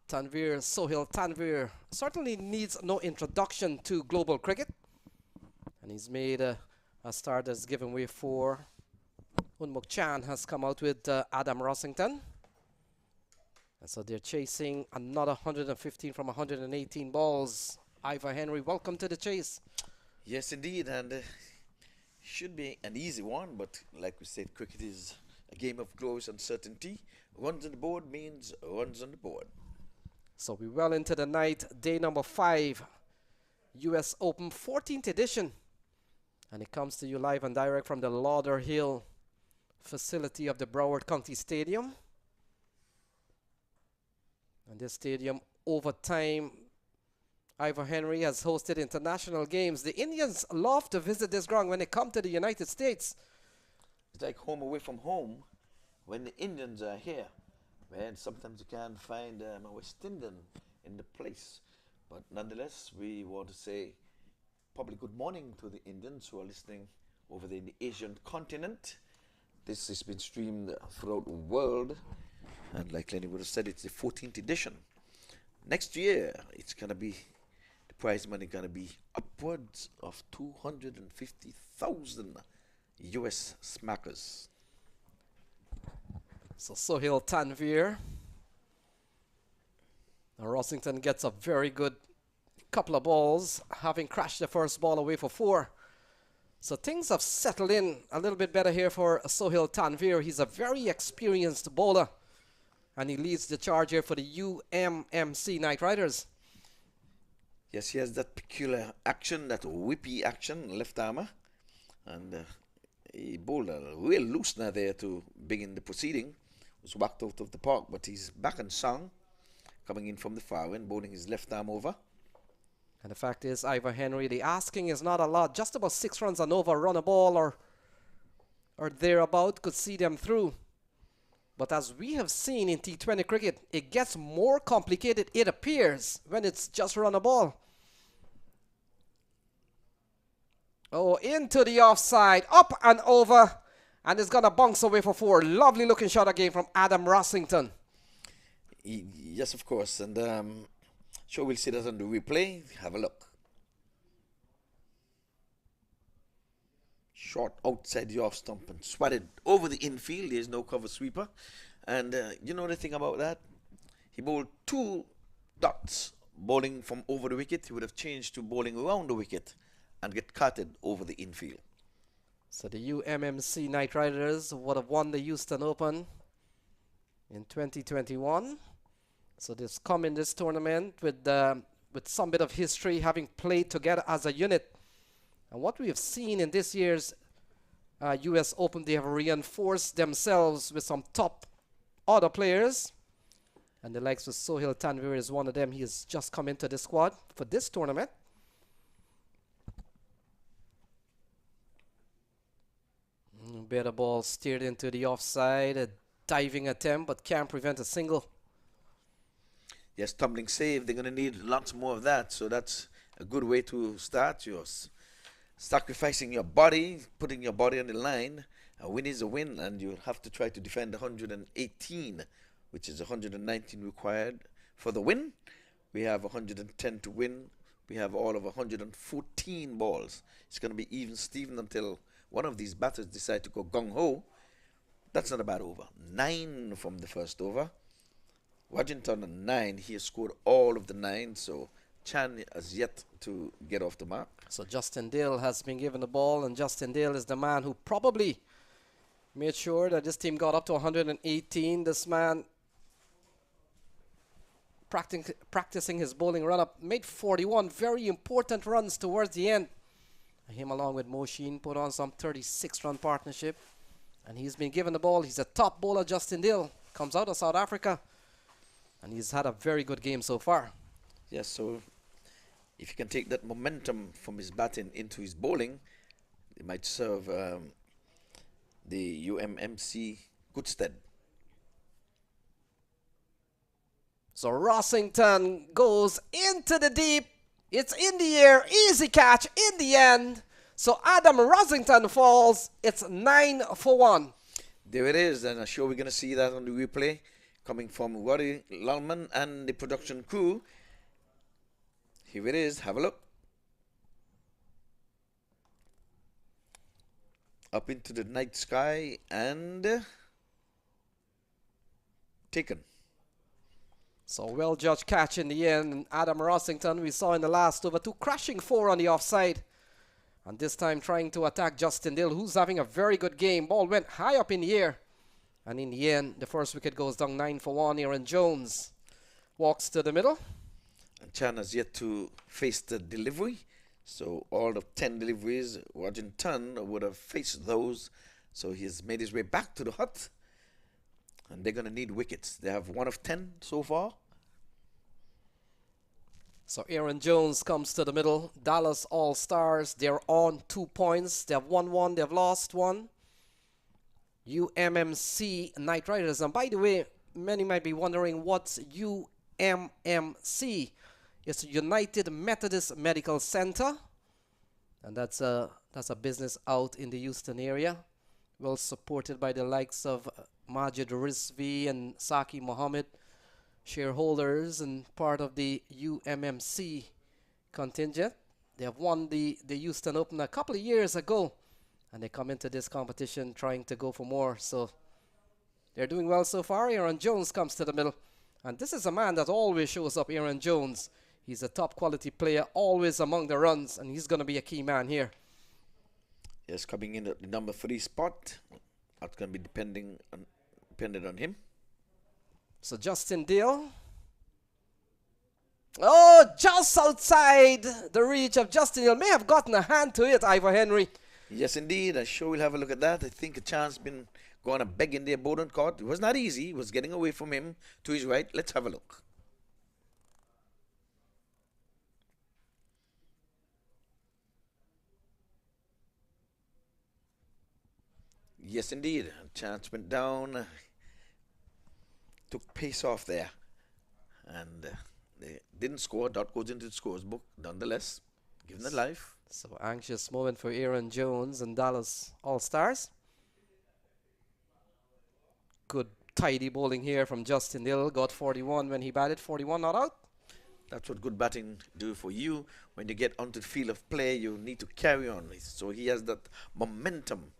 Speaker 4: Tanvir, Sohail Tanvir, certainly needs no introduction to global cricket. And he's made a start that's given way for Unmuk Chan has come out with Adam Rossington. And so they're chasing another 115 from 118 balls. Ivor Henry, welcome to the chase.
Speaker 5: Yes, indeed, and should be an easy one, but like we said, cricket is a game of glorious uncertainty. Runs on the board means runs on the board.
Speaker 4: So we're well into the night, day number 5, US Open 14th edition. And it comes to you live and direct from the Lauderhill facility of the Broward County Stadium. And this stadium, over time, Ivor Henry has hosted international games. The Indians love to visit this ground when they come to the United States.
Speaker 5: It's like home away from home when the Indians are here. Man, sometimes you can't find a West Indian in the place. But nonetheless, we want to say probably good morning to the Indians who are listening over there in the Asian continent. This has been streamed throughout the world. And like Lenny would have said, it's the 14th edition. Next year, it's going to be, the prize money going to be upwards of 250,000 US smackers.
Speaker 4: So Sohail Tanvir. Now Rossington gets a very good couple of balls, having crashed the first ball away for 4. So things have settled in a little bit better here for Sohail Tanvir. He's a very experienced bowler. And he leads the charge here for the UMMC Knight Riders.
Speaker 5: Yes, he has that peculiar action, that whippy action, left armer. And he bowled a real loosener there to begin the proceeding. Was whacked out of the park, but he's back and sung, coming in from the far end, bowling his left arm over.
Speaker 4: And the fact is, Ivor Henry, the asking is not a lot. Just about 6 runs and over, run a ball or thereabout could see them through. But as we have seen in T20 cricket, it gets more complicated, it appears, when it's just run a ball. Oh, into the offside, up and over, and it's going to bounce away for 4. Lovely looking shot again from Adam Rossington.
Speaker 5: Yes, of course, and sure we'll see that on the replay. Have a look. Short outside the off stump and swatted over the infield. There's no cover sweeper. And you know the thing about that? He bowled 2 dots bowling from over the wicket. He would have changed to bowling around the wicket and get carted over the infield.
Speaker 4: So the UMMC Knight Riders would have won the Houston Open in 2021. So they've come in this tournament with some bit of history, having played together as a unit. And what we have seen in this year's US Open, they have reinforced themselves with some top other players. And the likes of Sohail Tanvir is one of them. He has just come into the squad for this tournament. Better ball steered into the offside. A diving attempt, but can't prevent a single.
Speaker 5: Yes, tumbling save. They're going to need lots more of that. So that's a good way to start yours. Sacrificing your body, putting your body on the line. A win is a win, and you have to try to defend 118, which is 119 required for the win. We have 110 to win. We have all of 114 balls. It's going to be even Steven until one of these batters decide to go gung-ho. That's not a bad over. 9 from the first over. Washington on 9. He has scored all of the 9, so Chan has yet to get off the mark.
Speaker 4: So Justin Dale has been given the ball, and Justin Dale is the man who probably made sure that this team got up to 118. This man practicing his bowling run-up, made 41 very important runs towards the end. Him along with Moshin put on some 36-run partnership. And he's been given the ball. He's a top bowler, Justin Dill. Comes out of South Africa. And he's had a very good game so far.
Speaker 12: Yes, so if he can take that momentum from his batting into his bowling, it might serve the UMMC good stead.
Speaker 4: So Rossington goes into the deep. It's in the air. Easy catch in the end. So Adam Rossington falls. It's 9 for 1.
Speaker 12: There it is, and I'm sure we're going to see that on the replay coming from Rory Lalman and the production crew. Here it is. Have a look. Up into the night sky and taken.
Speaker 4: So well judged catch in the end. And Adam Rossington, we saw in the last over 2, crashing 4 on the offside. And this time trying to attack Justin Dill, who's having a very good game. Ball went high up in the air. And in the end, the first wicket goes down 9 for 1. Aaron Jones walks to the middle.
Speaker 12: And Chan has yet to face the delivery. So all of 10 deliveries, Washington would have faced those. So he's made his way back to the hut. And they're going to need wickets. They have 1 of 10 so far.
Speaker 4: So Aaron Jones comes to the middle. Dallas All-Stars, they're on 2 points. They have won 1, they've lost 1. UMMC Knight Riders. And by the way, many might be wondering what's UMMC. It's United Methodist Medical Center. And that's a business out in the Houston area. Well supported by the likes of Majid Rizvi and Saki Mohammed, shareholders and part of the UMMC contingent. They have won the Houston Open a couple of years ago, and they come into this competition trying to go for more. So they're doing well so far. Aaron Jones comes to the middle, and this is a man that always shows up, Aaron Jones. He's a top quality player, always among the runs, and he's going to be a key man here.
Speaker 12: Yes, coming in at the number 3 spot. That's going to be dependent on him.
Speaker 4: So Justin Dill. Oh, just outside the reach of Justin Dill. May have gotten a hand to it, Ivor Henry.
Speaker 12: Yes, indeed. I'm sure we'll have a look at that. I think a chance been going to beg in there, Bowden caught. It was not easy. It was getting away from him to his right. Let's have a look. Yes, indeed. A chance went down. Took pace off there. And they didn't score. Dot goes into the scores book. Nonetheless, given the life.
Speaker 4: So anxious moment for Aaron Jones and Dallas All-Stars. Good tidy bowling here from Justin Dill. Got 41 when he batted. 41 not out.
Speaker 12: That's what good batting do for you. When you get onto the field of play, you need to carry on. So he has that momentum.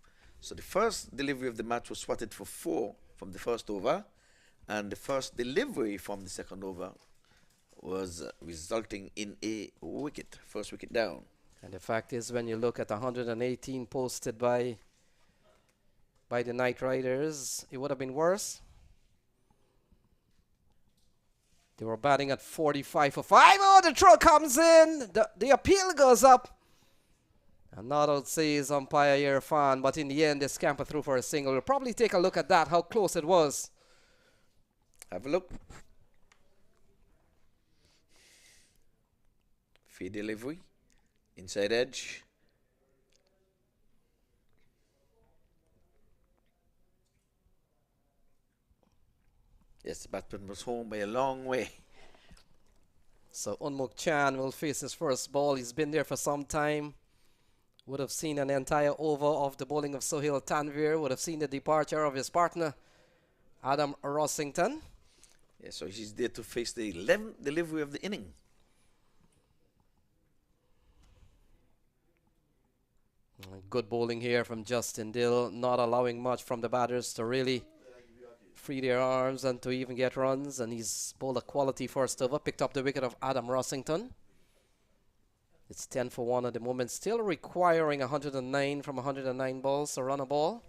Speaker 12: So the first delivery of the match was swatted for 4 from the first over. And the first delivery from the second over was resulting in a wicket. First wicket down.
Speaker 4: And the fact is, when you look at 118 posted by the Knight Riders, it would have been worse. They were batting at 45 for 5. Oh, the throw comes in. The appeal goes up. And not out says umpire Irfan, but in the end, they scamper through for a single. We'll probably take a look at that, how close it was.
Speaker 12: Have a look. Feed delivery. Inside edge. Yes, the batsman was home by a long way.
Speaker 4: So Unmuk Chan will face his first ball. He's been there for some time. Would have seen an entire over of the bowling of Sohail Tanvir. Would have seen the departure of his partner, Adam Rossington.
Speaker 12: Yeah, so he's there to face the 11th delivery of the inning.
Speaker 4: Good bowling here from Justin Dill, not allowing much from the batters to really free their arms and to even get runs. And he's bowled a quality first over, picked up the wicket of Adam Rossington. It's 10 for 1 at the moment, still requiring 109 from 109 balls, so run a ball.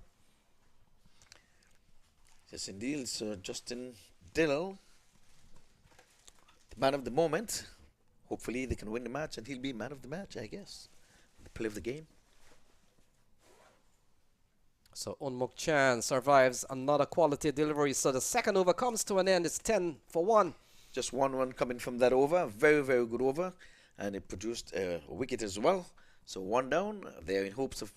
Speaker 12: Yes, indeed. So Justin Dill man of the moment. Hopefully they can win the match and he'll be man of the match, I guess. The play of the game.
Speaker 4: So Unmuk Chan survives another quality delivery. So the second over comes to an end. It's 10 for 1.
Speaker 12: Just 1-1 coming from that over. Very, very good over. And it produced a wicket as well. So 1 down. They're in hopes of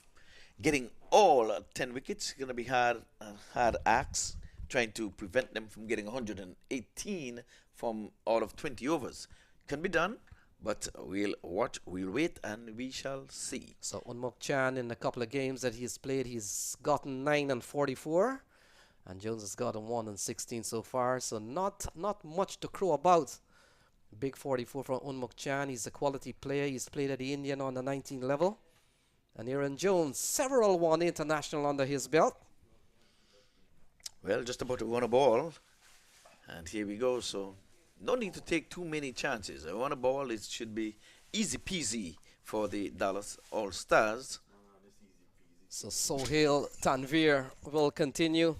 Speaker 12: getting all 10 wickets. Going to be hard acts, trying to prevent them from getting 118 from out of 20 overs. Can be done, but we'll watch, we'll wait, and we shall see.
Speaker 4: So Unmuk Chan, in a couple of games that he's played, he's gotten 9 and 44, and Jones has gotten 1 and 16 so far. So not much to crow about. Big 44 from Unmuk Chan. He's a quality player. He's played at the Indian on the 19 level. And Aaron Jones, several won international under his belt.
Speaker 12: Well, just about to run a ball, and here we go. So no need to take too many chances. I run a ball, it should be easy peasy for the Dallas All-Stars.
Speaker 4: So Sohail Tanvir will continue.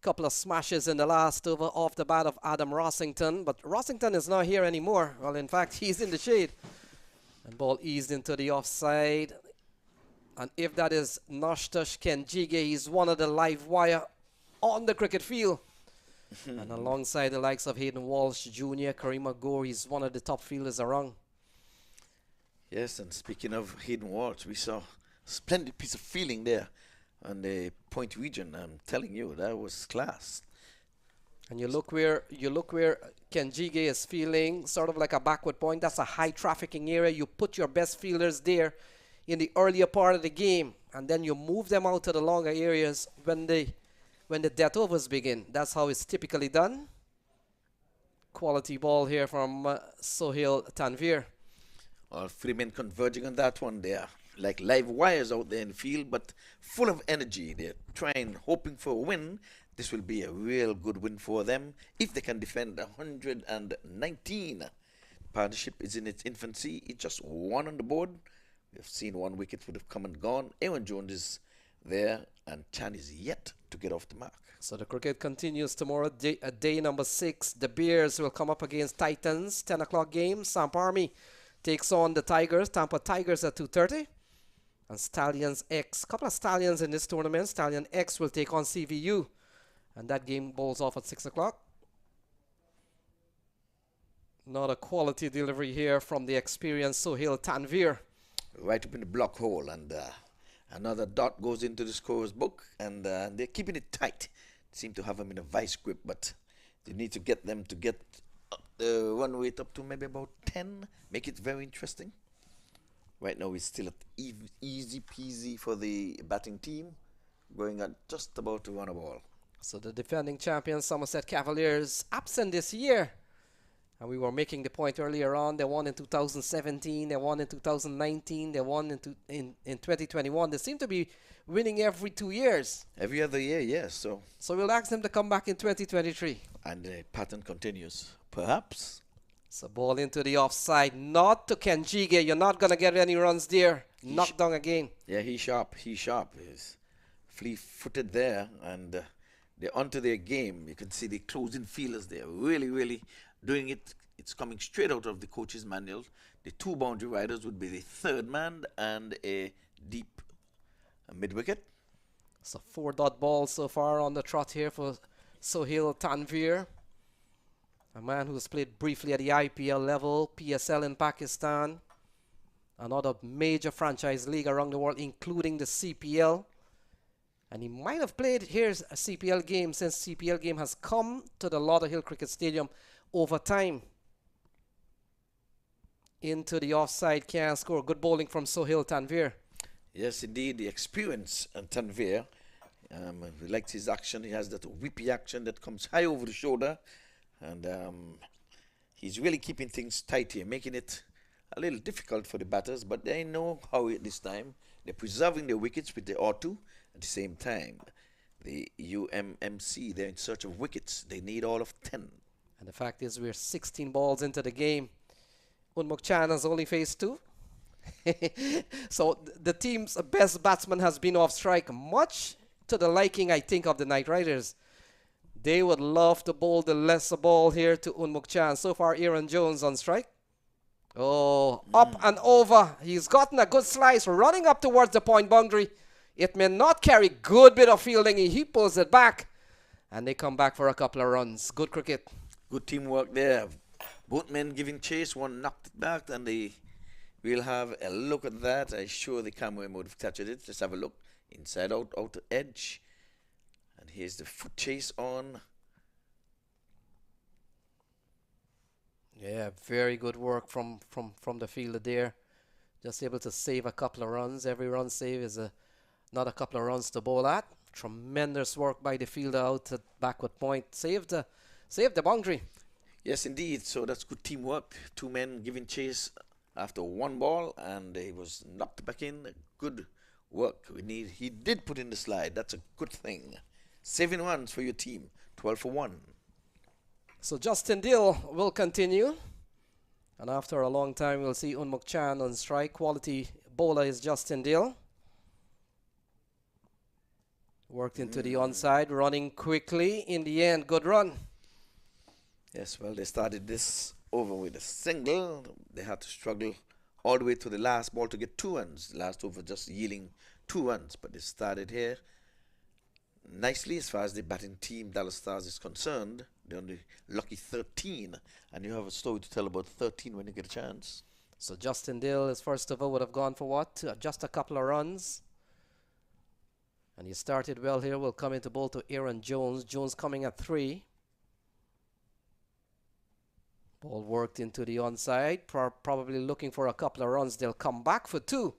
Speaker 4: Couple of smashes in the last over off the bat of Adam Rossington, but Rossington is not here anymore. Well, in fact, he's in the shade. And ball eased into the offside. And if that is Noshtush Kenjige, he's one of the live wire on the cricket field. And alongside the likes of Hayden Walsh Jr., Karima Gore, he's one of the top fielders around.
Speaker 12: Yes, and speaking of Hayden Walsh, we saw a splendid piece of fielding there on the point region. I'm telling you, that was class.
Speaker 4: And you look where Kenjige is fielding, sort of like a backward point. That's a high trafficking area. You put your best fielders there in the earlier part of the game, and then you move them out to the longer areas when the death overs begin. That's how it's typically done. Quality ball here from Sohail Tanvir.
Speaker 12: All 3 men converging on that one there. Like live wires out there in the field, but full of energy. They're trying, hoping for a win. This will be a real good win for them if they can defend 119. Partnership is in its infancy. It's just 1 on the board. We've seen 1 wicket would have come and gone. Aaron Jones is there, and Chan is yet to get off the mark.
Speaker 4: So the cricket continues tomorrow, day number 6. The Bears will come up against Titans, 10 o'clock game. Samp Army takes on the Tigers, Tampa Tigers at 2:30. And Stallions X, couple of Stallions in this tournament. Stallion X will take on CVU. And that game bowls off at 6 o'clock. Not a quality delivery here from the experienced Sohail Tanvir.
Speaker 12: Right up in the block hole, and another dot goes into the scorer's book, and they're keeping it tight. Seem to have them in a vice grip, but they need to get them to get the run rate up to maybe about 10, make it very interesting. Right now we're still at easy peasy for the batting team, going at just about to run a ball.
Speaker 4: So the defending champions, Somerset Cavaliers, absent this year. And we were making the point earlier on, they won in 2017, they won in 2019, they won in 2021. They seem to be winning every 2 years.
Speaker 12: Every other year, yes. So
Speaker 4: we'll ask them to come back in 2023.
Speaker 12: And the pattern continues, perhaps.
Speaker 4: So ball into the offside, not to Kenjige. You're not going to get any runs there. Knocked down again.
Speaker 12: Yeah, he's sharp. He's fleet-footed there, and they're onto their game. You can see the closing fielders there, really doing it. It's coming straight out of the coach's manual. The 2 boundary riders would be the 3rd man and a deep mid-wicket.
Speaker 4: So 4-dot ball so far on the trot here for Sohail Tanvir. A man who's played briefly at the IPL level, PSL in Pakistan, another major franchise league around the world, including the CPL. And he might have played here's a CPL game since CPL game has come to the Lauderhill Cricket Stadium over time. Into the offside, can't score. Good bowling from Sohail Tanvir.
Speaker 12: Yes, indeed, the experience and Tanvir. We liked his action. He has that whippy action that comes high over the shoulder. And he's really keeping things tight here, making it a little difficult for the batters. But they know how this time. They're preserving their wickets with the R2 at the same time. The UMMC, they're in search of wickets. They need all of 10.
Speaker 4: And the fact is we're 16 balls into the game. Unmuk Chan has only faced 2. So the team's best batsman has been off strike, much to the liking, I think, of the Knight Riders. They would love to bowl the lesser ball here to Unmuk Chan. So far, Aaron Jones on strike. Oh, up and over. He's gotten a good slice, running up towards the point boundary. It may not carry good bit of fielding. He pulls it back, and they come back for a couple of runs. Good cricket.
Speaker 12: Good teamwork there. Both men giving chase. One knocked it back, and we'll have a look at that. I'm sure the camera would have captured it. Just have a look. Inside out, outer edge. And here's the foot chase on.
Speaker 4: Yeah, very good work from the fielder there. Just able to save a couple of runs. Every run save is not a couple of runs to bowl at. Tremendous work by the fielder out at backward point. Saved the boundary.
Speaker 12: Yes, indeed. So that's good teamwork. Two men giving chase after one ball, and he was knocked back in. Good work. He did put in the slide. That's a good thing. 7 runs for your team. 12 for 1.
Speaker 4: So Justin Dill will continue. And after a long time, we'll see Unmuk Chan on strike. Quality bowler is Justin Dill. Worked into the onside, running quickly. In the end, good run.
Speaker 12: Yes, well, they started this over with a single. They had to struggle all the way to the last ball to get 2 runs. The last over just yielding 2 runs. But they started here nicely as far as the batting team, Dallas Stars, is concerned. They're only lucky 13. And you have a story to tell about 13 when you get a chance.
Speaker 4: So Justin Dill, his first over, would have gone for what? Just a couple of runs. And he started well here. We'll come into bowl to Aaron Jones. Jones coming at 3. Ball worked into the onside. Probably looking for a couple of runs. They'll come back for 2.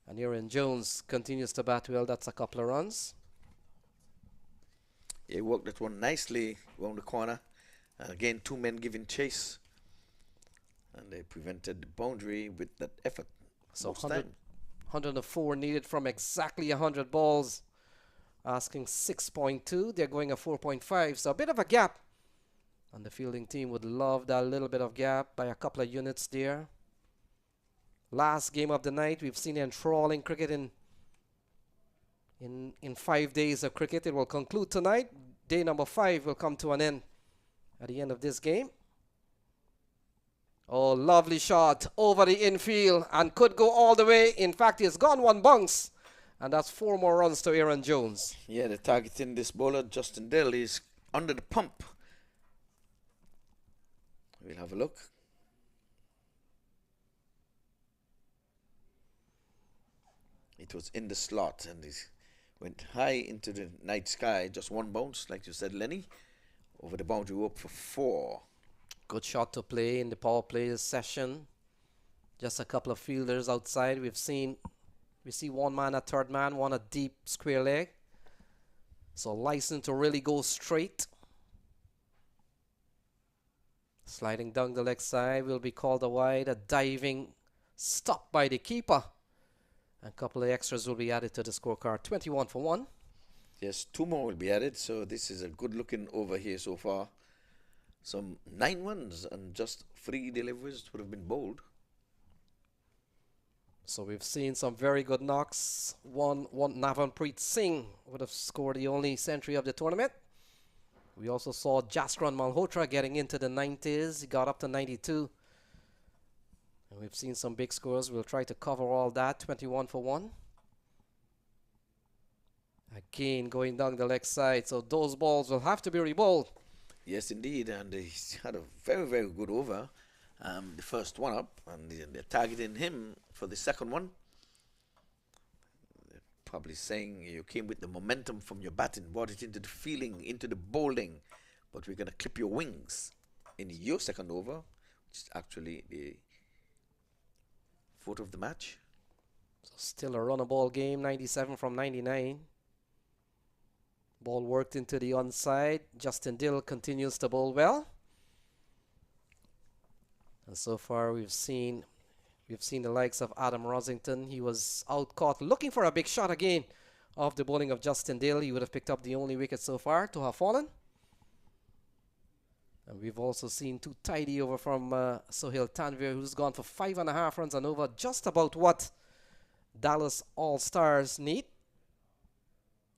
Speaker 4: And Aaron Jones continues to bat well. That's a couple of runs.
Speaker 12: He worked that one nicely around the corner. And again, 2 men giving chase. And they prevented the boundary with that effort.
Speaker 4: So 104 needed from exactly 100 balls. Asking 6.2. They're going a 4.5. So a bit of a gap. And the fielding team would love that little bit of gap by a couple of units there. Last game of the night. We've seen enthralling cricket in 5 days of cricket. It will conclude tonight. Day number 5 will come to an end at the end of this game. Oh, lovely shot over the infield and could go all the way. In fact, he's gone 1 bounce. And that's 4 more runs to Aaron Jones.
Speaker 12: Yeah, the targeting this bowler, Justin Dill, is under the pump. We'll have a look. It was in the slot and it went high into the night sky. Just 1 bounce, like you said, Lenny. Over the boundary rope for 4.
Speaker 4: Good shot to play in the power play session. Just a couple of fielders outside. We see 1 man at third man, 1 at deep square leg. So license to really go straight. Sliding down the leg side will be called a wide. A diving stop by the keeper. A couple of extras will be added to the scorecard. 21 for 1.
Speaker 12: Yes, 2 more will be added. So this is a good looking over here so far. Some 9 runs and just 3 deliveries would have been bowled.
Speaker 4: So we've seen some very good knocks. One Navanpreet Singh would have scored the only century of the tournament. We also saw Jaskran Malhotra getting into the 90s. He got up to 92. And we've seen some big scores. We'll try to cover all that. 21 for 1. Again, going down the leg side. So those balls will have to be rebowled.
Speaker 12: Yes, indeed. And he had a very, very good over. The first one up. And they're targeting him for the second one. Probably saying you came with the momentum from your batting, brought it into the fielding, into the bowling, but we're going to clip your wings in your second over, which is actually the 4th of the match.
Speaker 4: So still a runnable game, 97 from 99. Ball worked into the onside. Justin Dill continues to bowl well. And so far we've seen the likes of Adam Rosington. He was out caught looking for a big shot again off the bowling of Justin Dill. He would have picked up the only wicket so far to have fallen. And we've also seen 2 tidy over from Sohail Tanvir, who's gone for 5.5 runs and over, just about what Dallas All-Stars need.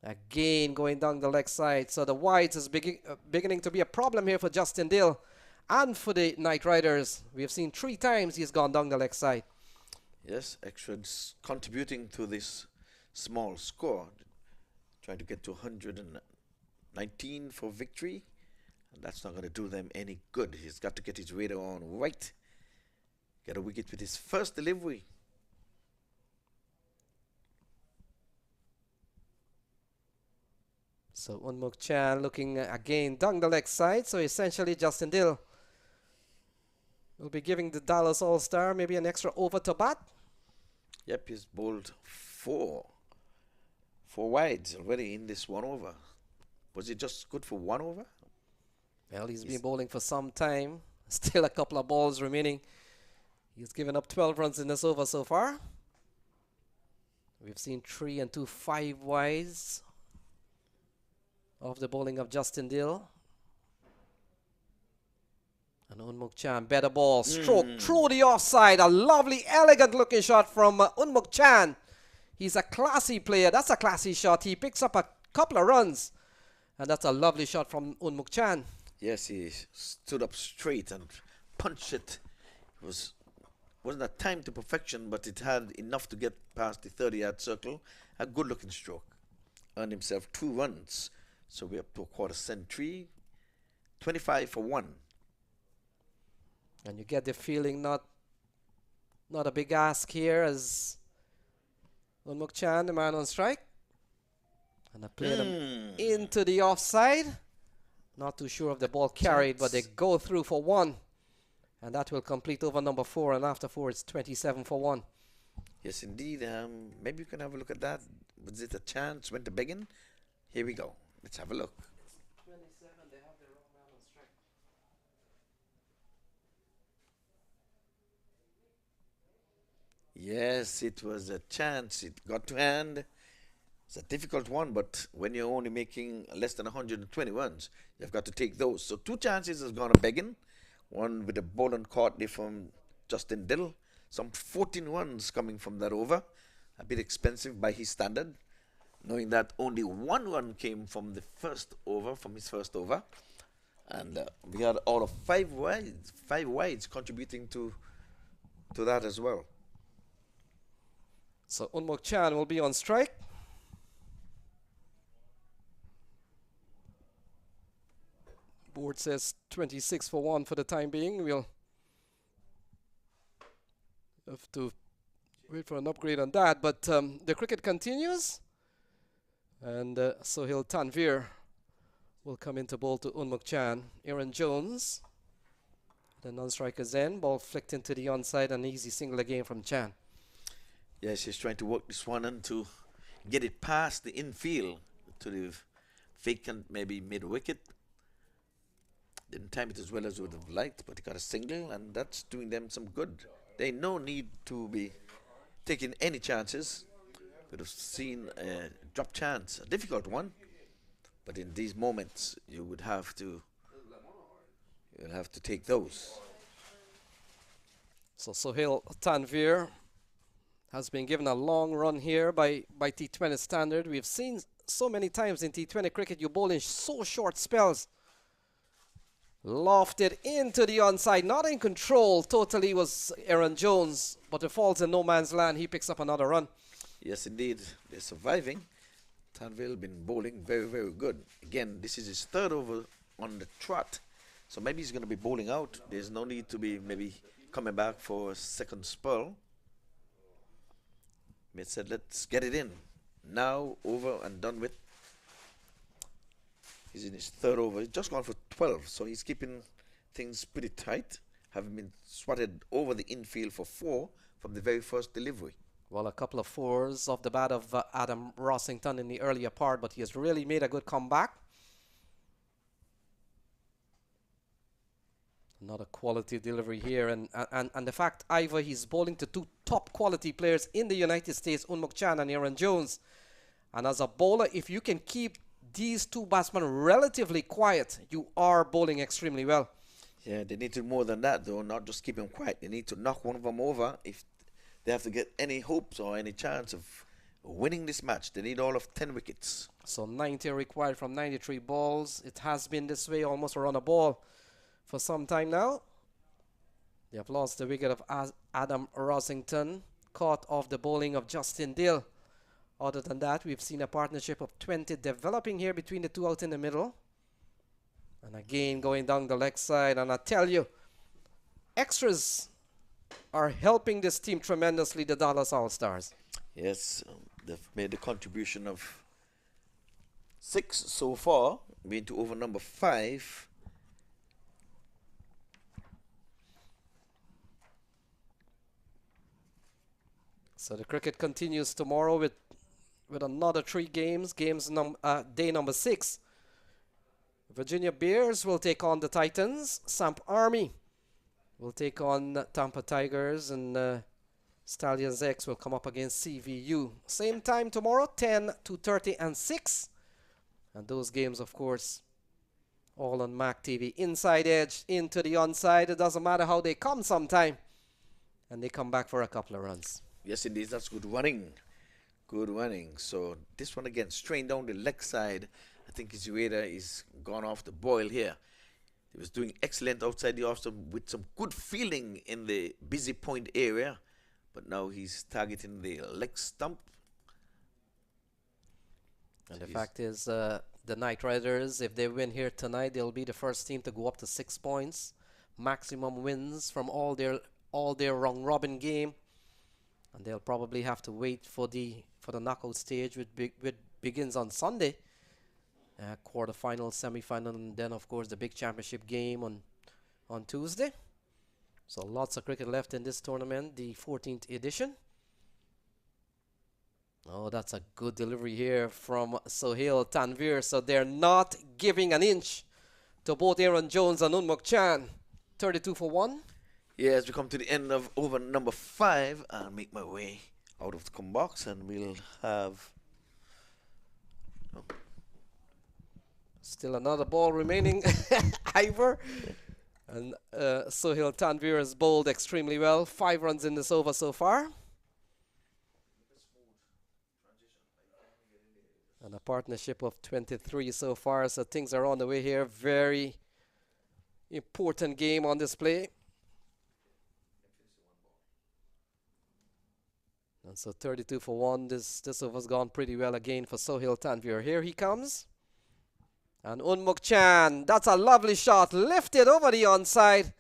Speaker 4: Again, going down the leg side. So the wides is beginning to be a problem here for Justin Dill and for the Knight Riders. We have seen 3 times he's gone down the leg side.
Speaker 12: Yes, extras contributing to this small score. Trying to get to 119 for victory. And that's not going to do them any good. He's got to get his radar on right. Get a wicket with his first delivery.
Speaker 4: So Unmuk Chan looking again down the leg side. So essentially Justin Dill will be giving the Dallas All-Star maybe an extra over to bat.
Speaker 12: Yep, he's bowled 4 wides already in this 1 over. Was it just good for 1 over?
Speaker 4: Well, he's been bowling for some time. Still a couple of balls remaining. He's given up 12 runs in this over so far. We've seen 3 and 2 5 wides of the bowling of Justin Dill. And Unmuk Chan, better ball, stroke through the offside. A lovely, elegant looking shot from Unmuk Chan. He's a classy player. That's a classy shot. He picks up a couple of runs. And that's a lovely shot from Unmuk Chan.
Speaker 12: Yes, he stood up straight and punched it. It wasn't a time to perfection, but it had enough to get past the 30-yard circle. A good looking stroke. Earned himself 2 runs. So we're up to a quarter century. 25 for 1.
Speaker 4: And you get the feeling not a big ask here as Unmuk Chan, the man on strike. And I play them into the offside. Not too sure if the ball carried, but they go through for 1. And that will complete over number 4. And after 4, it's 27 for 1.
Speaker 12: Yes, indeed. Maybe you can have a look at that. Was it a chance? Went to begging? Here we go. Let's have a look.
Speaker 4: 27, they have the wrong man on strike.
Speaker 12: Yes, it was a chance. It got to hand. It's a difficult one, but when you're only making less than 120 runs, you've got to take those. So 2 chances has gone a begging. One with a ball on Courtney from Justin Dill. Some 14 runs coming from that over. A bit expensive by his standard. Knowing that only 1 run came from the first over, from his first over. And we had all of 5 wides contributing to that as well.
Speaker 4: So Unmuk Chan will be on strike. Board says 26 for 1 for the time being. We'll have to wait for an upgrade on that. But the cricket continues. And Sohail Tanvir will come into bowl to Unmuk Chan. Aaron Jones, the non-striker's end. Ball flicked into the onside. An easy single again from Chan.
Speaker 12: Yes, he's trying to work this one and to get it past the infield to the vacant, maybe mid-wicket. Didn't time it as well as would have liked, but he got a single, and that's doing them some good. They no need to be taking any chances. Would have seen a drop chance, a difficult one, but in these moments you'll have to take those.
Speaker 4: So Sohail Tanvir has been given a long run here by T20 standard. We've seen so many times in T20 cricket you bowl in so short spells. Lofted into the onside, not in control totally was Aaron Jones, but it falls in no man's land. He picks up another run.
Speaker 12: Yes, indeed, they're surviving. Tanvir been bowling very, very good. Again, this is his 3rd over on the trot, so maybe he's going to be bowling out. There's no need to be maybe coming back for a 2nd spell. He said, let's get it in. Now, over and done with. He's in his 3rd over. He's just gone for 12, so he's keeping things pretty tight. Having been swatted over the infield for 4 from the very first delivery.
Speaker 4: Well, a couple of 4s off the bat of Adam Rossington in the earlier part, but he has really made a good comeback. Another quality delivery here, and the fact, Ivor, he's bowling to 2 top quality players in the United States, Unmuk Chan and Aaron Jones. And as a bowler, if you can keep these 2 batsmen relatively quiet, you are bowling extremely well.
Speaker 12: Yeah, they need to do more than that, though, not just keep them quiet. They need to knock one of them over if they have to get any hopes or any chance of winning this match. They need all of 10 wickets.
Speaker 4: So 90 required from 93 balls. It has been this way, almost around a ball for some time now. They have lost the wicket of Adam Rosington, caught off the bowling of Justin Dill. Other than that, we've seen a partnership of 20 developing here between the two out in the middle. And again, going down the leg side. And I tell you, extras are helping this team tremendously, the Dallas All-Stars.
Speaker 12: Yes, they've made a contribution of 6 so far, being to over number 5.
Speaker 4: So the cricket continues tomorrow with another 3 games. Day number 6. Virginia Bears will take on the Titans. Samp Army will take on Tampa Tigers, and Stallions X will come up against CVU. Same time tomorrow, 10, 2:30, and 6. And those games, of course, all on MAQ TV. Inside edge, into the onside. It doesn't matter how they come sometime. And they come back for a couple of runs.
Speaker 12: Yes, indeed, that's good running. Good running. So this one again, straight down the leg side. I think Izueda is gone off the boil here. He was doing excellent outside the off with some good feeling in the busy point area. But now he's targeting the leg stump.
Speaker 4: And the fact is, the Knight Riders, if they win here tonight, they'll be the first team to go up to 6 points. Maximum wins from all their round robin game. And they'll probably have to wait for the knockout stage, which begins on Sunday. Quarterfinal, semi-final, and then of course the big championship game on Tuesday. So lots of cricket left in this tournament, the 14th edition. Oh, that's a good delivery here from Sohail Tanvir. So they're not giving an inch to both Aaron Jones and Unmuk Chan. 32 for 1.
Speaker 12: Yeah, as we come to the end of over number 5, I'll make my way out of the come box, and we'll have
Speaker 4: still another ball remaining. Ivor. And Sohail Tanvir has bowled extremely well. 5 runs in this over so far. And a partnership of 23 so far. So things are on the way here. Very important game on display. And so 32 for 1. This over's gone pretty well again for Sohail Tanvir. Here he comes. And Unmuk Chan, that's a lovely shot, lifted over the onside,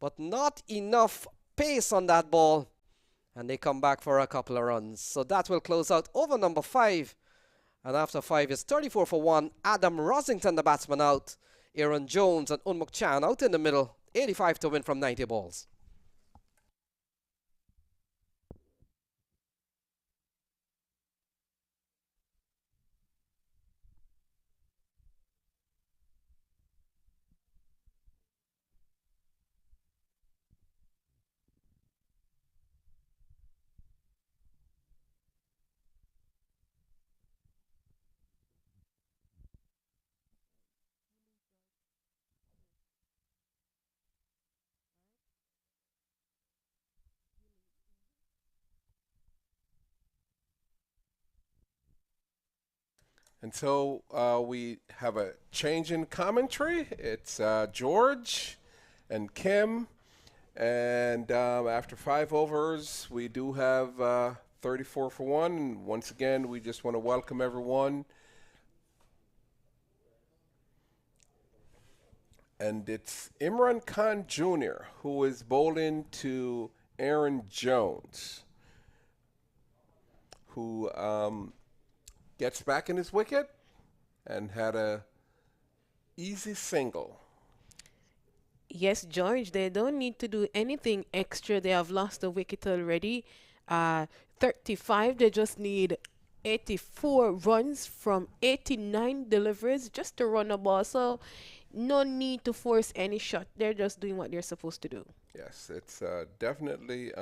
Speaker 4: but not enough pace on that ball, and they come back for a couple of runs. So that will close out over number 5, and after 5 is 34 for 1. Adam Rosington, the batsman, out. Aaron Jones and Unmuk Chan out in the middle. 85 to win from 90 balls.
Speaker 6: And so we have a change in commentary. It's George and Kim. And after 5 overs, we do have 34 for 1. And once again, we just want to welcome everyone. And it's Imran Khan Jr., who is bowling to Aaron Jones, who gets back in his wicket and had a easy single.
Speaker 7: Yes, George, they don't need to do anything extra. They have lost a wicket already. 35, they just need 84 runs from 89 deliveries just to run a ball. So no need to force any shot. They're just doing what they're supposed to do.
Speaker 6: Yes, it's definitely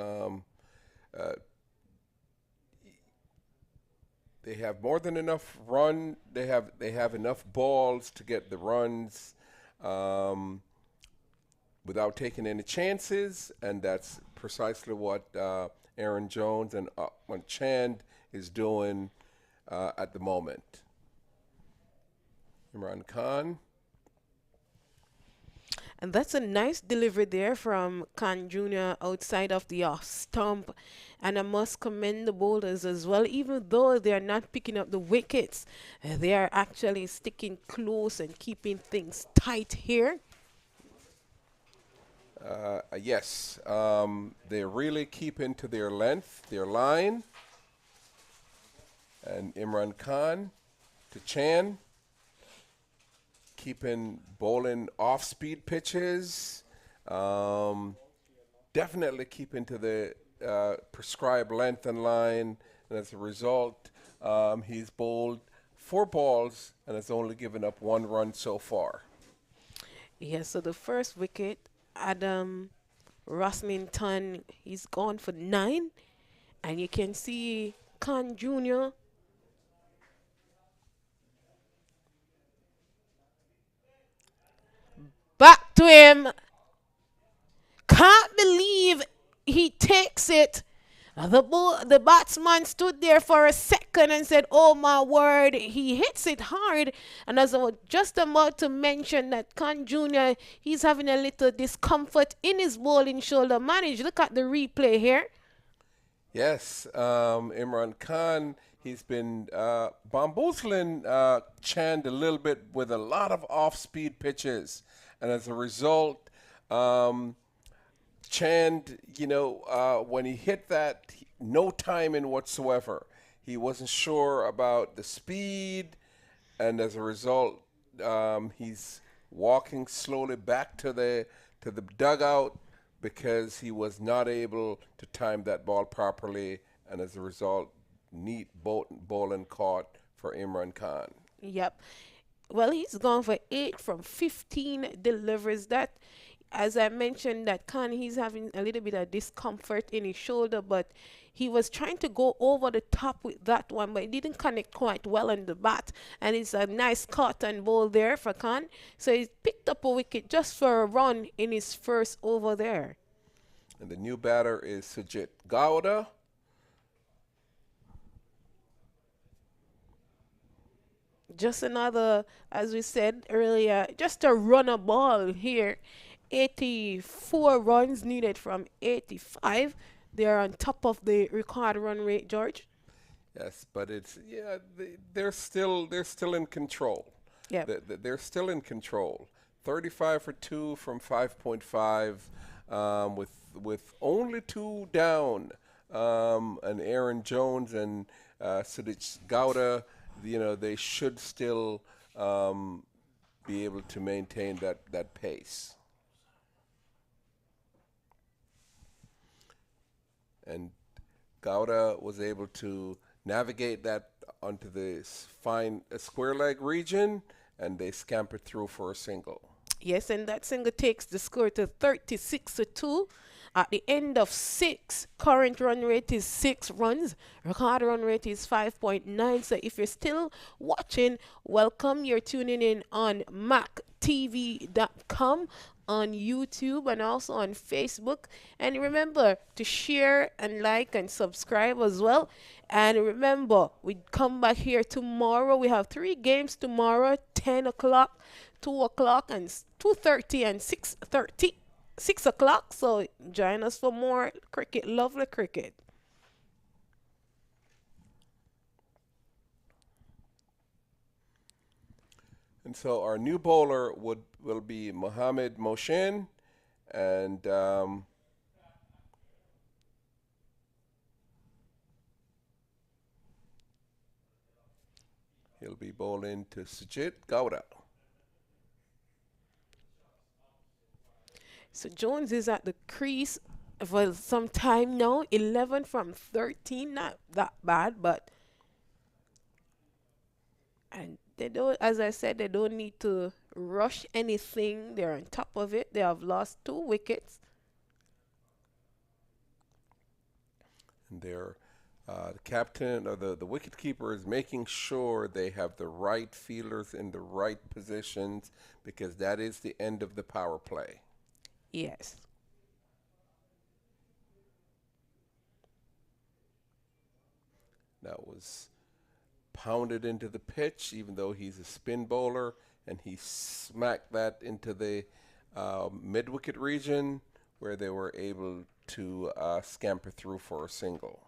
Speaker 6: they have more than enough run. They have enough balls to get the runs without taking any chances, and that's precisely what Aaron Jones and Chand is doing at the moment. Imran Khan.
Speaker 7: And that's a nice delivery there from Khan Jr. outside of the off stump. And I must commend the bowlers as well. Even though they are not picking up the wickets, they are actually sticking close and keeping things tight here.
Speaker 6: Yes, they really keep into their length, their line. And Imran Khan to Chan, keeping bowling off-speed pitches. Definitely keeping to the prescribed length and line. And as a result, he's bowled 4 balls and has only given up 1 run so far.
Speaker 7: Yeah, so the first wicket, Adam Rosmington, he's gone for 9. And you can see Khan Jr. back to him. Can't believe he takes it. The batsman stood there for a second and said, oh my word, he hits it hard. And as I was just about to mention that Khan Jr., he's having a little discomfort in his bowling shoulder. Manage, look at the replay here.
Speaker 6: Yes, Imran Khan, he's been bamboozling Chand a little bit with a lot of off-speed pitches. And as a result, Chand, when he hit that, no timing whatsoever. He wasn't sure about the speed, and as a result, he's walking slowly back to the dugout because he was not able to time that ball properly, and as a result, neat bowling caught for Imran Khan.
Speaker 7: Yep. Well, he's gone for 8 from 15 deliveries. That, as I mentioned, that Khan, he's having a little bit of discomfort in his shoulder, but he was trying to go over the top with that one, but it didn't connect quite well on the bat. And it's a nice cut and bowl there for Khan. So he's picked up a wicket just for a run in his first over there.
Speaker 6: And the new batter is Sujit Gowda.
Speaker 7: Just another, as we said earlier, just a runner ball here. 84 runs needed from 85. They are on top of the record run rate, George.
Speaker 6: Yes, but they're still in control.
Speaker 7: Yeah,
Speaker 6: they're still in control. 35 for 2 from 5.5, with only 2 down, and Aaron Jones and Sudhir Gowda. They should still be able to maintain that pace. And Gowda was able to navigate that onto the fine square leg region, and they scampered through for a single.
Speaker 7: Yes, and that single takes the score to 36-2. At the end of 6, current run rate is 6 runs. Record run rate is 5.9. So if you're still watching, welcome. You're tuning in on maqtv.com, on YouTube, and also on Facebook. And remember to share and like and subscribe as well. And remember, we come back here tomorrow. We have 3 games tomorrow, 10 o'clock, 2 o'clock, and 2:30 and 6:30. 6 o'clock, so join us for more cricket, lovely cricket.
Speaker 6: And so our new bowler will be Mohammad Moshin, and he'll be bowling to Sujit Gowda.
Speaker 7: So Jones is at the crease for some time now. 11 from 13, not that bad, but and they don't, as I said, they don't need to rush anything. They're on top of it. They have lost 2 wickets.
Speaker 6: And they're the captain or the wicket keeper is making sure they have the right fielders in the right positions, because that is the end of the power play.
Speaker 7: Yes.
Speaker 6: that was pounded into the pitch, even though he's a spin bowler, and he smacked that into the mid-wicket region where they were able to scamper through for a single.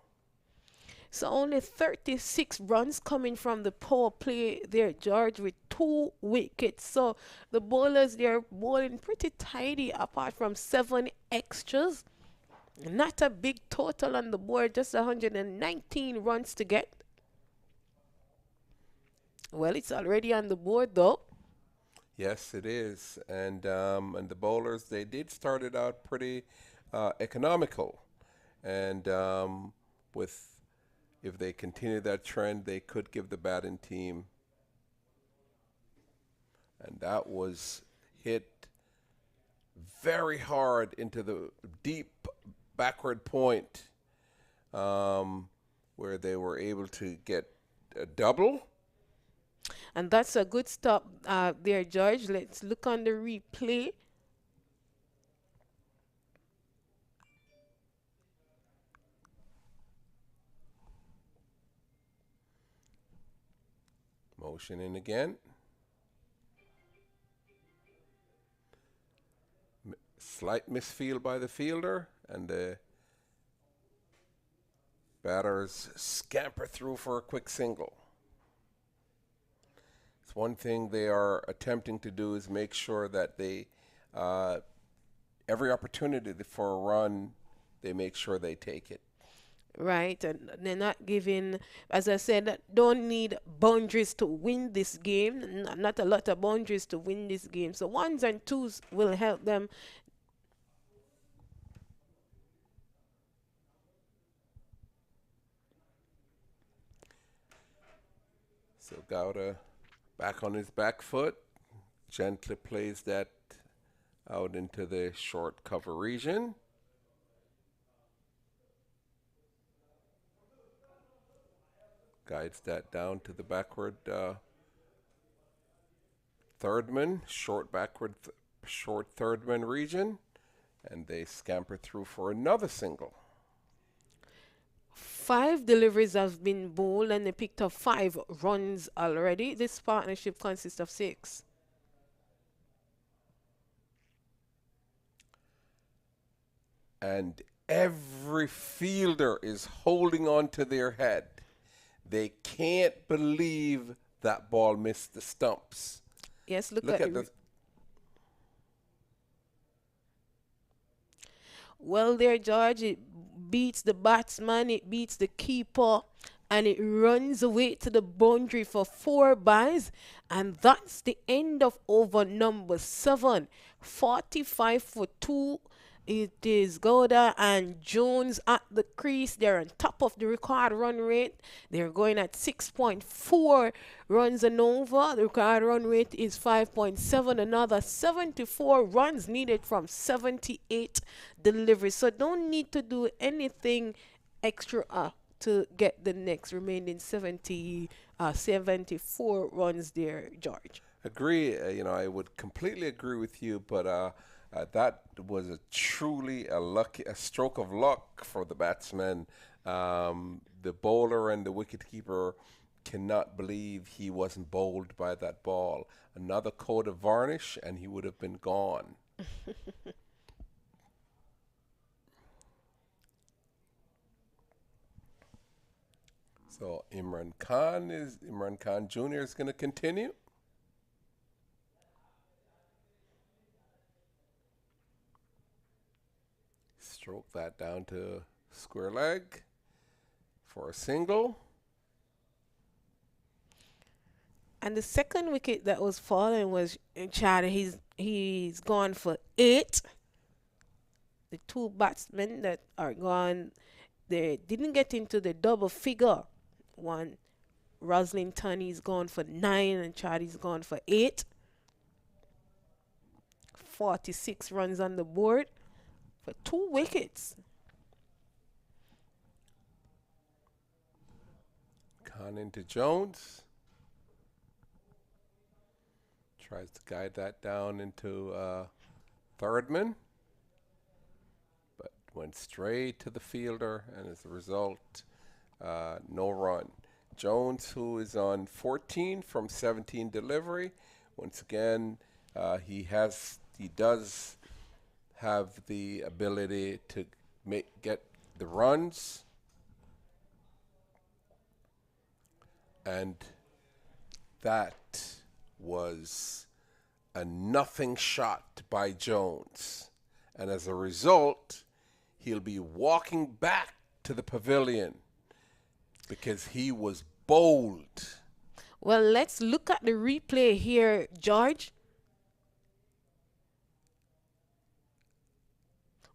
Speaker 7: So only 36 runs coming from the power play there, George, with 2 wickets. So the bowlers, they're bowling pretty tidy apart from 7 extras. Not a big total on the board, just 119 runs to get. Well, it's already on the board though.
Speaker 6: Yes, it is. And the bowlers, they did start it out pretty economical. And if they continue that trend, they could give the batting team. And that was hit very hard into the deep backward point, where they were able to get a double.
Speaker 7: And that's a good stop there, George. Let's look on the replay.
Speaker 6: Motion in again. Slight misfield by the fielder, and the batters scamper through for a quick single. It's one thing they are attempting to do is make sure that they, every opportunity for a run, they make sure they take it.
Speaker 7: Right, and they're not giving, as I said, don't need boundaries to win this game. Not a lot of boundaries to win this game. So 1s and 2s will help them.
Speaker 6: So Gowda back on his back foot, gently plays that out into the short cover region. Guides that down to the backward thirdman, short thirdman region, and they scamper through for another single.
Speaker 7: 5 deliveries have been bowled and they picked up 5 runs already. This partnership consists of 6.
Speaker 6: And every fielder is holding on to their head. They can't believe that ball missed the stumps.
Speaker 7: Yes, look at the. Well, there, George, it beats the batsman, it beats the keeper, and it runs away to the boundary for 4 byes. And that's the end of over number 7. 45 for 2. It is Gowda and Jones at the crease. They're on top of the required run rate. They're going at 6.4 runs and over. The required run rate is 5.7. Another 74 runs needed from 78 deliveries. So don't need to do anything extra to get the next remaining 74 runs there, George.
Speaker 6: Agree. I would completely agree with you, but that was truly a stroke of luck for the batsman. The bowler and the wicketkeeper cannot believe he wasn't bowled by that ball. Another coat of varnish and he would have been gone. So Imran Khan Jr. is going to continue. Stroke that down to square leg for a single.
Speaker 7: And the second wicket that was fallen was Chad. He's gone for 8. The 2 batsmen that are gone, they didn't get into the double figure. One, Roslyn Tunney's gone for 9 and Chad's gone for 8. 46 runs on the board for 2 wickets.
Speaker 6: Khan into Jones. Tries to guide that down into thirdman. But went straight to the fielder, and as a result, no run. Jones, who is on 14 from 17 delivery. Once again, he does have the ability to get the runs. And that was a nothing shot by Jones. And as a result, he'll be walking back to the pavilion because he was bold.
Speaker 7: Well, let's look at the replay here, George.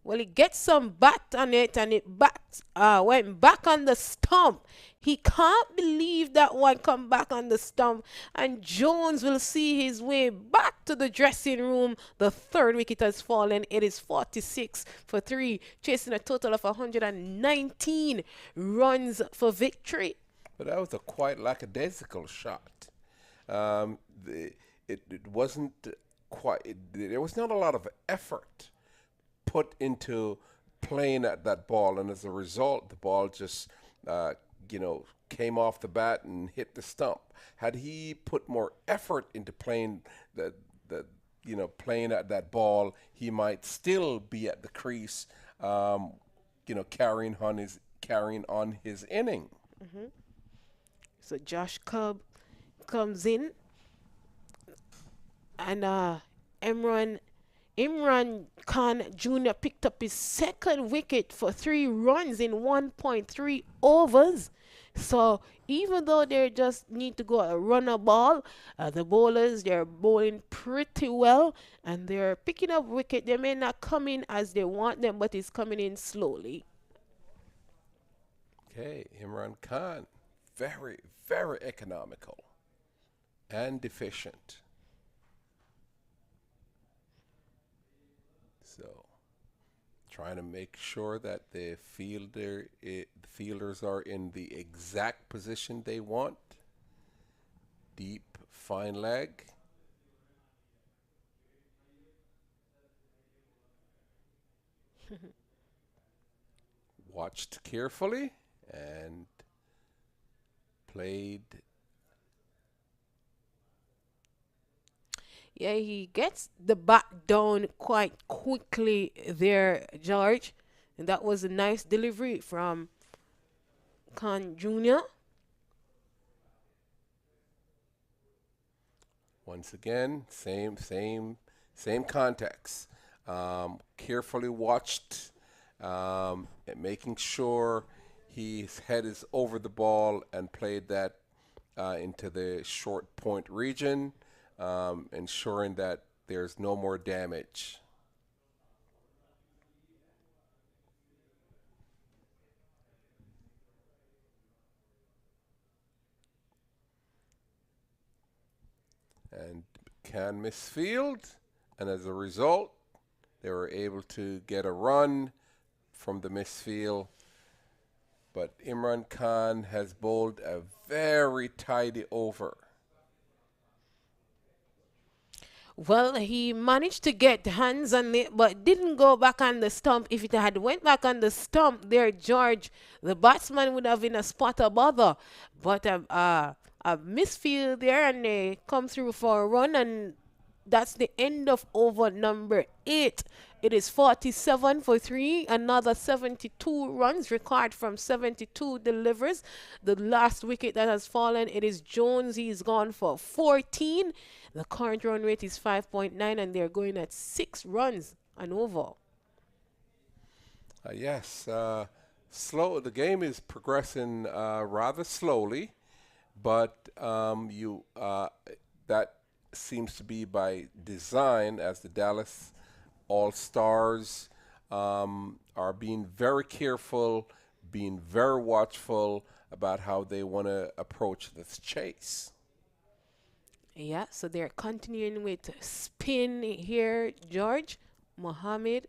Speaker 7: Well, he gets some bat on it, and it went back on the stump. He can't believe that one come back on the stump, and Jones will see his way back to the dressing room. The third wicket has fallen. It is 46 for 3, chasing a total of 119 runs for victory.
Speaker 6: But that was a quite lackadaisical shot. It wasn't quite. There was not a lot of effort put into playing at that ball, and as a result, the ball just came off the bat and hit the stump. Had he put more effort into playing playing at that ball, he might still be at the crease, carrying on his inning.
Speaker 7: So Josh Cobb comes in, and Imran Khan Jr. picked up his second wicket for 3 runs in 1.3 overs. So even though they just need to go run a ball, the bowlers, they're bowling pretty well, and they're picking up wicket. They may not come in as they want them, but it's coming in slowly.
Speaker 6: Okay, Imran Khan, very, very economical and efficient. So, trying to make sure that the fielders are in the exact position they want. Deep, fine leg. Watched carefully and played.
Speaker 7: Yeah, he gets the bat down quite quickly there, George. And that was a nice delivery from Khan Jr.
Speaker 6: Once again, same context. Carefully watched, and making sure his head is over the ball, and played that into the short point region. Ensuring that there's no more damage. And can misfield, and as a result, they were able to get a run from the misfield. But Imran Khan has bowled a very tidy over.
Speaker 7: Well, he managed to get hands on it, but didn't go back on the stump. If it had went back on the stump there, George, the batsman would have been a spot of bother. But a misfield there, and they come through for a run, and that's the end of over number 8. It is 47 for 3, another 72 runs, required from 72 delivers. The last wicket that has fallen, it is Jones. He's gone for 14. The current run rate is 5.9, and they're going at 6 runs and over.
Speaker 6: Yes, slow. The game is progressing rather slowly, but that seems to be by design, as the Dallas All-Stars are being very careful, being very watchful about how they want to approach this chase.
Speaker 7: Yeah, so they're continuing with spin here, George. Mohammed.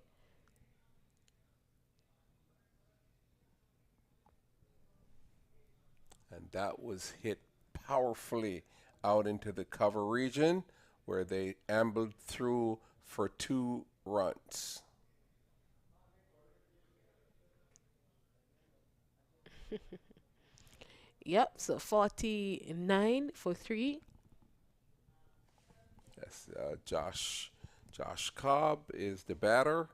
Speaker 6: And that was hit powerfully out into the cover region, where they ambled through for 2 runs.
Speaker 7: Yep, so 49 for 3.
Speaker 6: Yes, Josh Cobb is the batter.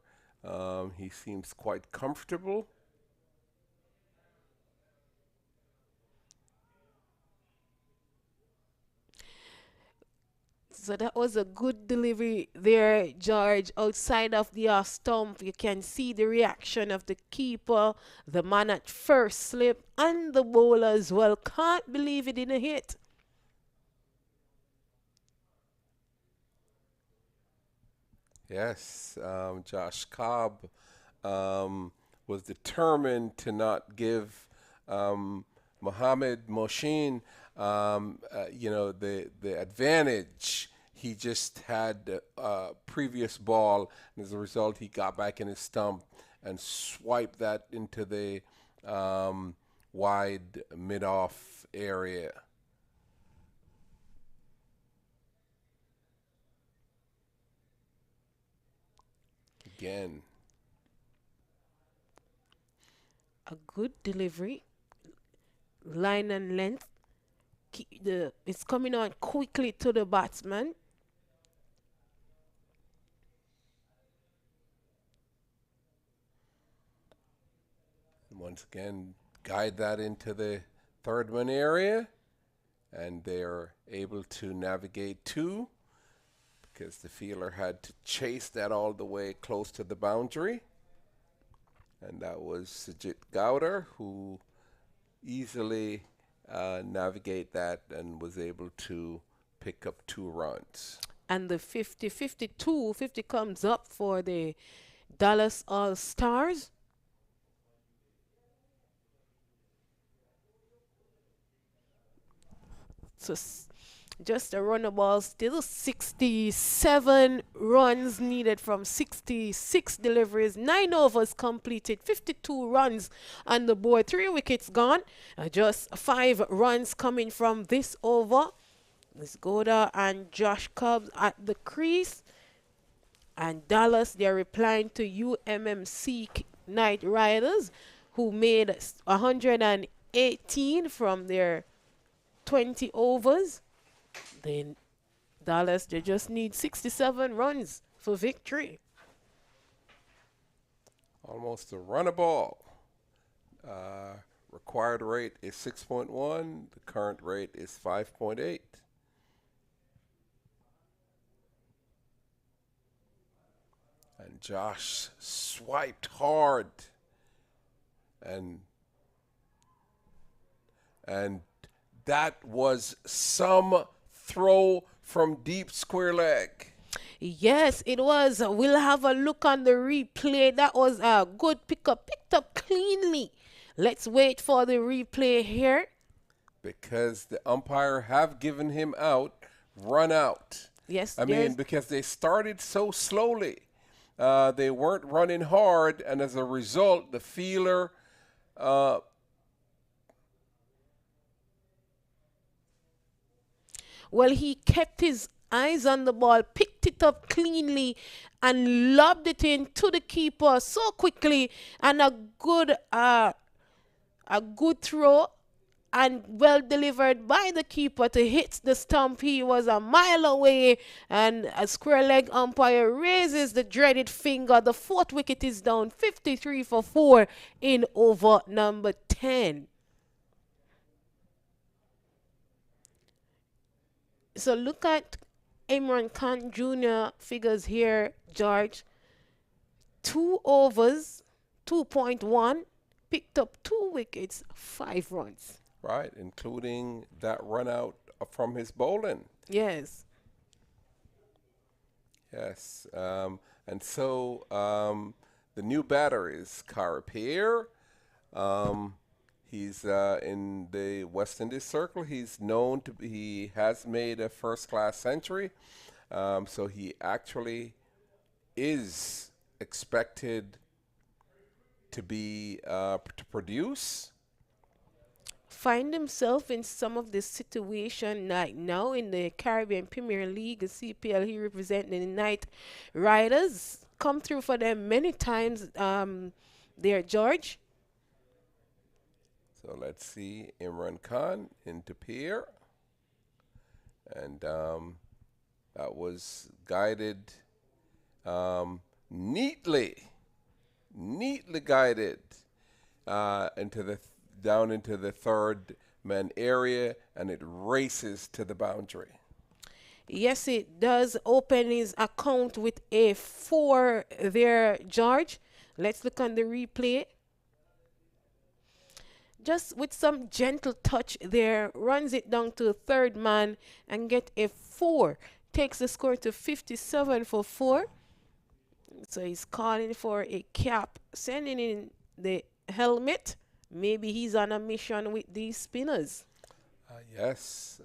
Speaker 6: He seems quite comfortable.
Speaker 7: So that was a good delivery there, George. Outside of the stump, you can see the reaction of the keeper, the man at first slip, and the bowler as well. Can't believe it didn't hit.
Speaker 6: Yes, Josh Cobb was determined to not give Mohammed Moshin, the advantage. He just had a previous ball, and as a result, he got back in his stump and swiped that into the wide mid-off area. Again.
Speaker 7: A good delivery. Line and length. It's coming on quickly to the batsman.
Speaker 6: Once again, guide that into the third man area, and they're able to navigate to, because the fielder had to chase that all the way close to the boundary. And that was Sajid Gowder, who easily navigate that and was able to pick up 2 runs.
Speaker 7: And the 50 comes up for the Dallas All-Stars. So just a runner ball, still 67 runs needed from 66 deliveries, 9 overs completed, 52 runs on the board, 3 wickets gone, just 5 runs coming from this over. Miss Goda and Josh Cobb at the crease, and Dallas, they're replying to UMMC Knight Riders, who made 118 from their 20 overs. Then Dallas, they just need 67 runs for victory.
Speaker 6: Almost a runner ball. Required rate is 6.1. The current rate is 5.8. And Josh swiped hard. And that was some throw from deep square leg.
Speaker 7: Yes, it was. We'll have a look on the replay. That was a good pickup, picked up cleanly. Let's wait for the replay here.
Speaker 6: Because the umpire have given him out, run out.
Speaker 7: Yes,
Speaker 6: I mean, because they started so slowly. They weren't running hard, and as a result, the fielder
Speaker 7: well, he kept his eyes on the ball, picked it up cleanly, and lobbed it in to the keeper so quickly, and a good throw and well delivered by the keeper to hit the stump. He was a mile away, and a square leg umpire raises the dreaded finger. The 4th wicket is down, 53 for 4 in over number 10. So look at Imran Khan Jr. figures here, George. 2 overs, 2.1, picked up 2 wickets, 5 runs.
Speaker 6: right, including that run out from his bowling.
Speaker 7: Yes.
Speaker 6: Yes. And so the new batter is Kara Pierre. He's in the West Indies circle. He's known to be, he has made a first-class century. So he actually is expected to be to produce.
Speaker 7: Find himself in some of this situation like now in the Caribbean Premier League, the CPL. He representing the Knight Riders. Come through for them many times there, George.
Speaker 6: So let's see, Imran Khan into Pierre. And that was guided neatly guided down into the third man area, and it races to the boundary.
Speaker 7: Yes, it does open his account with a 4 there, George. Let's look on the replay. Just with some gentle touch there, runs it down to third man and get a 4. Takes the score to 57 for 4. So he's calling for a cap, sending in the helmet. Maybe he's on a mission with these spinners.
Speaker 6: Yes,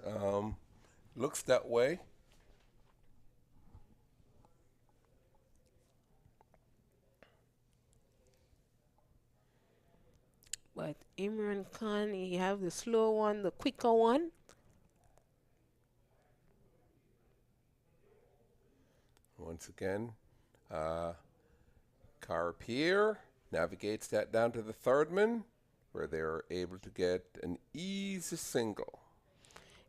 Speaker 6: looks that way.
Speaker 7: But Imran Khan, he have the slow one, the quicker one.
Speaker 6: Once again, Pierre navigates that down to the third man, where they're able to get an easy single.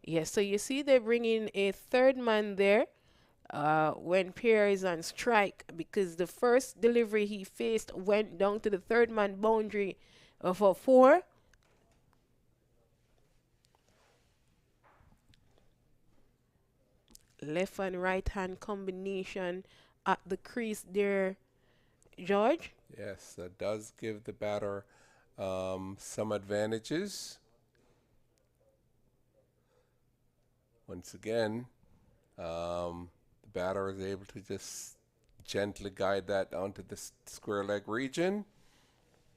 Speaker 7: Yes, so you see they're bringing a third man there when Pierre is on strike, because the first delivery he faced went down to the third man boundary for 4. Left and right hand combination at the crease there, George.
Speaker 6: Yes, that does give the batter some advantages. Once again, the batter is able to just gently guide that onto the square leg region.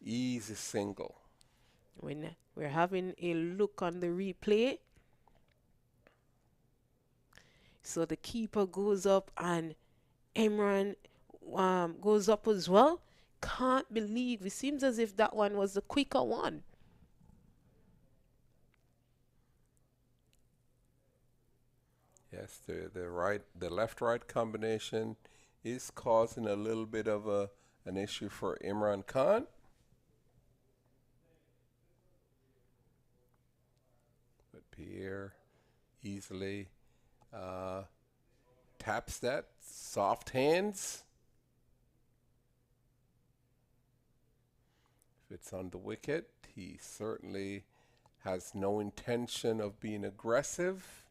Speaker 6: Easy single.
Speaker 7: When we're having a look on the replay. So the keeper goes up and Imran goes up as well. Can't believe, it seems as if that one was the quicker one.
Speaker 6: Yes, the left-right combination is causing a little bit of an issue for Imran Khan. But Pierre easily taps that, soft hands. If it's on the wicket, he certainly has no intention of being aggressive.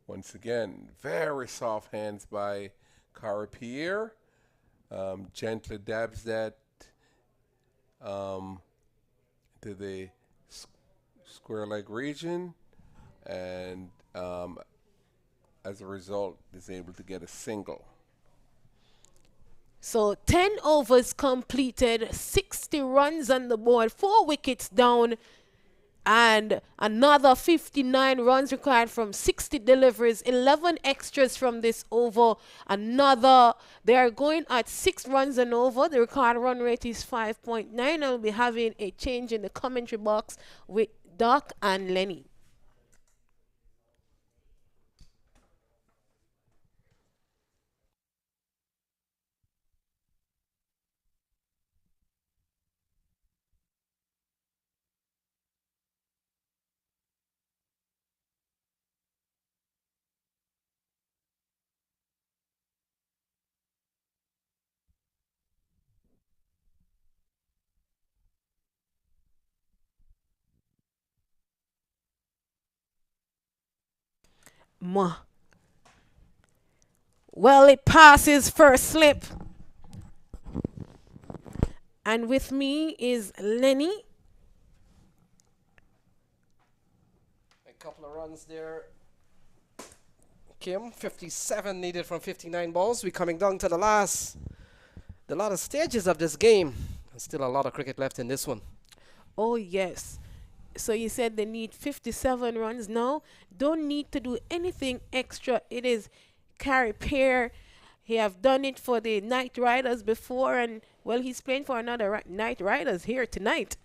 Speaker 6: Once again, very soft hands by Pierre. Gently dabs that to the square leg region, and as a result is able to get a single.
Speaker 7: So 10 overs completed, 60 runs on the board, 4 wickets down, and another 59 runs required from 60 deliveries, 11 extras from this over. They are going at 6 runs and over. The required run rate is 5.9. I'll be having a change in the commentary box with Doc and Lenny. Well, it passes first slip. And with me is Lenny.
Speaker 4: A couple of runs there. Kim, 57 needed from 59 balls. We're coming down to the last stages of this game. There's still a lot of cricket left in this one.
Speaker 7: Oh, yes. So you said they need 57 runs now. Don't need to do anything extra. It is carry pair. He have done it for the Night Riders before, and well, he's playing for another Night Riders here tonight.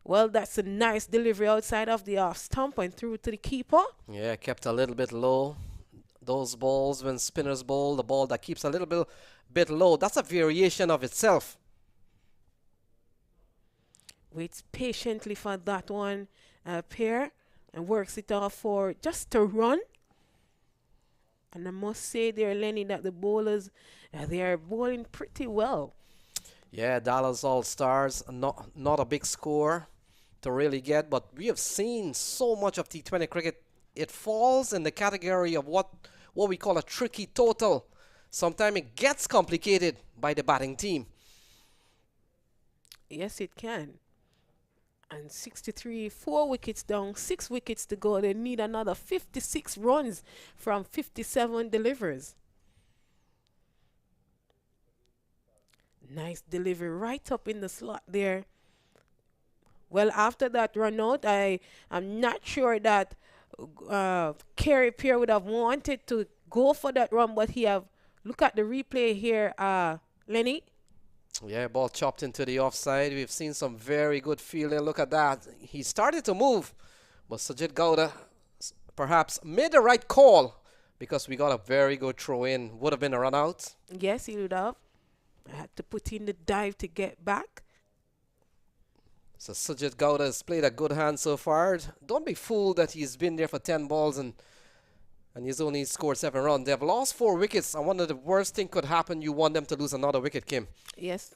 Speaker 7: Well, that's a nice delivery outside of the off stump and through to the keeper.
Speaker 4: Yeah, kept a little bit low. Those balls, when spinners bowl, the ball that keeps a little bit low, that's a variation of itself.
Speaker 7: Waits patiently for that one pair and works it off for just a run. And I must say there, Lenny, that the bowlers, they are bowling pretty well.
Speaker 4: Yeah, Dallas All-Stars, not a big score to really get, but we have seen so much of T20 cricket. It falls in the category of what we call a tricky total. Sometimes it gets complicated by the batting team.
Speaker 7: Yes, it can. And 63, 4 wickets down, 6 wickets to go. They need another 56 runs from 57 delivers. Nice delivery right up in the slot there. Well, after that run out, I'm not sure that Kerry Pierre would have wanted to go for that run, but look at the replay here, Lenny.
Speaker 4: Yeah, ball chopped into the offside. We've seen some very good fielding. Look at that. He started to move, but Sajid Gowda perhaps made the right call because we got a very good throw in. Would have been a run out.
Speaker 7: Yes, he would have. I had to put in the dive to get back.
Speaker 4: So Sajid Gowda has played a good hand so far. Don't be fooled that he's been there for 10 balls and he's only scored 7 runs. They've lost 4 wickets, and one of the worst thing could happen. You want them to lose another wicket, Kim.
Speaker 7: Yes.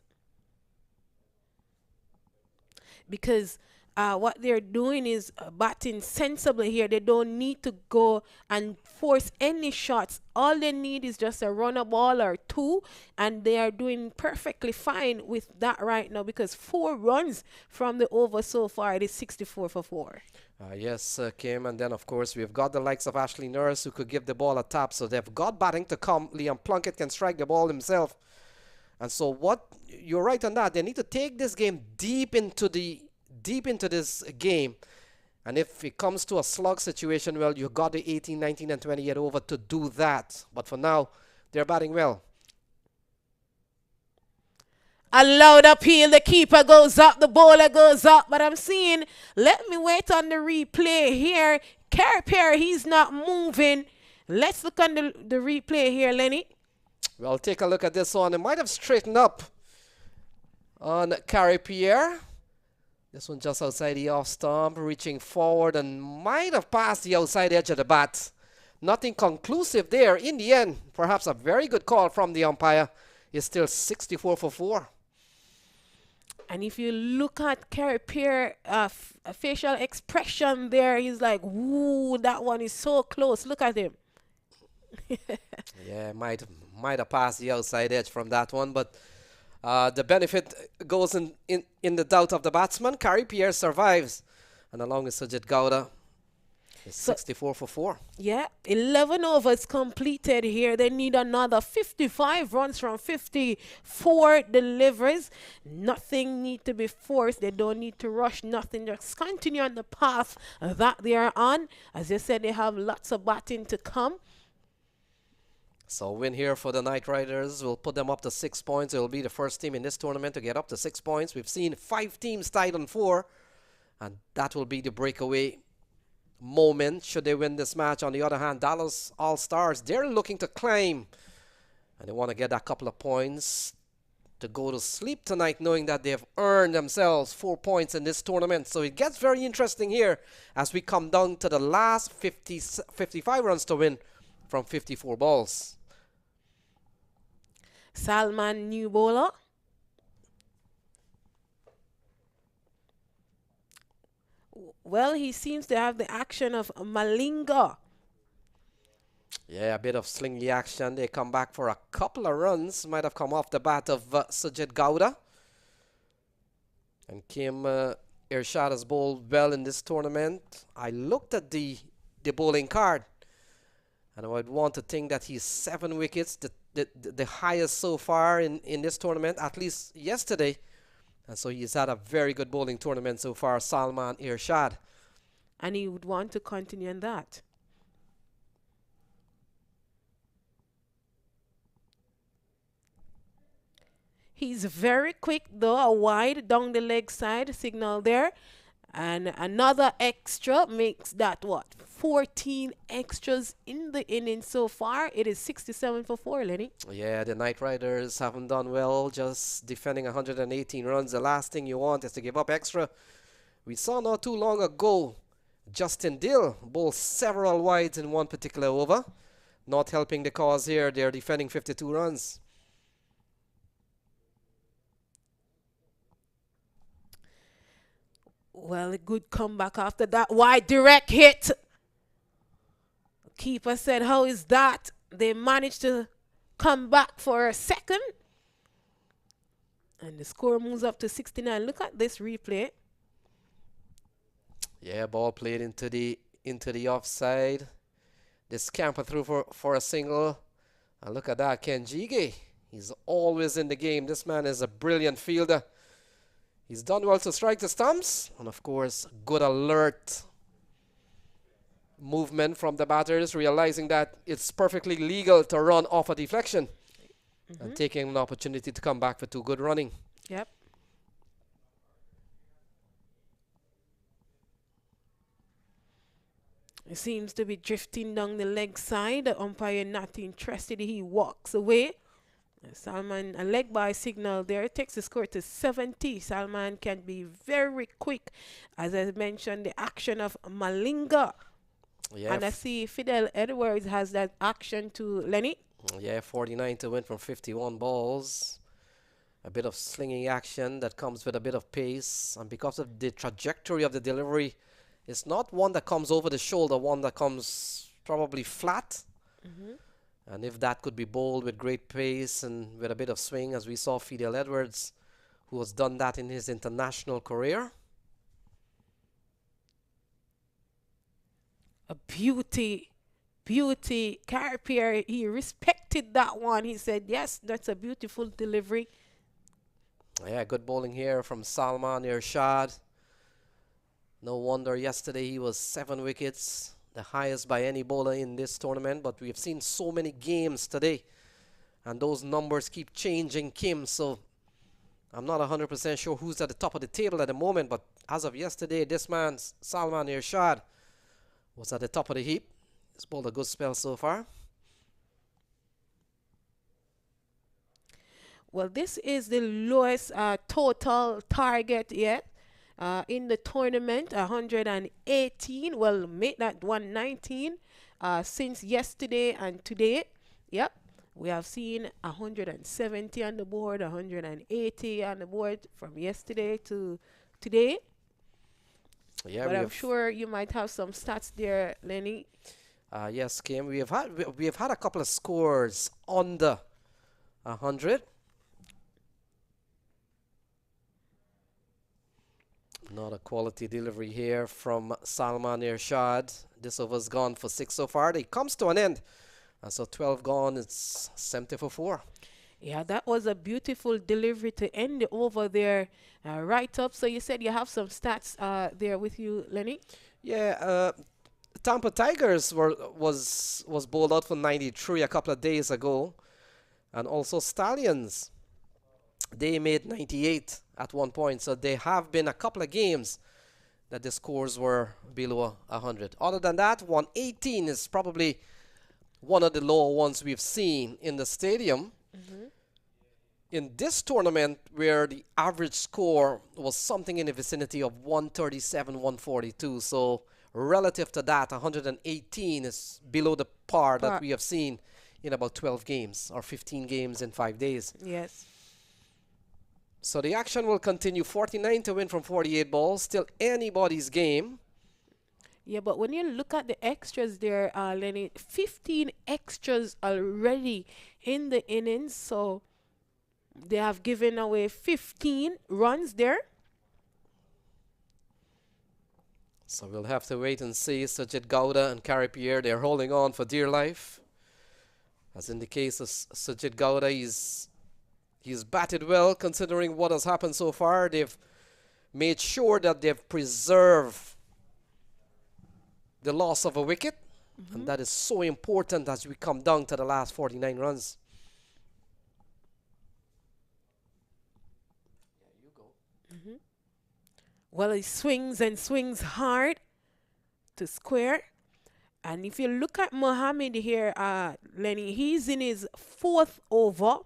Speaker 7: Because what they're doing is batting sensibly here. They don't need to go and force any shots. All they need is just a runner ball or 2, and they are doing perfectly fine with that right now because 4 runs from the over so far. It is 64 for 4.
Speaker 4: Yes, Kim, and then of course we've got the likes of Ashley Nurse who could give the ball a tap, so they've got batting to come. Liam Plunkett can strike the ball himself, and so you're right on that. They need to take this game deep into this game, and if it comes to a slug situation, well, you got the 18, 19, and 28 over to do that. But for now, they're batting well.
Speaker 7: A loud appeal, the keeper goes up, the bowler goes up, but I'm seeing, let me wait on the replay here. Carey, he's not moving. Let's look on the replay here, Lenny.
Speaker 4: Well, take a look at this one. It might have straightened up on Carey Pierre. This one just outside the off stump, reaching forward and might have passed the outside edge of the bat. Nothing conclusive there. In the end, perhaps a very good call from the umpire. It's still 64 for 4.
Speaker 7: And if you look at Kerry Pierre, facial expression there, he's like, "Ooh, that one is so close. Look at him."
Speaker 4: Yeah, might have passed the outside edge from that one, but the benefit goes in the doubt of the batsman. Kerry Pierre survives, and along with Sajid Gowda, it's 64 for 4.
Speaker 7: Yeah, 11 overs completed here. They need another 55 runs from 54 deliveries. Nothing need to be forced. They don't need to rush nothing. Just continue on the path that they are on. As you said, they have lots of batting to come.
Speaker 4: So win here for the Knight Riders will put them up to 6 points. It will be the first team in this tournament to get up to 6 points. We've seen 5 teams tied on 4, and that will be the breakaway moment should they win this match. On the other hand, Dallas All-Stars, they're looking to climb, and they want to get that couple of points to go to sleep tonight knowing that they've earned themselves 4 points in this tournament. So it gets very interesting here as we come down to the last 55 runs to win from 54 balls.
Speaker 7: Salman, new bowler. Well, he seems to have the action of Malinga.
Speaker 4: Yeah, a bit of slingy action. They come back for a couple of runs. Might have come off the bat of Sajid Gowda. And Kim Irshad has bowled well in this tournament. I looked at the bowling card, and I would want to think that he's 7 wickets, the highest so far in this tournament, at least yesterday. And so he's had a very good bowling tournament so far, Salman Irshad.
Speaker 7: And he would want to continue on that. He's very quick though, a wide down the leg side signal there. And another extra makes that what? 14 extras in the inning so far. It is 67 for 4, Lenny.
Speaker 4: Yeah, the Knight Riders haven't done well, just defending 118 runs. The last thing you want is to give up extra. We saw not too long ago Justin Dill bowl several wides in one particular over. Not helping the cause here. They're defending 52 runs.
Speaker 7: Well, a good comeback after that wide direct hit. Keeper said, how is that? They managed to come back for a second. And the score moves up to 69. Look at this replay.
Speaker 4: Yeah, ball played into the offside. They scamper through for a single. And look at that, Ken Jige. He's always in the game. This man is a brilliant fielder. He's done well to strike the stumps. And of course, good alert movement from the batters, realizing that it's perfectly legal to run off a deflection. And taking an opportunity to come back for 2 good running.
Speaker 7: Yep. It seems to be drifting down the leg side. The umpire not interested. He walks away. Salman, a leg by signal there, takes the score to 70. Salman can be very quick. As I mentioned, the action of Malinga.
Speaker 4: Yeah.
Speaker 7: And I see Fidel Edwards has that action to Lenny.
Speaker 4: Yeah, 49 to win from 51 balls. A bit of slinging action that comes with a bit of pace. And because of the trajectory of the delivery, it's not one that comes over the shoulder, one that comes probably flat. And if that could be bowled with great pace and with a bit of swing, as we saw Fidel Edwards, who has done that in his international career.
Speaker 7: A beauty Carpier, he respected that one. He said, yes, that's a beautiful delivery.
Speaker 4: Yeah, good bowling here from Salman Irshad. No wonder yesterday he was 7 wickets, the highest by any bowler in this tournament. But we've seen so many games today, and those numbers keep changing, Kim. So I'm not 100% sure who's at the top of the table at the moment. But as of yesterday, this man, Salman Irshad, was at the top of the heap. He's bowled a good spell so far.
Speaker 7: Well, this is the lowest total target yet in the tournament, 118. Well, make that 119 since yesterday and today. Yep, we have seen 170 on the board, 180 on the board from yesterday to today.
Speaker 4: Yeah,
Speaker 7: but I'm sure you might have some stats there, Lenny.
Speaker 4: Yes, Kim. We have had a couple of scores under 100. Not a quality delivery here from Salman Irshad. This over's gone for 6 so far. It comes to an end. So 12 gone. It's 70 for 4.
Speaker 7: Yeah, that was a beautiful delivery to end the over there. Right up. So you said you have some stats there with you, Lenny?
Speaker 4: Yeah, Tampa Tigers was bowled out for 93 a couple of days ago. And also Stallions, they made 98 at one point. So there have been a couple of games that the scores were below 100. Other than that, 118 is probably one of the lower ones we've seen in the stadium. In this tournament, where the average score was something in the vicinity of 137, 142. So relative to that, 118 is below the par that we have seen in about 12 games or 15 games in 5 days.
Speaker 7: Yes.
Speaker 4: So the action will continue. 49 to win from 48 balls. Still anybody's game.
Speaker 7: Yeah, but when you look at the extras there, Lenny, 15 extras already in the innings. So they have given away 15 runs there.
Speaker 4: So we'll have to wait and see. Sajid Gowda and Carey Pierre, they're holding on for dear life. As in the case of Sajid Gowda, he's batted well considering what has happened so far. They've made sure that they've preserved the loss of a wicket. And that is so important as we come down to the last 49 runs.
Speaker 7: Well, he swings and swings hard to square. And if you look at Mohammed here, Lenny, he's in his 4th over.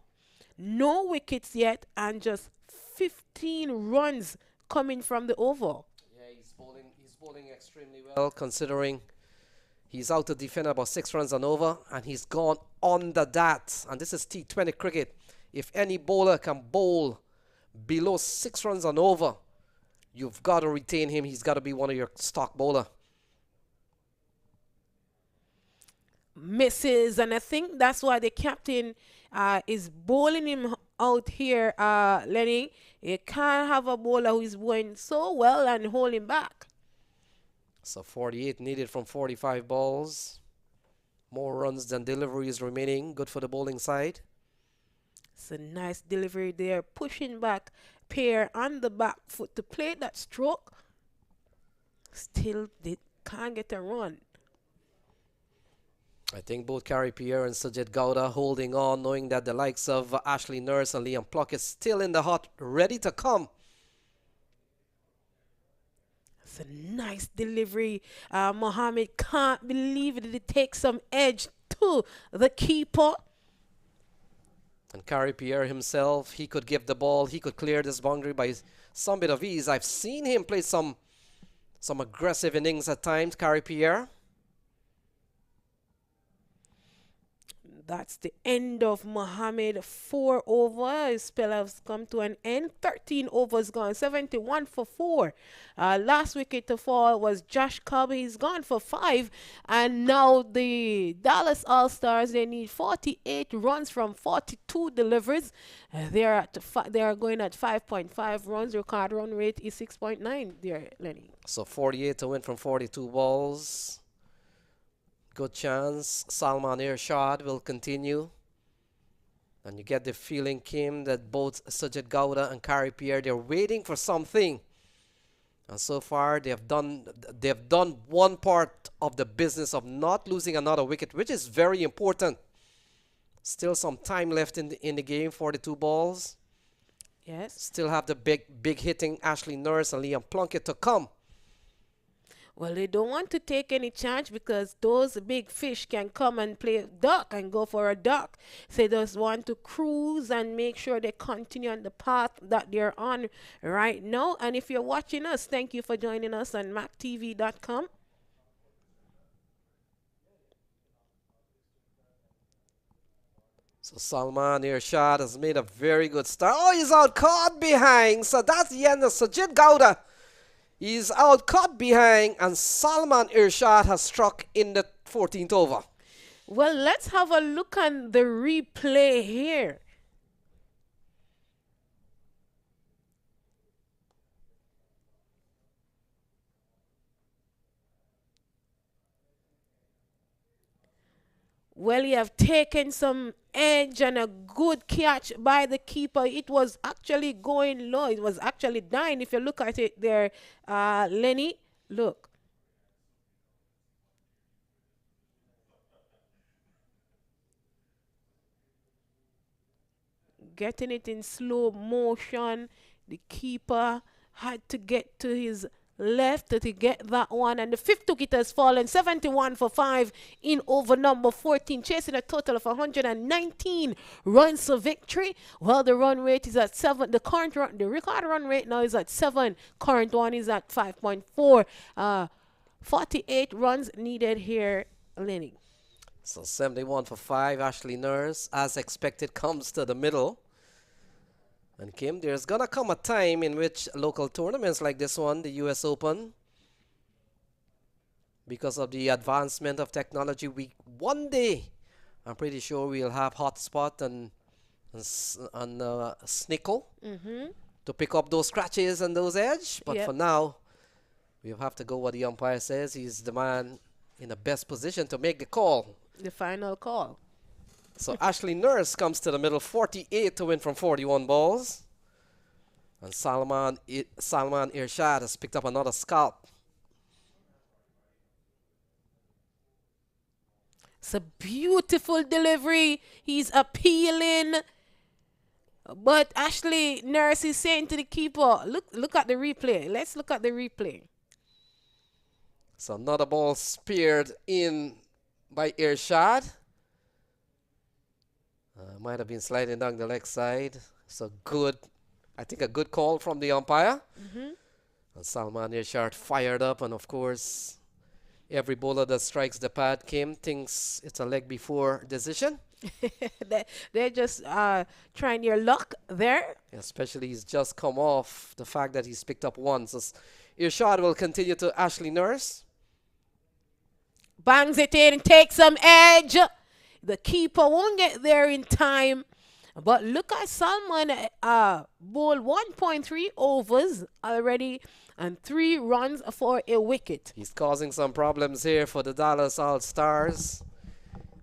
Speaker 7: No wickets yet and just 15 runs coming from the over.
Speaker 4: Yeah, he's bowling extremely well considering he's out to defend about 6 runs and over, and he's gone under that. And this is T20 cricket. If any bowler can bowl below 6 runs and over, you've got to retain him. He's got to be one of your stock bowler.
Speaker 7: Misses, and I think that's why the captain is bowling him out here, Lenny. You can't have a bowler who is going so well and hold him back.
Speaker 4: So 48 needed from 45 balls. More runs than deliveries remaining. Good for the bowling side.
Speaker 7: It's a nice delivery there. Pushing back pair on the back foot to play that stroke. Still, they can't get a run.
Speaker 4: I think both Carrie Pierre and Sajid Gowda holding on, knowing that the likes of Ashley Nurse and Liam Plunkett still in the hot, ready to come.
Speaker 7: It's a nice delivery. Mohammed can't believe it. It takes some edge to the keeper.
Speaker 4: And Carrie Pierre himself, he could give the ball, he could clear this boundary by some bit of ease. I've seen him play some aggressive innings at times, Carrie Pierre.
Speaker 7: That's the end of Mohammed. 4 over. His spell has come to an end. 13 overs gone. 71 for 4. Last wicket to fall was Josh Cobb. He's gone for 5. And now the Dallas All-Stars, they need 48 runs from 42 deliveries. They are going at 5.5 runs. Record run rate is 6.9 there, Lenny.
Speaker 4: So 48 to win from 42 balls. Good chance. Salman Irshad will continue. And you get the feeling, Kim, that both Sajid Gowda and Carrie Pierre, they're waiting for something. And so far, they've done one part of the business of not losing another wicket, which is very important. Still some time left in the game, 42 balls.
Speaker 7: Yes.
Speaker 4: Still have the big hitting Ashley Nurse and Liam Plunkett to come.
Speaker 7: Well, they don't want to take any chance because those big fish can come and play duck and go for a duck. So they just want to cruise and make sure they continue on the path that they're on right now. And if you're watching us, thank you for joining us on maqtv.com.
Speaker 4: So Salman Irshad has made a very good start. Oh, he's out caught behind. So that's the end of Sajid Gowda. He's out caught behind, and Salman Irshad has struck in the 14th over.
Speaker 7: Well, let's have a look on the replay here. Well, you have taken some edge and a good catch by the keeper. It was actually going low. It was actually dying. If you look at it there, Lenny, look. Getting it in slow motion. The keeper had to get to his left to get that one, and the 5th wicket has fallen. 71 for 5 in over number 14, chasing a total of 119 runs of victory. Well, the run rate is at 7. The record run rate now is at 7. Current one is at 5.4. 48 runs needed here, Lenny.
Speaker 4: So 71 for 5. Ashley Nurse, as expected, comes to the middle. And Kim, there's going to come a time in which local tournaments like this one, the US Open, because of the advancement of technology, one day, I'm pretty sure we'll have hotspot and snickle to pick up those scratches and those edge. But for now, we'll have to go what the umpire says. He's the man in the best position to make the call.
Speaker 7: The final call.
Speaker 4: So Ashley Nurse comes to the middle, 48 to win from 41 balls. And Salman Irshad has picked up another scalp.
Speaker 7: It's a beautiful delivery. He's appealing. But Ashley Nurse is saying to the keeper, look at the replay. Let's look at the replay.
Speaker 4: So another ball speared in by Irshad. Might have been sliding down the leg side. So good, I think a good call from the umpire. And Salman Irshad fired up, and of course, every bowler that strikes the pad, Kim, thinks it's a leg before decision.
Speaker 7: They're just trying their luck there.
Speaker 4: Especially he's just come off the fact that he's picked up one. So Irshad will continue to Ashley Nurse.
Speaker 7: Bangs it in, takes some edge. The keeper won't get there in time. But look at Salman bowl 1.3 overs already and 3 runs for a wicket.
Speaker 4: He's causing some problems here for the Dallas All-Stars.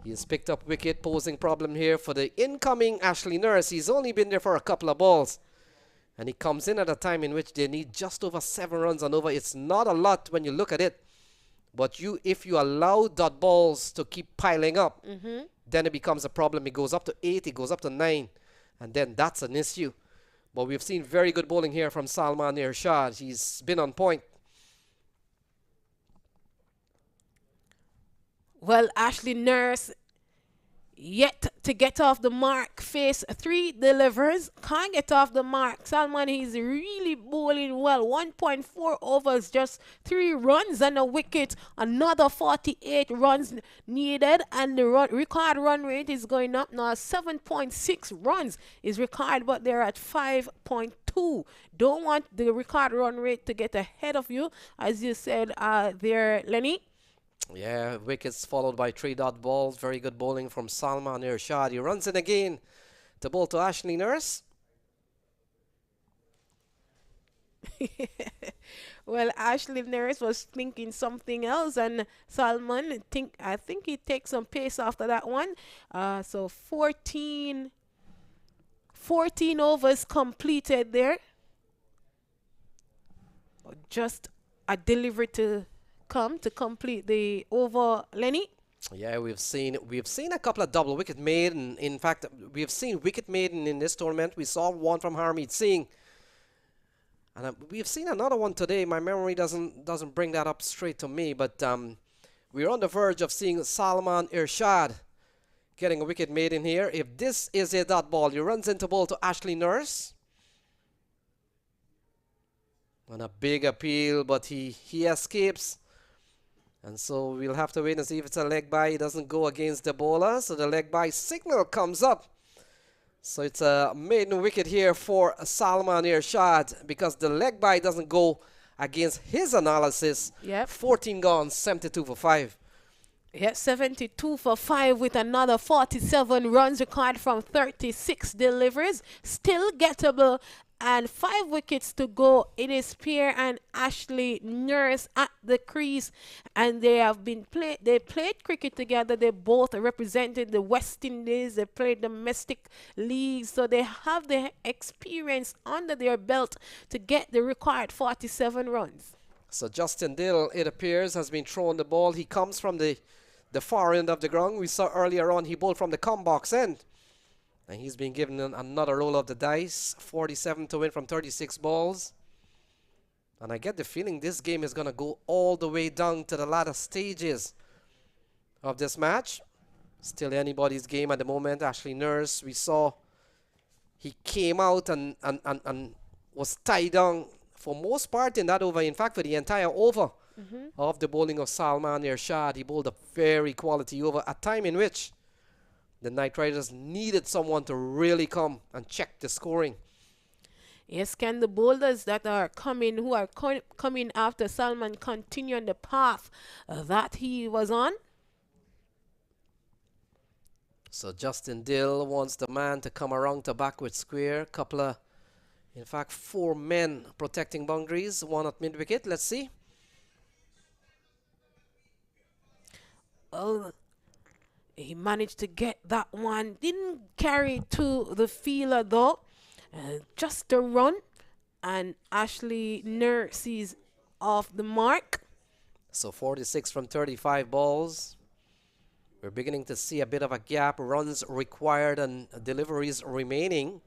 Speaker 4: He's picked up wicket, posing problem here for the incoming Ashley Nurse. He's only been there for a couple of balls. And he comes in at a time in which they need just over 7 runs and over. It's not a lot when you look at it. But if you allow dot balls to keep piling up, then it becomes a problem. It goes up to 8, it goes up to 9. And then that's an issue. But we've seen very good bowling here from Salman Irshad. He's been on point.
Speaker 7: Well, Ashley Nurse yet to get off the mark. Face 3 delivers. Can't get off the mark. Salman, he's really bowling well. 1.4 overs, just 3 runs and a wicket. Another 48 runs needed. And the record run rate is going up now. 7.6 runs is required, but they're at 5.2. Don't want the record run rate to get ahead of you, as you said there, Lenny.
Speaker 4: Yeah, wickets followed by 3 dot balls. Very good bowling from Salman Irshad. He runs in again to bowl to Ashley Nurse.
Speaker 7: Well, Ashley Nurse was thinking something else, and Salman, I think he takes some pace after that one. So 14 overs completed there. Just a delivery to come to complete the over, Lenny.
Speaker 4: Yeah, we've seen a couple of double wicket maiden. In fact, we've seen wicket maiden in this tournament. We saw one from Harmeet Singh, and we've seen another one today. My memory doesn't bring that up straight to me, but we're on the verge of seeing Salman Irshad getting a wicket maiden here. If this is a dot ball, he runs into ball to Ashley Nurse. On a big appeal, but he escapes. And so we'll have to wait and see if it's a leg by. It doesn't go against the bowler, so the leg by signal comes up. So it's a maiden wicket here for Salman Irshad because the leg by doesn't go against his analysis.
Speaker 7: Yep.
Speaker 4: 14 gone, 72 for 5.
Speaker 7: Yeah, 72 for 5 with another 47 runs required from 36 deliveries. Still gettable. And 5 wickets to go. It is Pierre and Ashley Nurse at the crease, and they have been they played cricket together. They both represented the West Indies. They played domestic leagues, so they have the experience under their belt to get the required 47 runs.
Speaker 4: So Justin Dill, it appears, has been throwing the ball. He comes from the far end of the ground. We saw earlier on he bowled from the come box end. And he's been given another roll of the dice. 47 to win from 36 balls. And I get the feeling this game is going to go all the way down to the latter stages of this match. Still anybody's game at the moment. Ashley Nurse, we saw he came out and was tied down for most part in that over. In fact, for the entire over of the bowling of Salman Irshad, he bowled a very quality over. A time in which the Knight Riders needed someone to really come and check the scoring.
Speaker 7: Yes, can the bowlers that are coming, who are coming after Salman, continue on the path that he was on?
Speaker 4: So Justin Dill wants the man to come around to backward square. Couple of, in fact, 4 men protecting boundaries. 1 at mid-wicket. Let's see.
Speaker 7: Oh, he managed to get that one. Didn't carry to the fielder though. Just a run. And Ashley Nurse is off the mark.
Speaker 4: So 46 from 35 balls. We're beginning to see a bit of a gap. Runs required and deliveries remaining.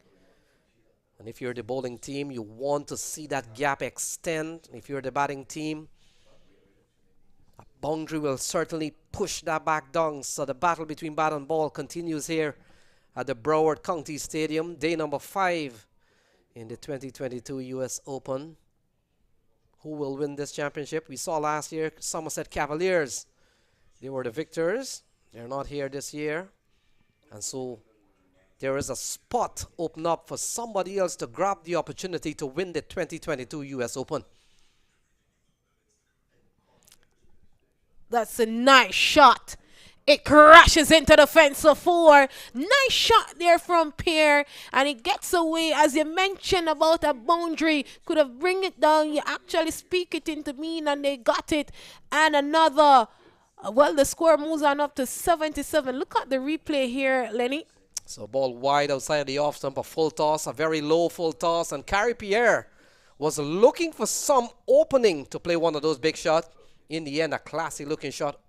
Speaker 4: And if you're the bowling team, you want to see that gap extend. If you're the batting team, a boundary will certainly push that back down. So the battle between bat and ball continues here at the Broward County Stadium, day number 5 in the 2022 US Open. Who will win this championship? We saw last year Somerset Cavaliers. They were the victors. They're not here this year. And so there is a spot open up for somebody else to grab the opportunity to win the 2022 US Open.
Speaker 7: That's a nice shot. It crashes into the fence for 4. Nice shot there from Pierre. And it gets away, as you mentioned about a boundary. Could have bring it down. You actually speak it into mean and they got it. And another. Well, the score moves on up to 77. Look at the replay here, Lenny.
Speaker 4: So ball wide outside the off stump, a full toss, a very low full toss. And Carrie Pierre was looking for some opening to play one of those big shots. In the end, a classy looking shot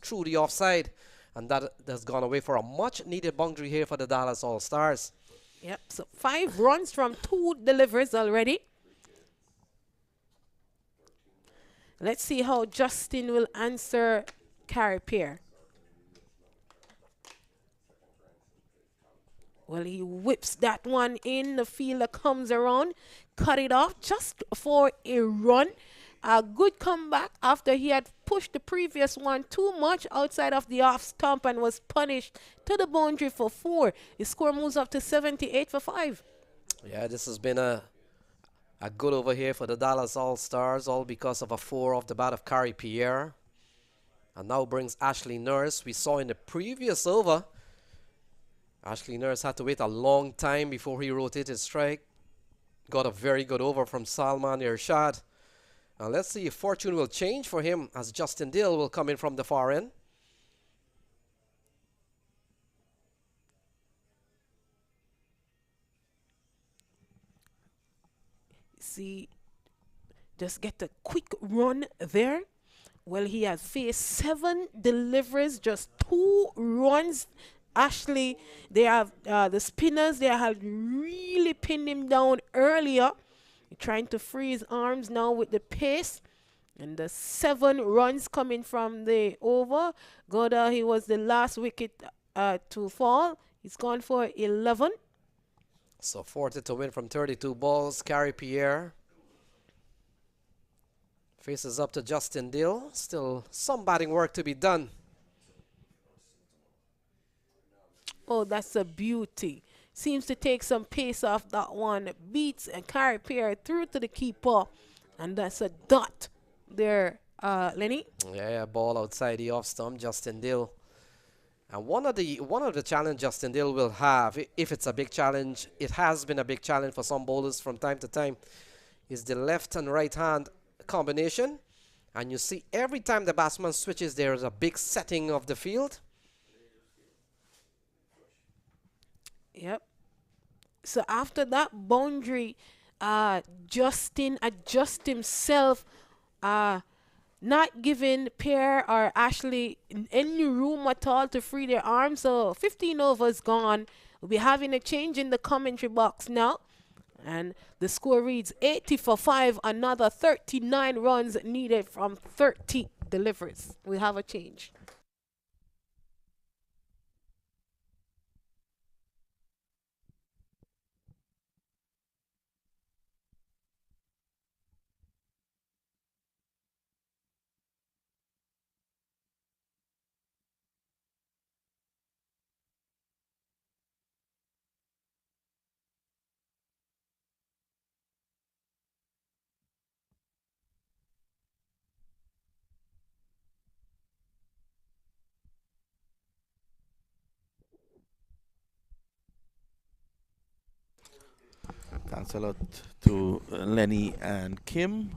Speaker 4: through the offside. And that has gone away for a much needed boundary here for the Dallas All-Stars.
Speaker 7: Yep, so 5 runs from 2 deliveries already. Let's see how Justin will answer Carrie Pierre. Well, he whips that one in. The fielder comes around, cut it off just for a run. A good comeback after he had pushed the previous one too much outside of the off stump and was punished to the boundary for 4. His score moves up to 78 for 5.
Speaker 4: Yeah, this has been a good over here for the Dallas All-Stars, all because of a 4 off the bat of Carrie Pierre. And now brings Ashley Nurse. We saw in the previous over, Ashley Nurse had to wait a long time before he rotated his strike. Got a very good over from Salman Irshad. Now let's see if fortune will change for him as Justin Dill will come in from the far end.
Speaker 7: See, just get a quick run there. Well, he has faced 7 deliveries, just 2 runs. Ashley, they have the spinners, they have really pinned him down earlier. Trying to free his arms now with the pace. And the 7 runs coming from the over. Goda, he was the last wicket to fall. He's gone for 11.
Speaker 4: So 40 to win from 32 balls. Carrie Pierre faces up to Justin Dill. Still some batting work to be done.
Speaker 7: Oh, that's a beauty. Seems to take some pace off that one. Beats and Carrie Pierre through to the keeper. And that's a dot there, Lenny.
Speaker 4: Yeah, ball outside the off stump, Justin Dill. And one of the challenge Justin Dill will have, if it's a big challenge, it has been a big challenge for some bowlers from time to time, is the left and right hand combination. And you see every time the batsman switches, there is a big setting of the field.
Speaker 7: Yep. So after that boundary, Justin adjusts himself, not giving Pierre or Ashley any room at all to free their arms. So 15 overs gone. We'll be having a change in the commentary box now. And the score reads 80 for 5. Another 39 runs needed from 30 deliveries. We have a change.
Speaker 5: Thanks a lot to Lenny and Kim.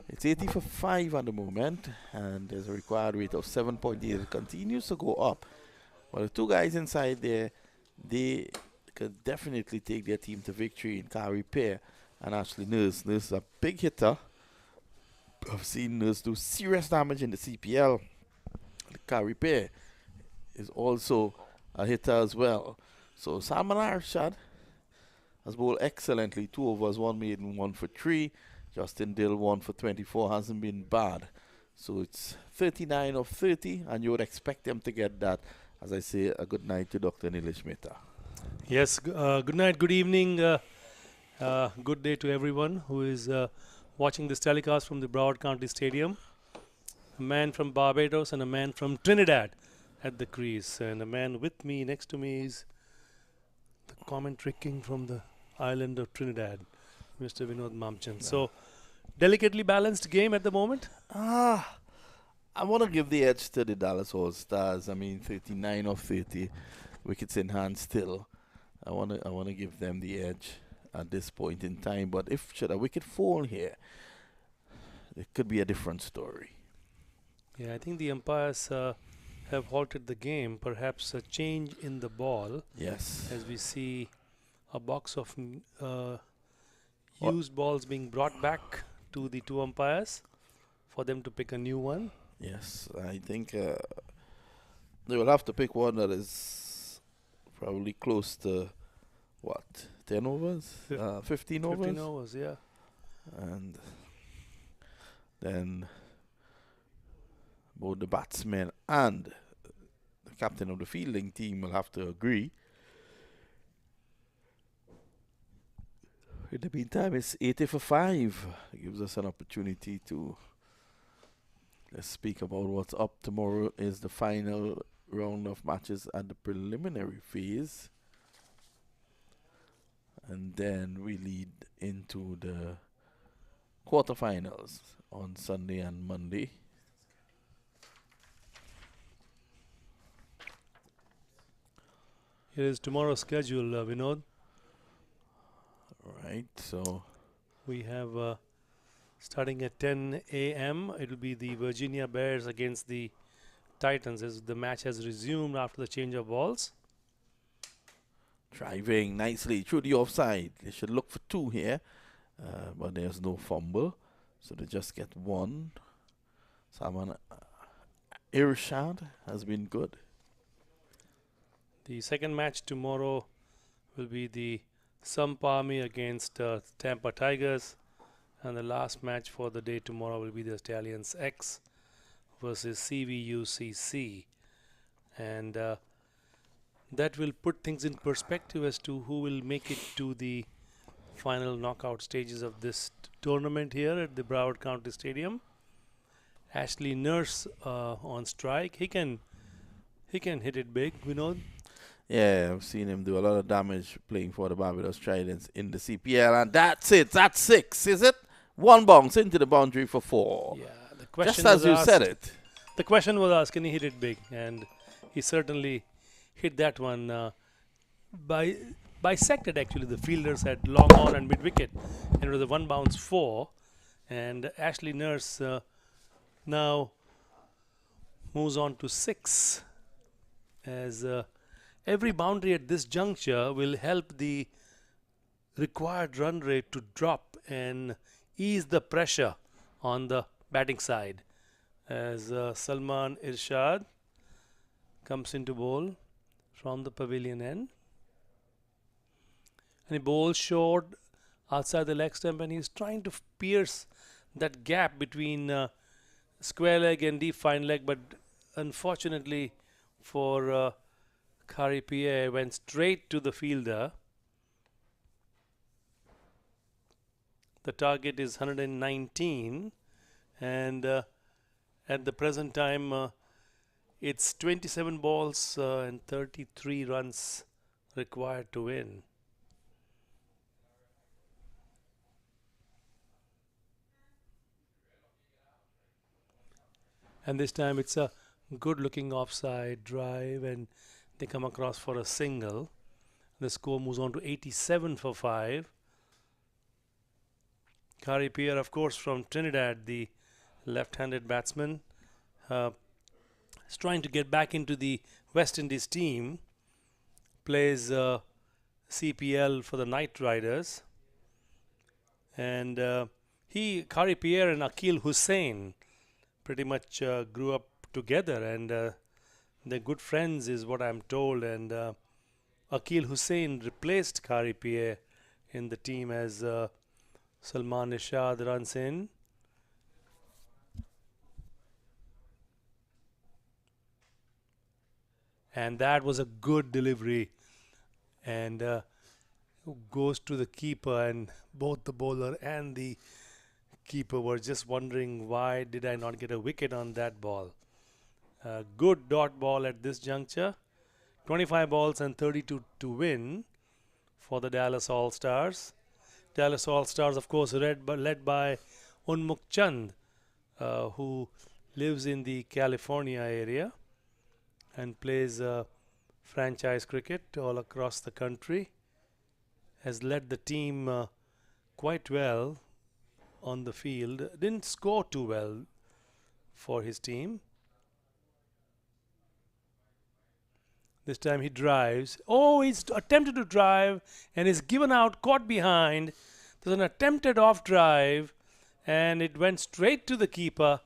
Speaker 5: It's 80 for 5 at the moment, and there's a required rate of 7.8. It continues to go up. Well, the 2 guys inside there, they could definitely take their team to victory in Carrie Pierre and Ashley Nurse. Nurse is a big hitter. I've seen Nurse do serious damage in the CPL. Carrie Pierre is also a hitter as well. So Salman Arshad has bowled excellently. 2 overs, 1 maiden, 1 for 3. Justin Dill 1 for 24, hasn't been bad. So it's 39 of 30, and you would expect them to get that. As I say, a good night to Dr. Nilesh Mehta.
Speaker 2: Yes, good night, good evening, good day to everyone who is watching this telecast from the Broward County Stadium. A man from Barbados and a man from Trinidad at the crease. And a man with me, next to me, is the commentary king from the island of Trinidad, Mr. Vinod Mamchan. So, delicately balanced game at the moment?
Speaker 5: I want to give the edge to the Dallas All-Stars. I mean, 39 of 30, wickets in hand still. I want to give them the edge at this point in time. But if should a wicket fall here, it could be a different story.
Speaker 2: Yeah, I think the umpires have halted the game. Perhaps a change in the ball.
Speaker 5: Yes.
Speaker 2: As we see a box of used balls being brought back to the 2 umpires for them to pick a new one.
Speaker 5: Yes, I think they will have to pick one that is probably close to, what, 10 overs? 15 overs?
Speaker 2: 15 overs, yeah.
Speaker 5: And then both the batsmen and the captain of the fielding team will have to agree. In the meantime, it's 80 for 5. It gives us an opportunity to let's speak about what's up. Tomorrow is the final round of matches at the preliminary phase. And then we lead into the quarterfinals on Sunday and Monday.
Speaker 2: Here is tomorrow's schedule, Vinod.
Speaker 5: Right, so
Speaker 2: we have starting at 10 a.m. it will be the Virginia Bears against the Titans as the match has resumed after the change of balls.
Speaker 5: Driving nicely through the offside. They should look for 2 here, but there's no fumble, so they just get 1. Salman Irshad has been good.
Speaker 2: The second match tomorrow will be the Sampami against Tampa Tigers, and the last match for the day tomorrow will be the Stallions X versus CVUCC, and that will put things in perspective as to who will make it to the final knockout stages of this tournament here at the Broward County Stadium. Ashley Nurse on strike. He can hit it big, Vinod.
Speaker 5: Yeah, I've seen him do a lot of damage playing for the Barbados Tridents in the CPL, and that's it. That's 6, is it? 1 bounce into the boundary for 4.
Speaker 2: Yeah, the question
Speaker 5: just as you said it.
Speaker 2: The question was asked, can he hit it big? And he certainly hit that one. Bisected actually the fielders at long on and mid wicket, and it was a 1 bounce 4. And Ashley Nurse now moves on to 6 as. Every boundary at this juncture will help the required run rate to drop and ease the pressure on the batting side. As Salman Irshad comes into bowl from the pavilion end. And he bowls short outside the leg stump, and he's trying to pierce that gap between square leg and deep fine leg, but unfortunately for Kari Pierre went straight to the fielder. The target is 119, and at the present time it's 27 balls and 33 runs required to win. And this time it's a good looking offside drive, and they come across for a single. The score moves on to 87 for 5. Kari Pierre, of course, from Trinidad, the left-handed batsman, is trying to get back into the West Indies team. Plays CPL for the Knight Riders. And Kari Pierre and Akil Hussain pretty much grew up together, and they're good friends is what I'm told, and Akil Hussain replaced Kari Pierre in the team as Salman Irshad runs in. And that was a good delivery, and goes to the keeper, and both the bowler and the keeper were just wondering, why did I not get a wicket on that ball? Good dot ball at this juncture. 25 balls and 32 to win for the Dallas All-Stars. Dallas All-Stars, of course, led by Unmukh Chand, who lives in the California area and plays franchise cricket all across the country. Has led the team quite well on the field. Didn't score too well for his team. This time he drives. Oh, he's attempted to drive and is given out, caught behind. There's an attempted off drive and it went straight to the keeper,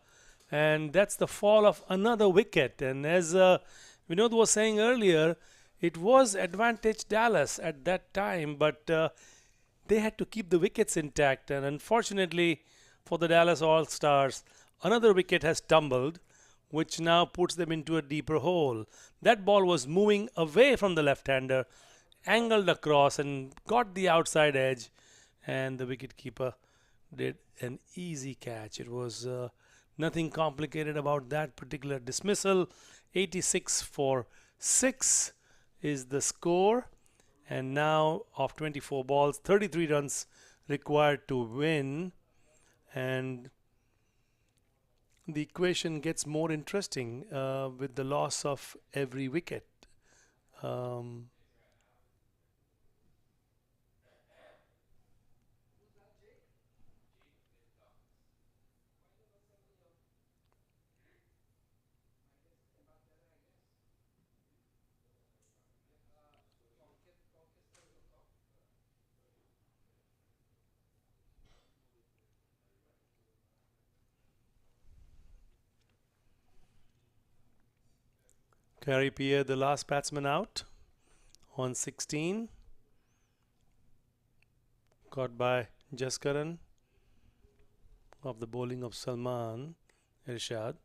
Speaker 2: and that's the fall of another wicket. And as Vinod was saying earlier, it was advantage Dallas at that time, but they had to keep the wickets intact, and unfortunately for the Dallas All-Stars, another wicket has tumbled, which now puts them into a deeper hole. That ball was moving away from the left-hander, angled across and got the outside edge, and the wicketkeeper did an easy catch. It was nothing complicated about that particular dismissal. 86 for 6 is the score, and now of 24 balls, 33 runs required to win, and the equation gets more interesting with the loss of every wicket. Gary Pierre, the last batsman out on 16. Caught by Jaskaran of the bowling of Salman Irshad.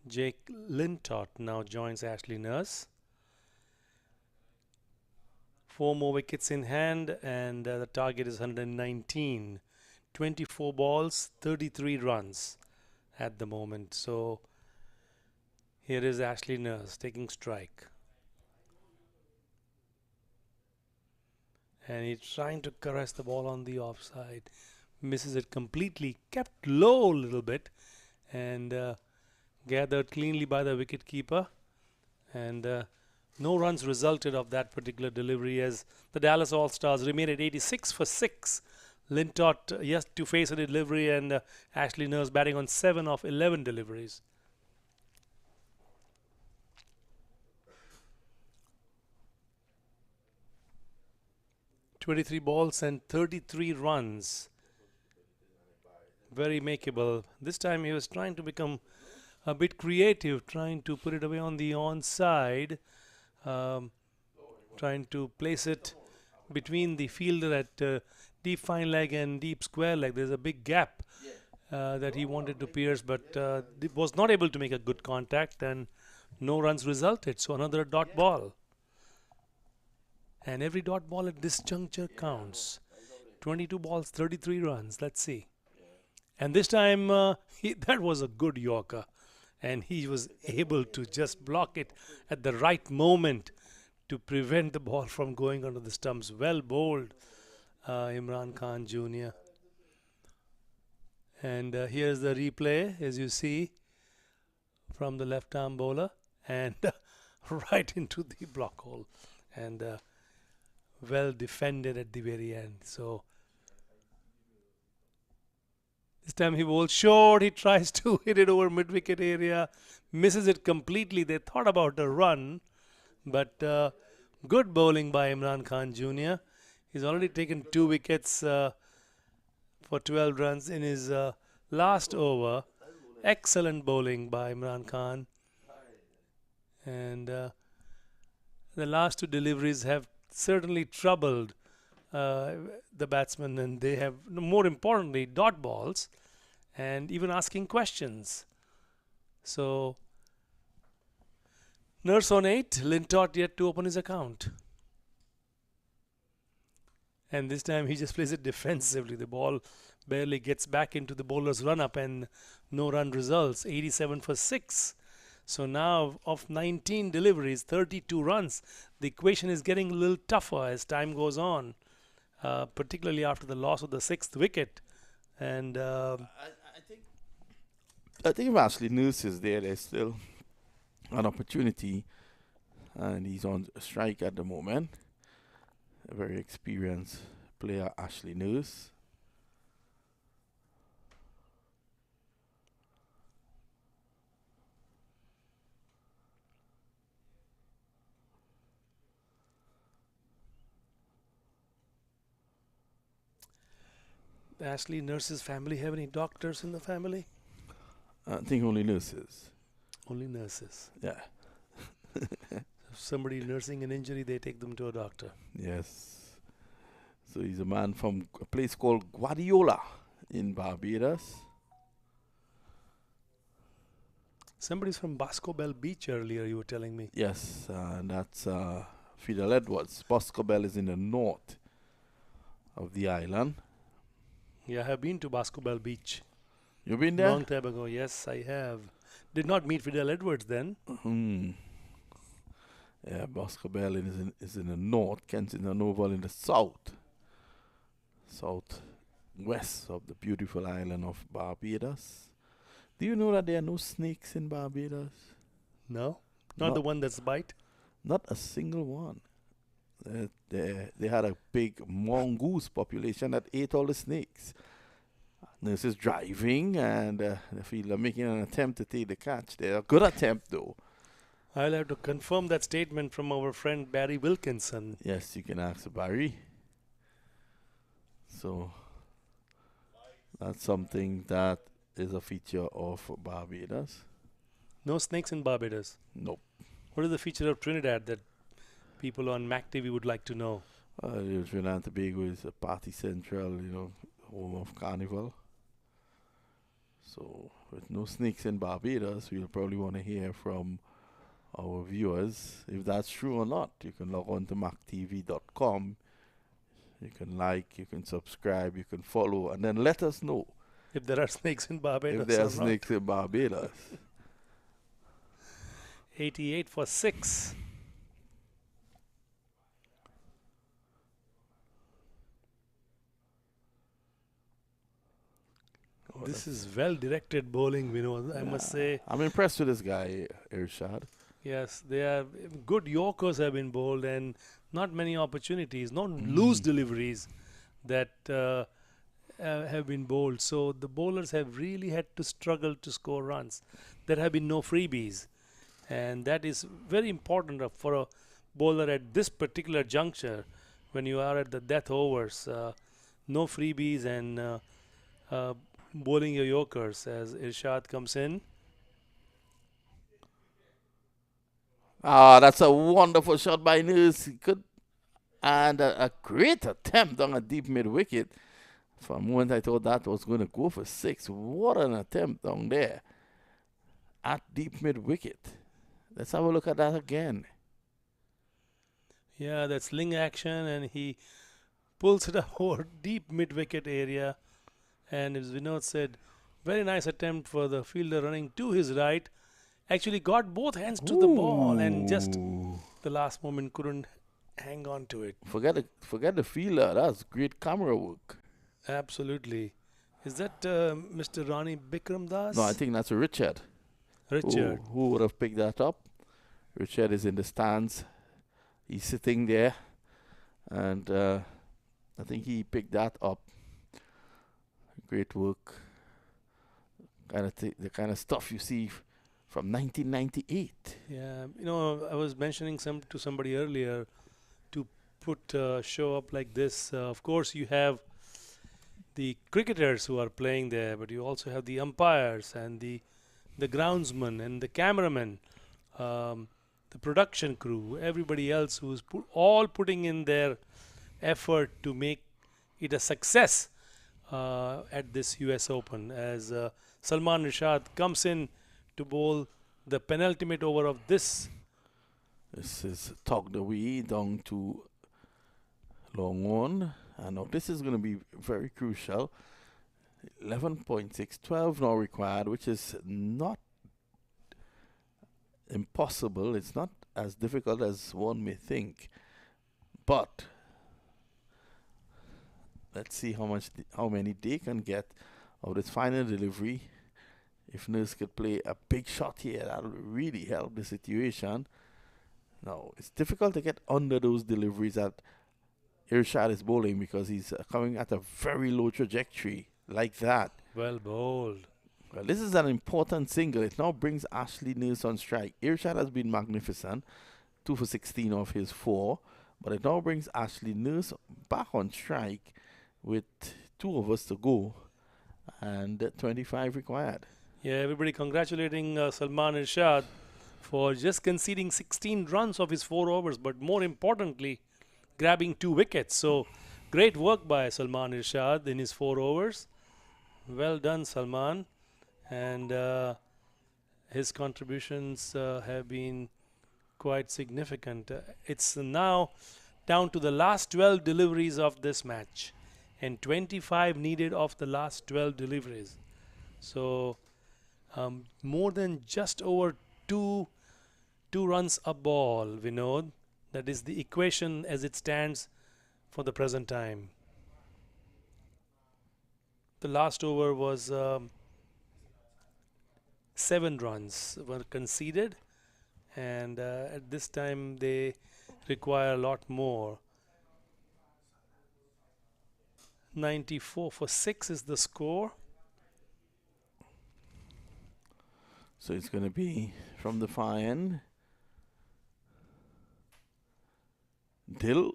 Speaker 2: Jake Lintott now joins Ashley Nurse. 4 more wickets in hand, and the target is 119. 24 balls, 33 runs at the moment. So here is Ashley Nurse taking strike. And he's trying to caress the ball on the offside. Misses it completely. Kept low a little bit. And gathered cleanly by the wicketkeeper. And no runs resulted of that particular delivery, as the Dallas All-Stars remain at 86 for 6. Lintott yes to face a delivery, and Ashley Nurse batting on 7 of 11 deliveries. .23 balls and 33 runs. Very makeable. This time he was trying to become a bit creative, trying to put it away on the onside, trying to place it between the fielder at deep fine leg and deep square leg. There's a big gap that he wanted to pierce, but was not able to make a good contact, and no runs resulted. So another dot ball. And every dot ball at this juncture counts. 22 balls, 33 runs. Let's see. And this time, that was a good Yorker. And he was able to just block it at the right moment to prevent the ball from going onto the stumps. Well bowled, Imran Khan Jr. And here's the replay, as you see, from the left-arm bowler. And right into the block hole. And well defended at the very end. So this time he bowls short. He tries to hit it over mid-wicket area. Misses it completely. They thought about a run. But good bowling by Imran Khan Jr. He's already taken 2 wickets for 12 runs in his last over. Excellent bowling by Imran Khan. And the last 2 deliveries have certainly troubled the batsmen, and they have, more importantly, dot balls and even asking questions. So Nurse on 8, Lintott yet to open his account. And this time he just plays it defensively. The ball barely gets back into the bowler's run-up and no run results. 87 for 6. So now of 19 deliveries, 32 runs. The equation is getting a little tougher as time goes on, particularly after the loss of the 6th wicket. And
Speaker 5: I think if Ashley Nurse is there, there's still an opportunity, and he's on strike at the moment. A very experienced player, Ashley Nurse.
Speaker 2: Ashley Nurse's family have any doctors in the family?
Speaker 5: I think only nurses.
Speaker 2: Only nurses.
Speaker 5: Yeah.
Speaker 2: If somebody nursing an injury, they take them to a doctor.
Speaker 5: Yes. So he's a man from a place called Guardiola in Barbados.
Speaker 2: Somebody's from Boscobel Beach earlier, you were telling me.
Speaker 5: Yes, and that's Fidel Edwards. Boscobel is in the north of the island.
Speaker 2: Yeah, I have been to Boscobel Beach.
Speaker 5: You've been there?
Speaker 2: Long time ago, yes, I have. Did not meet Fidel Edwards then.
Speaker 5: Yeah, Boscobel is in the north, Kensington Oval in the south. Southwest of the beautiful island of Barbados. Do you know that there are no snakes in Barbados?
Speaker 2: No? Not the one that's bite?
Speaker 5: Not a single one. They had a big mongoose population that ate all the snakes. Nurse is driving, and the fielder making an attempt to take the catch. They're a good attempt, though.
Speaker 2: I'll have to confirm that statement from our friend Barry Wilkinson.
Speaker 5: Yes, you can ask Barry. So that's something that is a feature of Barbados.
Speaker 2: No snakes in Barbados?
Speaker 5: Nope.
Speaker 2: What is the feature of Trinidad that people on MAQ TV would like to know?
Speaker 5: Trinidad and Tobago is a party central, home of Carnival. So with no snakes in Barbados, we'll probably want to hear from our viewers if that's true or not. You can log on to maqtv.com. You can like, you can subscribe, you can follow, and then let us know
Speaker 2: if there are snakes in Barbados.
Speaker 5: If there are snakes in Barbados.
Speaker 2: 88 for 6. This is well-directed bowling, Vinod, I must say.
Speaker 5: I'm impressed with this guy, Irshad.
Speaker 2: Yes, they are good Yorkers have been bowled and not many opportunities, no loose deliveries that have been bowled. So the bowlers have really had to struggle to score runs. There have been no freebies. And that is very important for a bowler at this particular juncture when you are at the death overs. No freebies and bowling your Yorkers as Irshad comes in.
Speaker 5: That's a wonderful shot by Nurse. Good, and a great attempt on a deep mid wicket. For a moment, I thought that was going to go for 6. What an attempt down there at deep mid wicket. Let's have a look at that again.
Speaker 2: Yeah, that's sling action, and he pulls it up over deep mid wicket area. And as Vinod said, very nice attempt for the fielder running to his right. Actually got both hands to the ball and just the last moment couldn't hang on to it.
Speaker 5: Forget the fielder. That's great camera work.
Speaker 2: Absolutely. Is that Mr. Rani Bikram Das?
Speaker 5: No, I think that's Richard.
Speaker 2: Richard.
Speaker 5: Who would have picked that up? Richard is in the stands. He's sitting there. And I think he picked that up. Great work. The kind of stuff you see from 1998.
Speaker 2: Yeah, I was mentioning to somebody earlier to put a show up like this. Of course, you have the cricketers who are playing there, but you also have the umpires and the groundsman and the cameraman, the production crew, everybody else who's all putting in their effort to make it a success at this US Open, as Salman Rashad comes in to bowl the penultimate over of this.
Speaker 5: This is tugged away down to long on, and now this is going to be very crucial. 11.6, 12 now required, which is not impossible. It's not as difficult as one may think, but let's see how many they can get of this final delivery. If Nurse could play a big shot here, that would really help the situation. Now, it's difficult to get under those deliveries that Irshad is bowling, because he's coming at a very low trajectory like that.
Speaker 2: Well bowled.
Speaker 5: Well, this is an important single. It now brings Ashley Nurse on strike. Irshad has been magnificent, 2 for 16 off his 4, but it now brings Ashley Nurse back on strike with 2 overs to go and 25 required.
Speaker 2: Yeah, everybody congratulating Salman Irshad for just conceding 16 runs of his 4 overs, but more importantly, grabbing 2 wickets. So, great work by Salman Irshad in his 4 overs. Well done, Salman. And his contributions have been quite significant. It's now down to the last 12 deliveries of this match, and 25 needed of the last 12 deliveries. So, more than just over two runs a ball, Vinod. That is the equation as it stands for the present time. The last over was 7 runs were conceded, and at this time they require a lot more. 94 for 6 is the score.
Speaker 5: So it's going to be from the far end. Dill,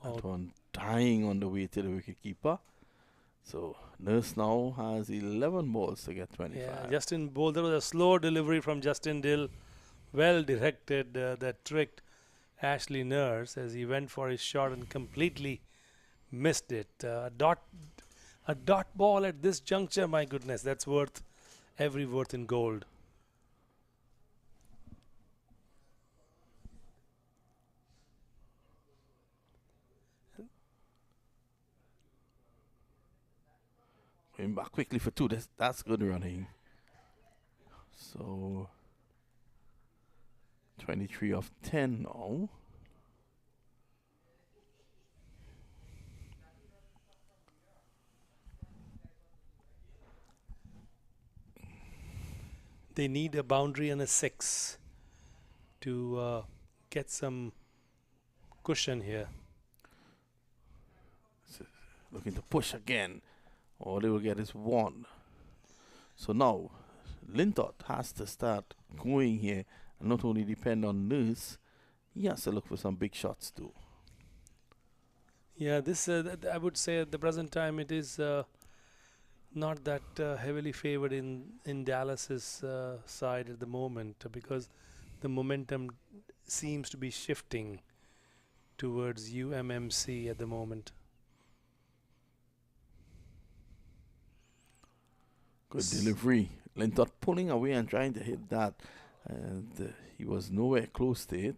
Speaker 5: that one dying on the way to the wicketkeeper. So Nurse now has 11 balls to get 25.
Speaker 2: Yeah, Justin bowled. There was a slow delivery from Justin Dill. Well directed, that tricked Ashley Nurse as he went for his shot and completely missed it. A dot ball at this juncture, my goodness, that's worth every worth in gold.
Speaker 5: Going back quickly for 2. That's good running. So 23 of 10 now.
Speaker 2: They need a boundary and a 6 to get some cushion here.
Speaker 5: So looking to push again. All they will get is 1. So now Lintott has to start going here and not only depend on Nurse, he has to look for some big shots too.
Speaker 2: Yeah, this I would say at the present time it is not that heavily favored in Dallas's side at the moment, because the momentum seems to be shifting towards UMMC at the moment.
Speaker 5: Good delivery. Lintott pulling away and trying to hit that, and he was nowhere close to it.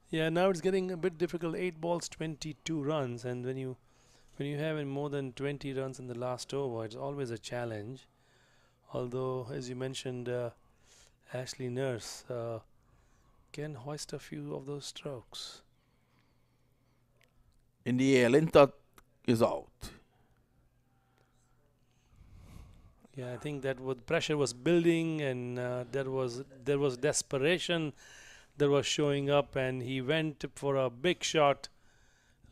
Speaker 2: Yeah, now it's getting a bit difficult. 8 balls, 22 runs, and when you have more than 20 runs in the last over, it's always a challenge. Although, as you mentioned, Ashley Nurse can hoist a few of those strokes.
Speaker 5: In the air, Lintott is out.
Speaker 2: Yeah, I think that pressure was building, and there was desperation that was showing up, and he went for a big shot,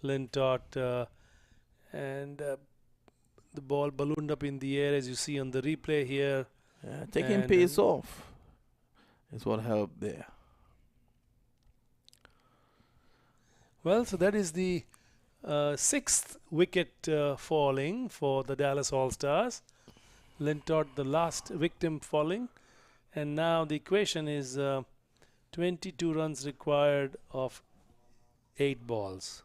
Speaker 2: Lintott, and the ball ballooned up in the air, as you see on the replay here.
Speaker 5: Yeah, taking pace off is what helped there.
Speaker 2: Well, so that is the 6th wicket falling for the Dallas All-Stars. Lintott, the last victim, falling. And now the equation is 22 runs required of 8 balls.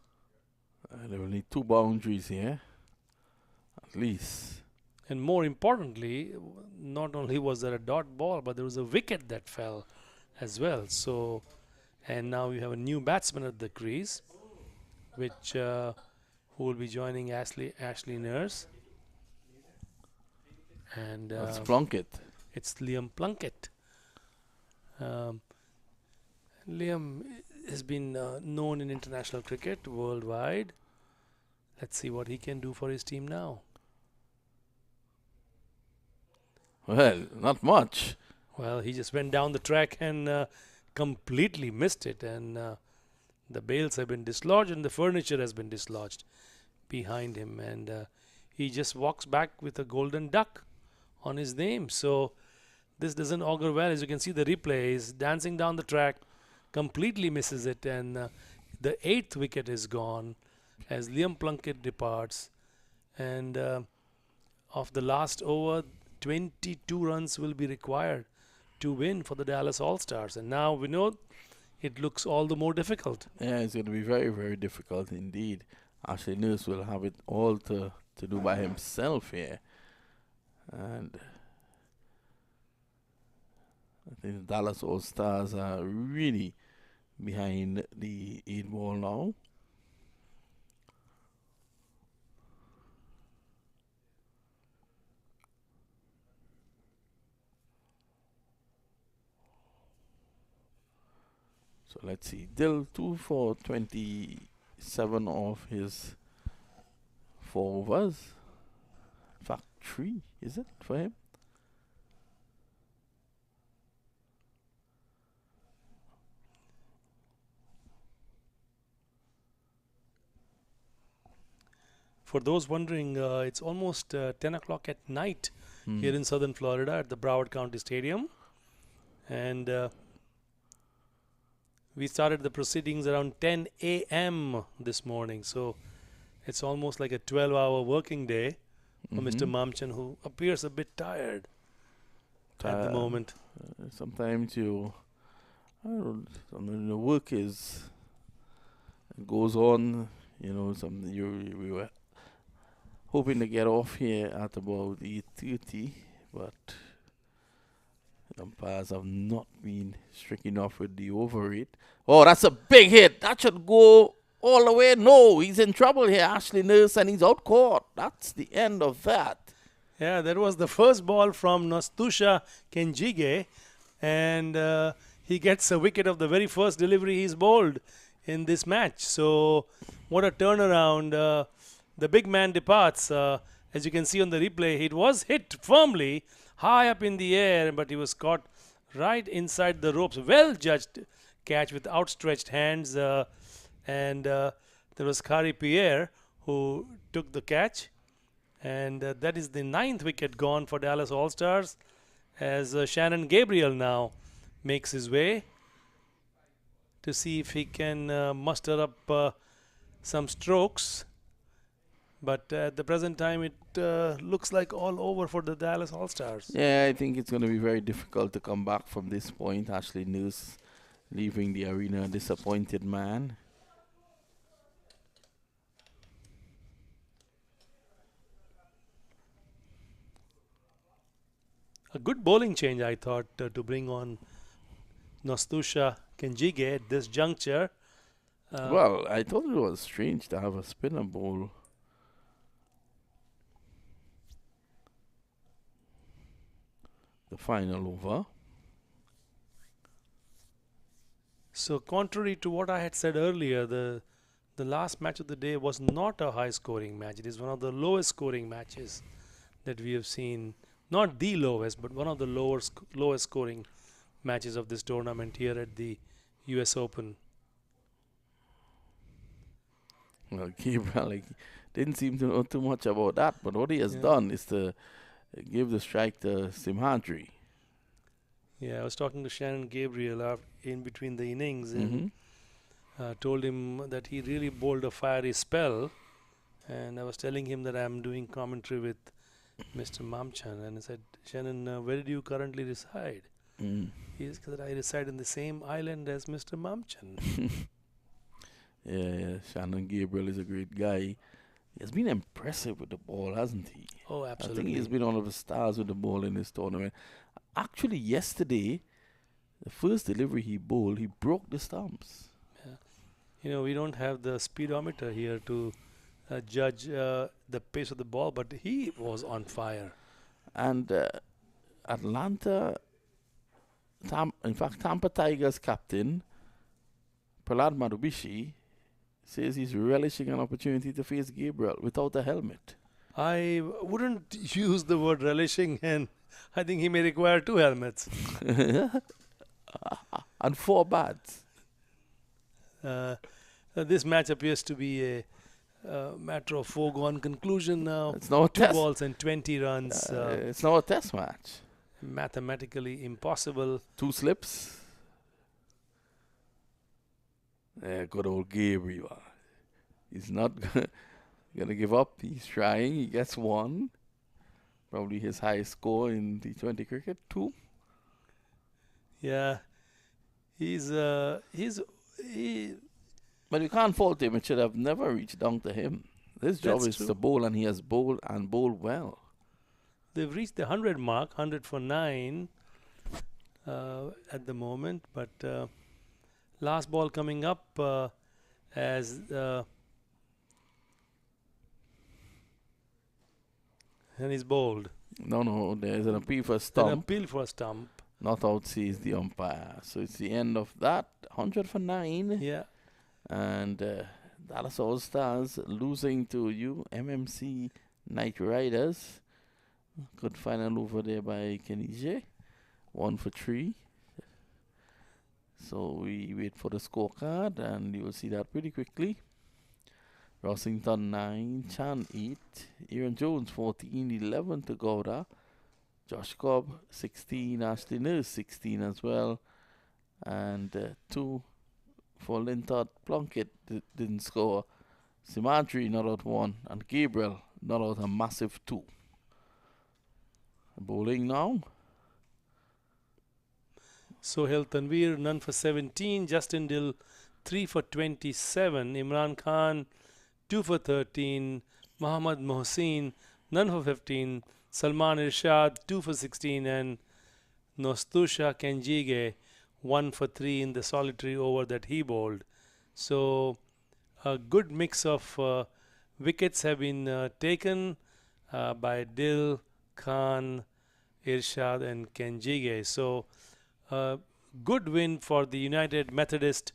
Speaker 5: They will need 2 boundaries here, at least.
Speaker 2: And more importantly, not only was there a dot ball, but there was a wicket that fell as well. So, and now you have a new batsman at the crease, which who will be joining Ashley Nurse. And
Speaker 5: That's Plunkett.
Speaker 2: It's Liam Plunkett. Liam has been known in international cricket worldwide. Let's see what he can do for his team now.
Speaker 5: Well, not much.
Speaker 2: Well, he just went down the track and completely missed it. And the bails have been dislodged and the furniture has been dislodged behind him. And he just walks back with a golden duck on his name. So this doesn't augur well. As you can see, the replay is dancing down the track, completely misses it. And the 8th wicket is gone as Liam Plunkett departs. And of the last over, 22 runs will be required to win for the Dallas All-Stars. And now we know it looks all the more difficult.
Speaker 5: Yeah, it's going to be very, very difficult indeed. Ashley Nurse will have it all to do by himself here. And I think the Dallas All-Stars are really behind the 8 ball now. So let's see. Dill 2 for 27 of his 4 overs. In fact, 3, is it, for him?
Speaker 2: For those wondering, it's almost 10 o'clock at night here in southern Florida at the Broward County Stadium. And we started the proceedings around 10 a.m. this morning. So it's almost like a 12-hour working day for Mr. Mamchan, who appears a bit tired at the moment.
Speaker 5: Sometimes the work goes on. You know, we were hoping to get off here at about 8:30, but the umpires have not been strict enough with the over rate. Oh, that's a big hit. That should go all the way. No, he's in trouble here, Ashley Nurse, and he's out caught. That's the end of that.
Speaker 2: Yeah, that was the first ball from Nastusha Kenjige, and he gets a wicket of the very first delivery he's bowled in this match. So what a turnaround. The big man departs. As you can see on the replay, it was hit firmly high up in the air, but he was caught right inside the ropes. Well judged catch with outstretched hands. And there was Kari Pierre who took the catch. And that is the 9th wicket gone for Dallas All-Stars, as Shannon Gabriel now makes his way to see if he can muster up some strokes. But at the present time, it looks like all over for the Dallas All-Stars.
Speaker 5: Yeah, I think it's going to be very difficult to come back from this point. Ashley Nurse leaving the arena a disappointed man.
Speaker 2: A good bowling change, I thought, to bring on Nastusha Kenjige at this juncture.
Speaker 5: Well, I thought it was strange to have a spinner bowl. The final over.
Speaker 2: So contrary to what I had said earlier, the last match of the day was not a high scoring match. It is one of the lowest scoring matches that we have seen. Not the lowest, but one of the lowest scoring matches of this tournament here at the US Open.
Speaker 5: Well, Gabriel didn't seem to know too much about that, but what he has done is to give the strike to Simhadri.
Speaker 2: Yeah, I was talking to Shannon Gabriel in between the innings and told him that he really bowled a fiery spell. And I was telling him that I'm doing commentary with Mr. Mamchan. And I said, Shannon, where do you currently reside? He's that I reside in the same island as Mr. Mamchan.
Speaker 5: Yeah, Shannon Gabriel is a great guy. He has been impressive with the ball, hasn't he?
Speaker 2: Oh,
Speaker 5: I
Speaker 2: absolutely.
Speaker 5: think he's been one of the stars with the ball in this tournament. Actually, yesterday, the first delivery he bowled, he broke the stumps.
Speaker 2: Yeah. You know, we don't have the speedometer here to judge the pace of the ball, but he was on fire.
Speaker 5: And Atlanta, in fact, Tampa Tigers captain, Prahlad Madhubishi, says he's relishing an opportunity to face Gabriel without a helmet.
Speaker 2: I wouldn't use the word relishing, and I think he may require 2 helmets.
Speaker 5: And 4 bats.
Speaker 2: This match appears to be a matter of foregone conclusion now.
Speaker 5: It's now a
Speaker 2: 2
Speaker 5: test.
Speaker 2: balls and 20 runs.
Speaker 5: It's now a test match.
Speaker 2: Mathematically impossible.
Speaker 5: 2 slips. Good old Gabriel. He's not going to give up. He's trying. He gets 1. Probably his highest score in T20 cricket. 2.
Speaker 2: Yeah. He
Speaker 5: But you can't fault him. It should have never reached down to him. His job
Speaker 2: That's
Speaker 5: is
Speaker 2: true.
Speaker 5: to bowl, and he has bowled and bowled well.
Speaker 2: They've reached the 100 mark, 100 for 9 at the moment. But last ball coming up as and he's bowled.
Speaker 5: No, there's an appeal for a
Speaker 2: An
Speaker 5: stump.
Speaker 2: appeal for a stump.
Speaker 5: Not out sees the umpire. So it's the end of that. 100 for 9.
Speaker 2: Yeah.
Speaker 5: And Dallas All Stars losing to UMMC Knight Riders. Good final over there by Kenije. 1 for 3. So we wait for the scorecard, and you will see that pretty quickly. Rossington 9, Chan 8, Aaron Jones 14, 11 to Gouda, Josh Cobb 16, Ashley Nurse 16 as well, and 2 for Lintott. Plunkett didn't score. Simadri not out 1, and Gabriel not out a massive 2. Bowling now.
Speaker 2: Sohail Tanveer, none for 17. Justin Dill, 3 for 27. Imran Khan, 2 for 13. Mohammad Mohsin, none for 15. Salman Irshad, 2 for 16. And Nostusha Kenjige, 1 for 3 in the solitary over that he bowled. So a good mix of wickets have been taken by Dill, Khan, Irshad and Kenjige. So good win for the United Methodist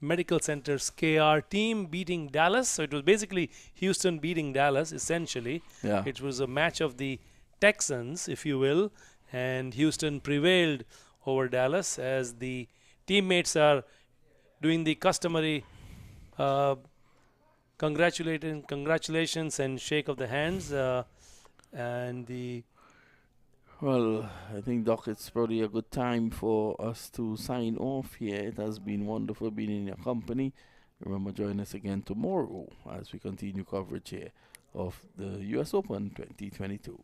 Speaker 2: Medical Center's KR team, beating Dallas. So it was basically Houston beating Dallas essentially.
Speaker 5: Yeah.
Speaker 2: It was a match of the Texans, if you will, and Houston prevailed over Dallas as the teammates are doing the customary congratulations and shake of the hands and the
Speaker 5: Well, I think, Doc, it's probably a good time for us to sign off here. It has been wonderful being in your company. Remember, join us again tomorrow as we continue coverage here of the US Open 2022.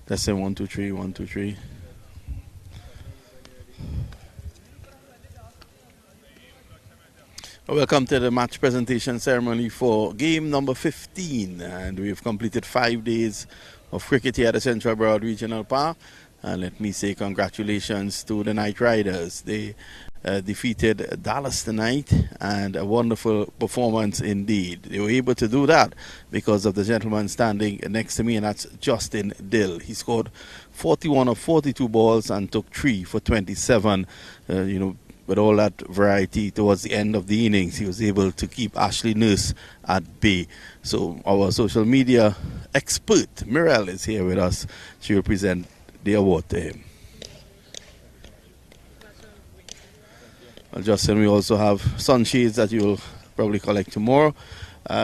Speaker 5: Testing 1 2 3 1 2 3. Welcome to the match presentation ceremony for game number 15, and we've completed 5 days of cricket here at the Central Broad Regional Park. And let me say congratulations to the Night Riders. They defeated Dallas tonight, and a wonderful performance indeed. They were able to do that because of the gentleman standing next to me, and that's Justin Dill. He scored 41 of 42 balls and took 3 for 27. With all that variety towards the end of the innings, he was able to keep Ashley Nurse at bay. So our social media expert, Mirelle, is here with us. She will present the award to him. Well, Justin, we also have sunshades that you'll probably collect tomorrow.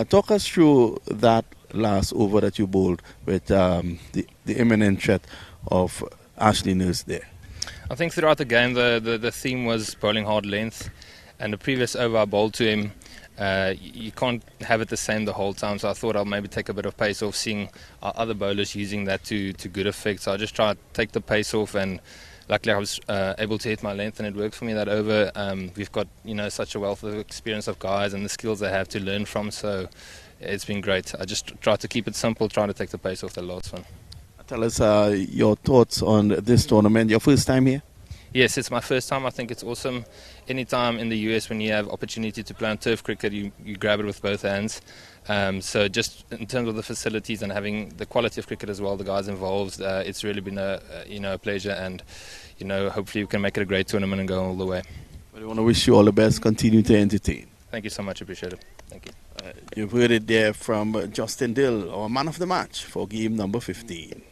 Speaker 5: Talk us through that last over that you bowled with the imminent threat of Ashley Nurse there.
Speaker 13: I think throughout the game the theme was bowling hard length, and the previous over I bowled to him, you can't have it the same the whole time, so I thought I'll maybe take a bit of pace off, seeing other bowlers using that to good effect. So I just tried to take the pace off, and luckily I was able to hit my length, and it worked for me that over. We've got such a wealth of experience of guys and the skills they have to learn from, so it's been great. I just tried to keep it simple, trying to take the pace off the last one.
Speaker 5: Tell us your thoughts on this tournament. Your first time here?
Speaker 13: Yes, it's my first time. I think it's awesome. Anytime in the US when you have opportunity to play on turf cricket, you grab it with both hands. So just in terms of the facilities and having the quality of cricket as well, the guys involved, it's really been a pleasure, and hopefully we can make it a great tournament and go all the way.
Speaker 5: Well, I want to wish you all the best. Continue to entertain.
Speaker 13: Thank you so much. Appreciate it. Thank you.
Speaker 5: You've heard it there from Justin Dill, our man of the match for game number 15.